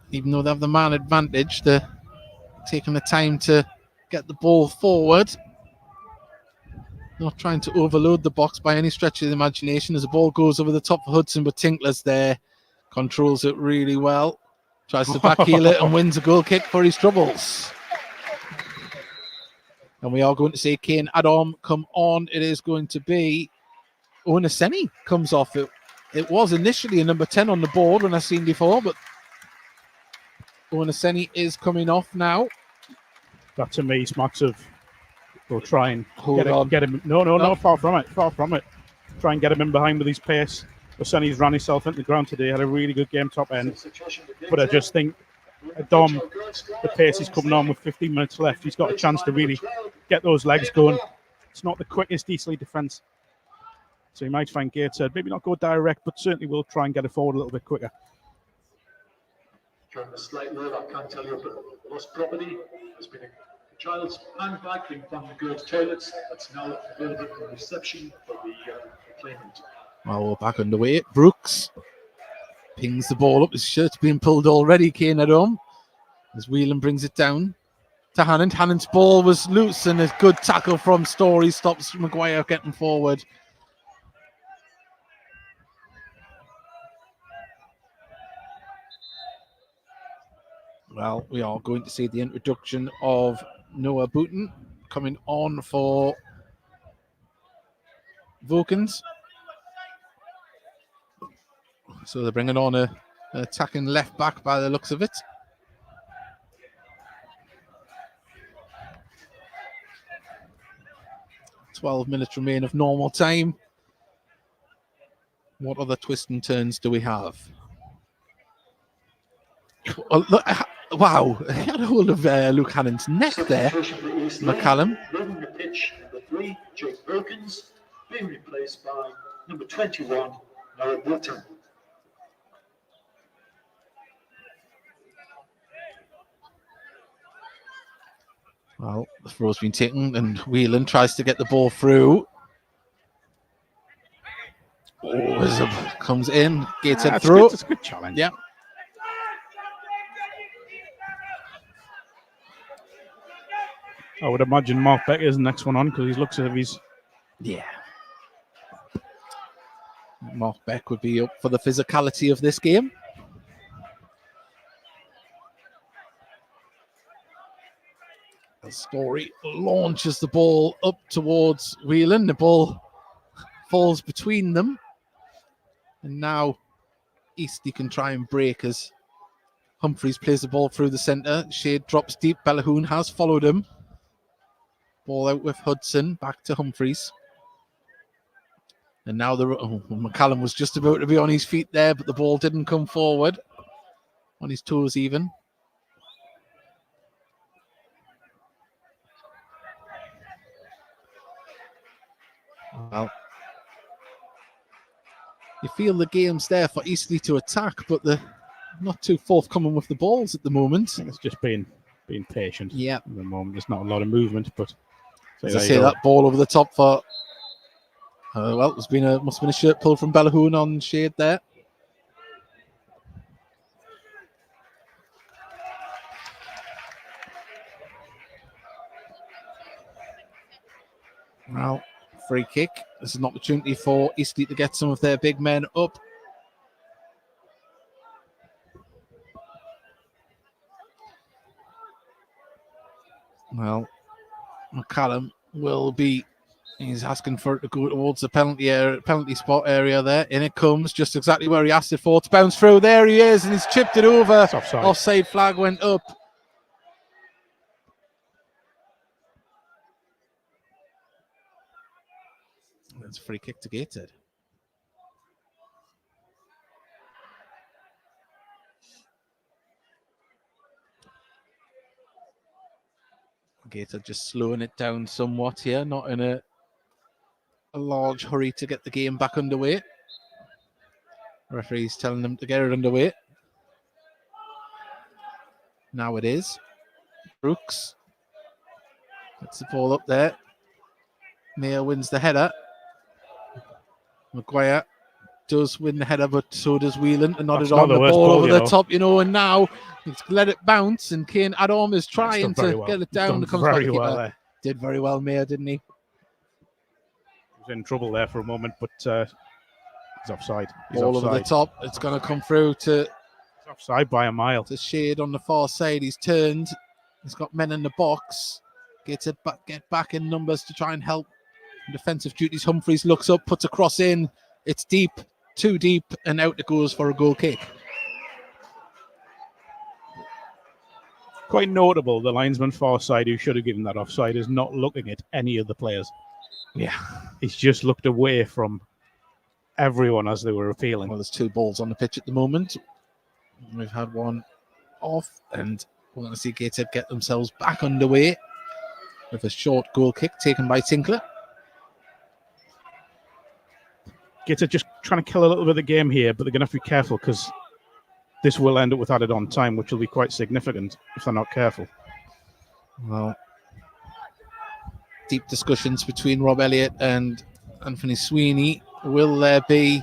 even though they have the man advantage, they're taking the time to get the ball forward. Not trying to overload the box by any stretch of the imagination as the ball goes over the top of Hudson, but Tinkler's there, controls it really well, tries to backheel it and wins a goal kick for his troubles. And we are going to see Kane Adom come on. It is going to be Oseni comes off. It was initially a number 10 on the board when I've seen before, but Oseni is coming off now.
That to me smacks of we'll try and get him. No, far from it. Try and get him in behind with his pace. Oseni's ran himself into the ground today, had a really good game top end. But I just think Dom, the pace is coming on with 15 minutes left. He's got a chance to really get those legs going. It's not the quickest Eastleigh defence. So you might find Gateshead maybe not go direct, but certainly will try and get it forward a little bit quicker.
During the slight load, I can't tell you about lost property. There's been a child's handbag being found in the girls' toilets. That's now available for reception for the claimant.
Well, we're back underway. Brooks pings the ball up. His shirt's being pulled already, Kane Adom. As Whelan brings it down to Hannon. Hannon's ball was loose, and a good tackle from Story stops Maguire getting forward. Well, we are going to see the introduction of Noah Booton coming on for Vokens. So they're bringing on an attacking left back by the looks of it. "12 minutes remain of normal time." What other twists and turns do we have? Oh, look, wow, he had a hold of Luke Hannon's neck there. McCallum.
Leaving the pitch, number 3, Jake Wilkins, being replaced by number 21, Noah Booton.
Well, the throw's been taken and Whelan tries to get the ball through. Oh, comes in, Gateshead through.
It's a good challenge.
Yeah.
I would imagine Mark Beck is the next one on because he looks as if he's...
Yeah. Mark Beck would be up for the physicality of this game. Story launches the ball up towards Whelan. The ball falls between them. And now Eastleigh can try and break as Humphreys plays the ball through the centre. Shade drops deep. Bellahoon has followed him. Ball out with Hudson. Back to Humphreys. And now McCallum was just about to be on his feet there, but the ball didn't come forward. On his toes even. Well, you feel the game's there for Eastleigh to attack, but they're not too forthcoming with the balls at the moment.
I think it's just being patient.
Yeah.
At the moment, there's not a lot of movement, but
as I say, that ball over the top for well, must have been a shirt pull from Bellahoon on Shade there. Well, free kick. This is an opportunity for Eastleigh to get some of their big men up. Well, McCallum will be... He's asking for it to go towards the penalty spot area there. In it comes, just exactly where he asked it for. To bounce through. There he is, and he's chipped it over.
It's offside.
Offside flag went up. That's a free kick to Gateshead. Gateshead just slowing it down somewhat here, not in a large hurry to get the game back underway. Referee's telling them to get it underway. Now it is. Brooks gets the ball up there. Mayer wins the header. Maguire does win the header, but so does Whelan. And nodded on the ball over the top, and now he's let it bounce. And Kane Adam is trying to get it down.
Comes very well there.
Did very well, Mayer, didn't he?
He was in trouble there for a moment, but he's offside.
Ball over the top. It's going to come through to...
He's offside by a mile.
To Shade on the far side. He's turned. He's got men in the box. Get back in numbers to try and help defensive duties. Humphreys looks up, puts a cross in. It's deep, too deep, and out it goes for a goal kick.
Quite notable, the linesman far side who should have given that offside is not looking at any of the players.
Yeah.
He's just looked away from everyone as they were appealing.
Well, there's two balls on the pitch at the moment. We've had one off, and we're going to see Gateshead get themselves back underway with a short goal kick taken by Tinkler.
Gateshead just trying to kill a little bit of the game here, but they're going to have to be careful because this will end up with added on time, which will be quite significant if they're not careful.
Well, deep discussions between Rob Elliott and Anthony Sweeney. Will there be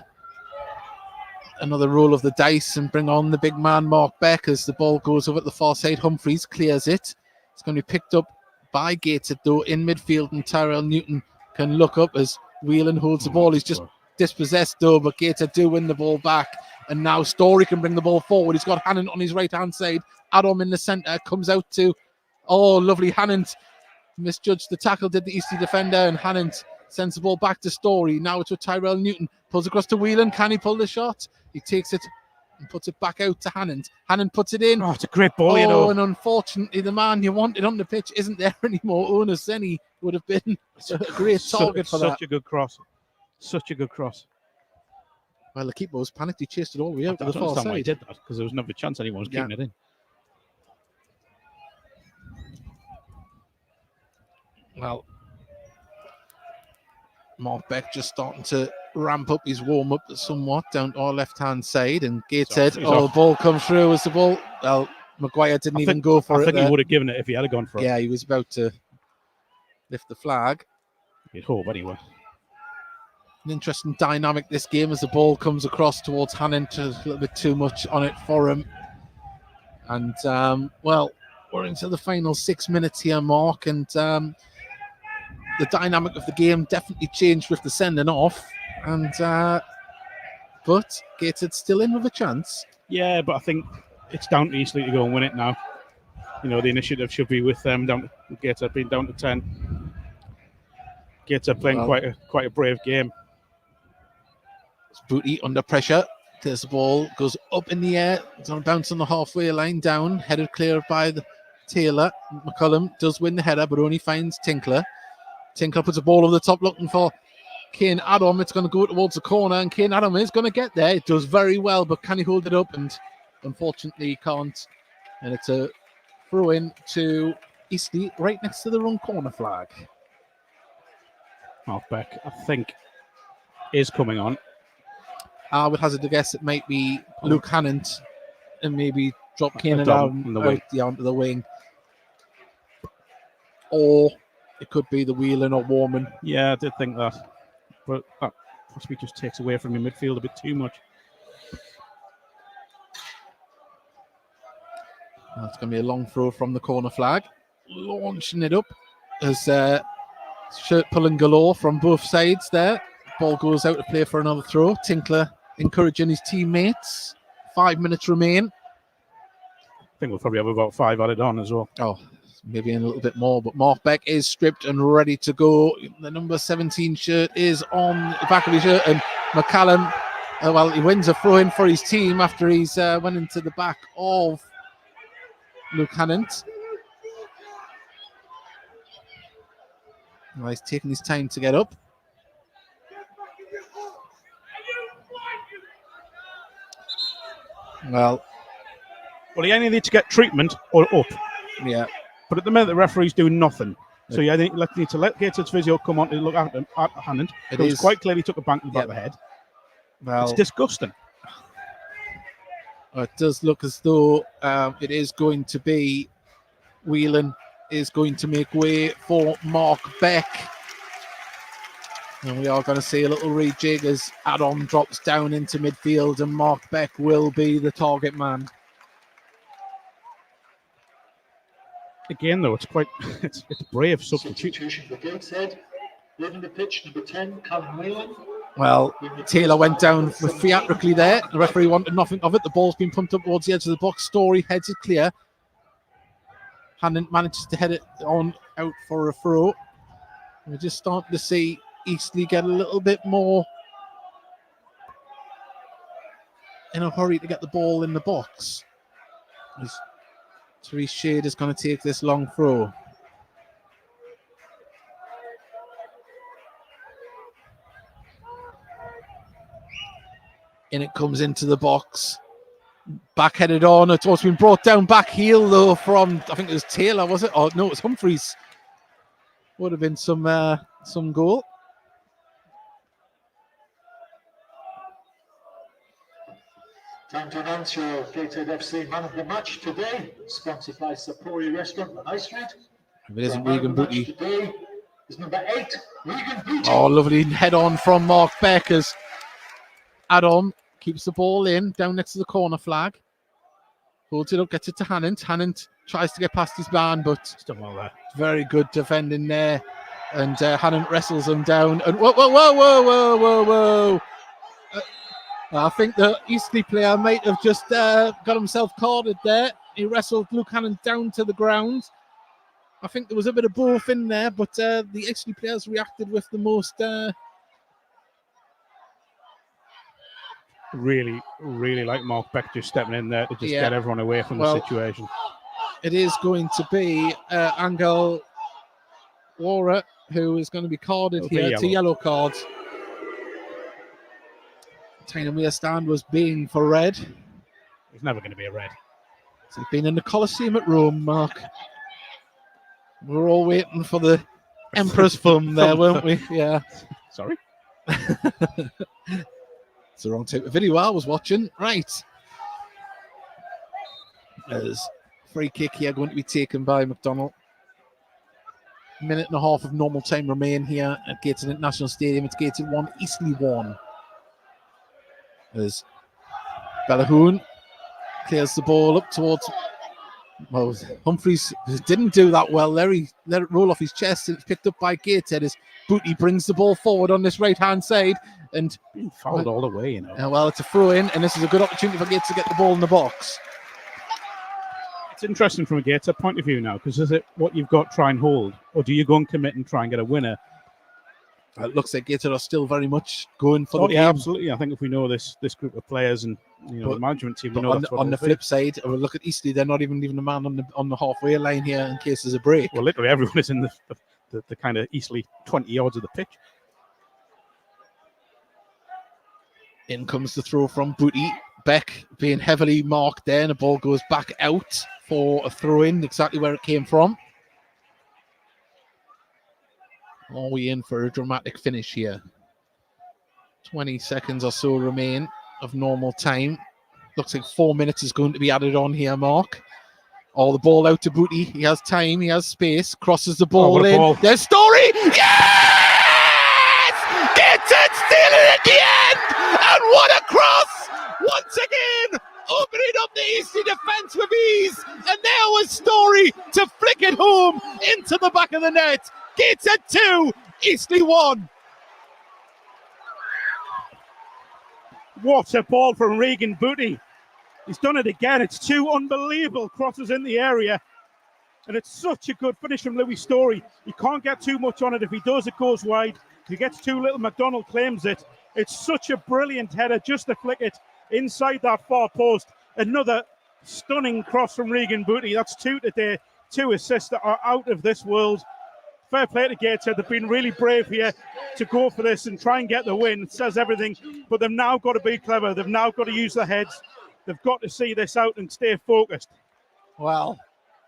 another roll of the dice and bring on the big man Mark Beck as the ball goes over at the far side? Humphreys clears it. It's going to be picked up by Gateshead though in midfield, and Tyrell Newton can look up as Whelan holds the ball. He's just dispossessed though, but Gateshead do win the ball back. And now Story can bring the ball forward. He's got Hannant on his right-hand side. Adam in the centre comes out to, lovely Hannant. Misjudged the tackle, did the Eastleigh defender, and Hannant sends the ball back to Story. Now it's with Tyrell Newton. Pulls across to Whelan. Can he pull the shot? He takes it and puts it back out to Hannant. Hannant puts it in.
Oh, it's a great ball, you know.
And unfortunately, the man you wanted on the pitch isn't there anymore. Ona Seni would have been a great target for that.
Such a good cross. Such a good cross.
Well, the keeper was panicked. He chased it all the way out to
I
the
don't
far
understand why he
side.
did that, because there was never a chance anyone was keeping it in.
Well, Mark Beck just starting to ramp up his warm-up somewhat down our left-hand side, and Gateshead, the ball comes through as the ball. Well, Maguire didn't even go for it.
I think he would have given it if he had gone for it.
Yeah, he was about to lift the flag.
You'd hope, anyway.
An interesting dynamic this game as the ball comes across towards Hannant, a little bit too much on it for him. And, we're into the final 6 minutes here, Mark, and the dynamic of the game definitely changed with the sending off, and but Gateshead still in with a chance.
Yeah, but I think it's down to Eastleigh to go and win it now. You know, the initiative should be with them. Gateshead being down to 10. Gateshead playing quite a brave game.
It's Booty under pressure. There's the ball, goes up in the air. It's on a bounce on the halfway line, down, headed clear by Taylor. McCullum does win the header, but only finds Tinkler. Tinkler puts a ball over the top looking for Kane Adam. It's going to go towards the corner, and Kane Adam is going to get there. It does very well, but can he hold it up? And unfortunately, he can't. And it's a throw in to Eastleigh right next to the wrong corner flag.
Mark Beck, I think, is coming on.
I would hazard to guess it might be Luke Hannant and maybe drop Kane Adam onto the wing. Or it could be the Whelan or Warman.
Yeah, I did think that. But that possibly just takes away from your midfield a bit too much.
It's going to be a long throw from the corner flag. Launching it up as shirt pulling galore from both sides there. Ball goes out to play for another throw. Tinkler encouraging his teammates. 5 minutes remain.
I think we'll probably have about 5 added on as well.
Oh, maybe in a little bit more, but Mark Beck is stripped and ready to go. The number 17 shirt is on the back of his shirt, and McCallum, he wins a throw-in for his team after he's went into the back of Luke Hannant. Well, he's taking his time to get up. Well,
he only needs to get treatment or up.
Yeah.
But at the minute, the referee's doing nothing. So you need to let Gateshead's physio come on to look at him at Hannant. It was quite clearly took a bank to the back of the head.
Well,
it's disgusting.
It does look as though it is going to be Whelan is going to make way for Mark Beck. And we are going to see a little rejig as Adam drops down into midfield, and Mark Beck will be the target man.
Again, though, it's brave substitution.
For Gateshead, leaving the pitch, number 10, Callum Whelan.
Well, Taylor went down theatrically there. The referee wanted nothing of it. The ball's been pumped up towards the edge of the box. Story heads it clear. Hannant manages to head it on out for a throw. We're just starting to see Eastleigh get a little bit more in a hurry to get the ball in the box. Therese Shade is going to take this long throw. In it comes into the box. Back-headed on. It's also been brought down back heel, though, from, I think it was Taylor, was it? Oh, no, it was Humphreys. Would have been some goal.
Time to announce your Gateshead FC Man of the Match today, sponsored by Sapori Restaurant on High Street.
If it isn't Regan Booty.
Today is number 8, Regan Booty.
Oh, lovely head on from Mark Beck as Adam keeps the ball in, down next to the corner flag. Holds it up, gets it to Hannant. Hannant tries to get past his man, but very good defending there. And Hannant wrestles him down. And whoa. I think the Eastleigh player might have just got himself carded there. He wrestled Luke Hannon down to the ground. I think there was a bit of both in there, but the Eastleigh players reacted with the most...
Really like Mark Beck just stepping in there to just get everyone away from the situation.
It is going to be Angel Wara who is going to be carded here to yellow cards. Tynan Weir stand was being for red.
It's never going to be a red.
So he's been in the Coliseum at Rome, Mark. We're all waiting for the Emperor's thumb there, weren't we? Yeah.
Sorry?
It's the wrong type of video I was watching. Right. There's free kick here going to be taken by McDonald. Minute and a half of normal time remain here at Gateshead International Stadium. It's Gateshead 1, Eastleigh 1. As Bellahoon clears the ball up towards... Well, Humphreys didn't do that well there. He let it roll off his chest. It's picked up by Gateshead as Booty brings the ball forward on this right-hand side. And
being fouled all the way, you know.
Well, it's a throw-in, and this is a good opportunity for Gateshead to get the ball in the box.
It's interesting from a Gateshead point of view now, because is it what you've got, try and hold, or do you go and commit and try and get a winner?
It looks like Gateshead are still very much going for the game.
Yeah, absolutely. I think if we know this group of players and the management team, we know
on the flip side, we'll look at Eastleigh. They're not even leaving a man on the halfway line here in case there's a break.
Well, literally everyone is in the kind of Eastleigh 20 yards of the pitch.
In comes the throw from Booty. Beck being heavily marked there, and the ball goes back out for a throw-in, exactly where it came from. Are we in for a dramatic finish here? 20 seconds or so remain of normal time. Looks like 4 minutes is going to be added on here, Mark. Oh, the ball out to Booty. He has time, he has space, crosses the ball in.
Ball.
There's Story! Yes! Gateshead stealing at the end! And what a cross! Once again, opening up the Eastleigh defence with ease. And there was Story to flick it home into the back of the net. Gateshead 2, Eastleigh 1.
What a ball from Regan Booty. He's done it again. It's two unbelievable crosses in the area. And it's such a good finish from Louis Story. He can't get too much on it. If he does, it goes wide. If he gets too little, McDonald claims it. It's such a brilliant header just to flick it inside that far post. Another stunning cross from Regan Booty. That's two today. 2 assists that are out of this world. Fair play to Gateshead. They've been really brave here to go for this and try and get the win. It says everything. But they've now got to be clever. They've now got to use their heads. They've got to see this out and stay focused.
Well,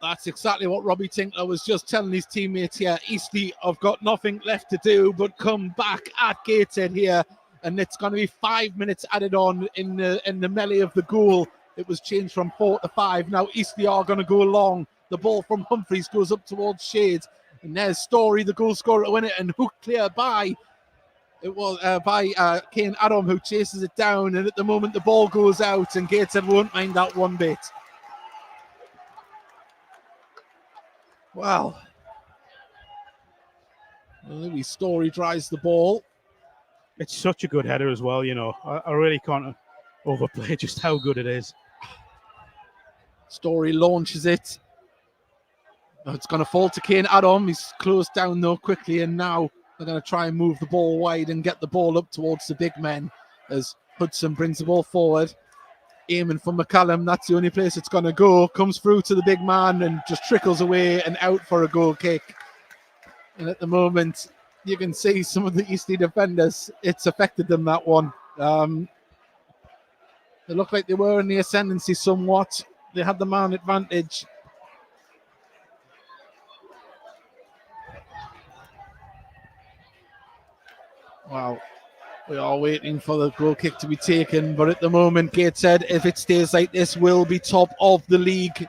that's exactly what Robbie Tinkler was just telling his teammates here. Eastleigh have got nothing left to do but come back at Gateshead here. And it's going to be 5 minutes added on in the melee of the goal. It was changed from 4 to 5. Now Eastleigh are going to go long. The ball from Humphreys goes up towards Shades. And there's Story, the goal scorer, to win it, and hooked clear by Kane Adam, who chases it down. And at the moment, the ball goes out, and Gateshead won't mind that one bit. Wow. Louis Story drives the ball.
It's such a good header as well, you know. I really can't overplay just how good it is.
Story launches it. It's going to fall to Kane Adam. He's closed down though quickly, and now they're going to try and move the ball wide and get the ball up towards the big men as Hudson brings the ball forward. Aiming for McCallum. That's the only place it's going to go. Comes through to the big man and just trickles away and out for a goal kick. And at the moment, you can see some of the Eastleigh defenders, it's affected them, that one. They look like they were in the ascendancy somewhat. They had the man advantage. Wow. We are waiting for the goal kick to be taken, but at the moment, Gateshead, if it stays like this, will be top of the league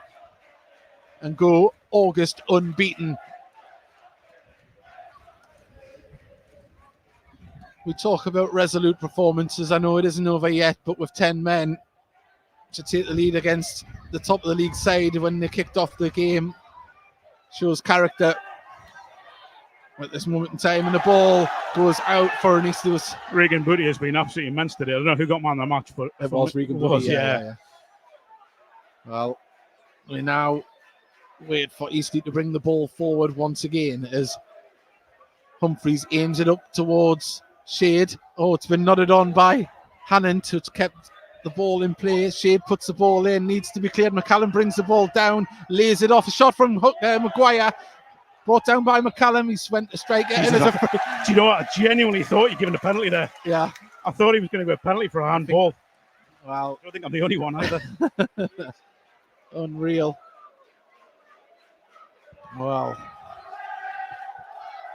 and go August unbeaten. We talk about resolute performances. I know it isn't over yet, but with 10 men to take the lead against the top of the league side when they kicked off the game shows character. at this moment in time, and the ball goes out for an Eastleigh.
Regan Booty has been absolutely immense today. I don't know who got man of the match, but
It was Regan Booty. Yeah. Well, we now wait for Eastleigh to bring the ball forward once again as Humphreys aims it up towards Shade. Oh, it's been nodded on by Hannon, who's kept the ball in play. Shade puts the ball in, needs to be cleared. McCallum brings the ball down, lays it off. A shot from Maguire, brought down by McCallum. He's went to strike it.
Do you know what? I genuinely thought you'd given a penalty there.
Yeah.
I thought he was going to go a penalty for a handball.
Well,
I don't think I'm the only one either.
Unreal. Well,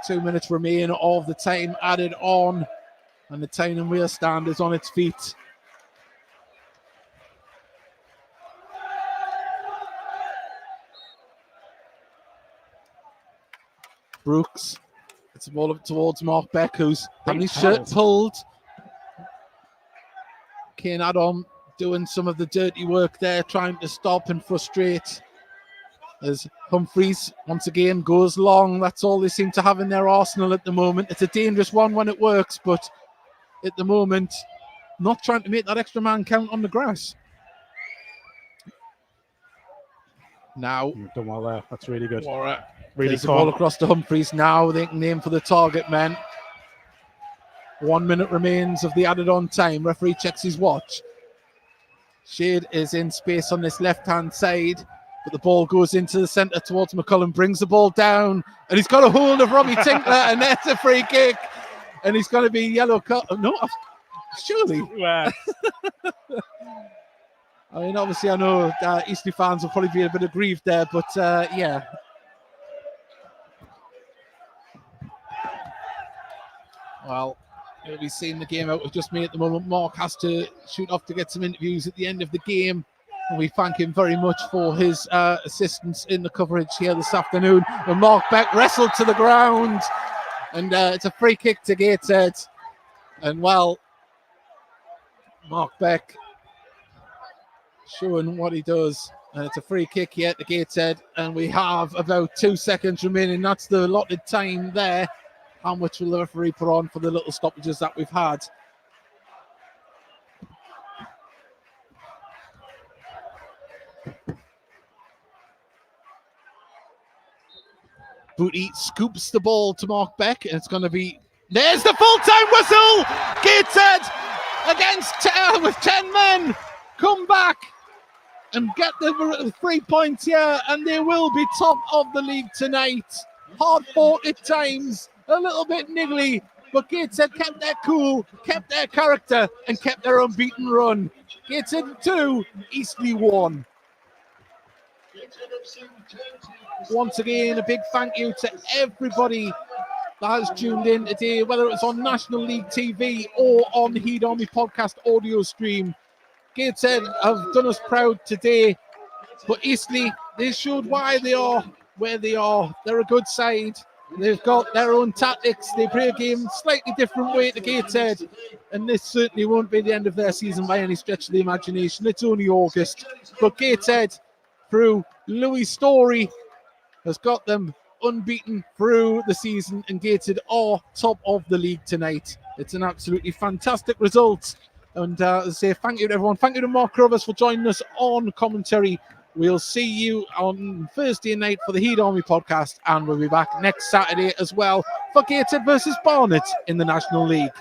2 minutes remain of the time added on, and the Town and Weir stand is on its feet. Brooks, it's a ball up towards Mark Beck, who's having his shirt pulled. Kane Adam doing some of the dirty work there, trying to stop and frustrate. As Humphreys once again goes long. That's all they seem to have in their arsenal at the moment. It's a dangerous one when it works, but at the moment, not trying to make that extra man count on the grass. Now,
You've done well there. That's really good.
Really the ball across to Humphreys. Now they can aim for the target men. 1 minute remains of the added on time. Referee checks his watch. Shade is in space on this left-hand side, but the ball goes into the centre towards McCullum, brings the ball down, and he's got a hold of Robbie Tinkler, and that's a free kick. And he's going to be yellow card. No, surely.
Well,
I mean, obviously, I know Eastleigh fans will probably be a bit aggrieved there, but yeah. Well, you'll be seeing the game out with just me at the moment. Mark has to shoot off to get some interviews at the end of the game. And we thank him very much for his assistance in the coverage here this afternoon. And Mark Beck wrestled to the ground. And it's a free kick to Gateshead. And well, Mark Beck showing what he does. And it's a free kick here to Gateshead. And we have about 2 seconds remaining. That's the allotted time there. How much will the referee put on for the little stoppages that we've had? Booty scoops the ball to Mark Beck, and it's going to be... There's the full-time whistle! Gateshead with 10 men come back and get the 3 points here, and they will be top of the league tonight. Hard fought at times, a little bit niggly, but Gateshead kept their cool, kept their character, and kept their unbeaten run. Gateshead 2, Eastleigh 1. Once again, a big thank you to everybody that has tuned in today, whether it's on National League TV or on the Heed Army podcast audio stream. Gateshead have done us proud today, but Eastleigh, they showed why they are where they are. They're a good side. They've got their own tactics. They play a game slightly different way to Gateshead, and this certainly won't be the end of their season by any stretch of the imagination. It's only August, but Gateshead, through Louis Story, has got them unbeaten through the season, and Gateshead are top of the league tonight. It's an absolutely fantastic result, and as I say, thank you to everyone. Thank you to Mark Rovers for joining us on commentary. We'll see you on Thursday night for the Heed Army podcast, and we'll be back next Saturday as well for Gateshead versus Barnet in the National League.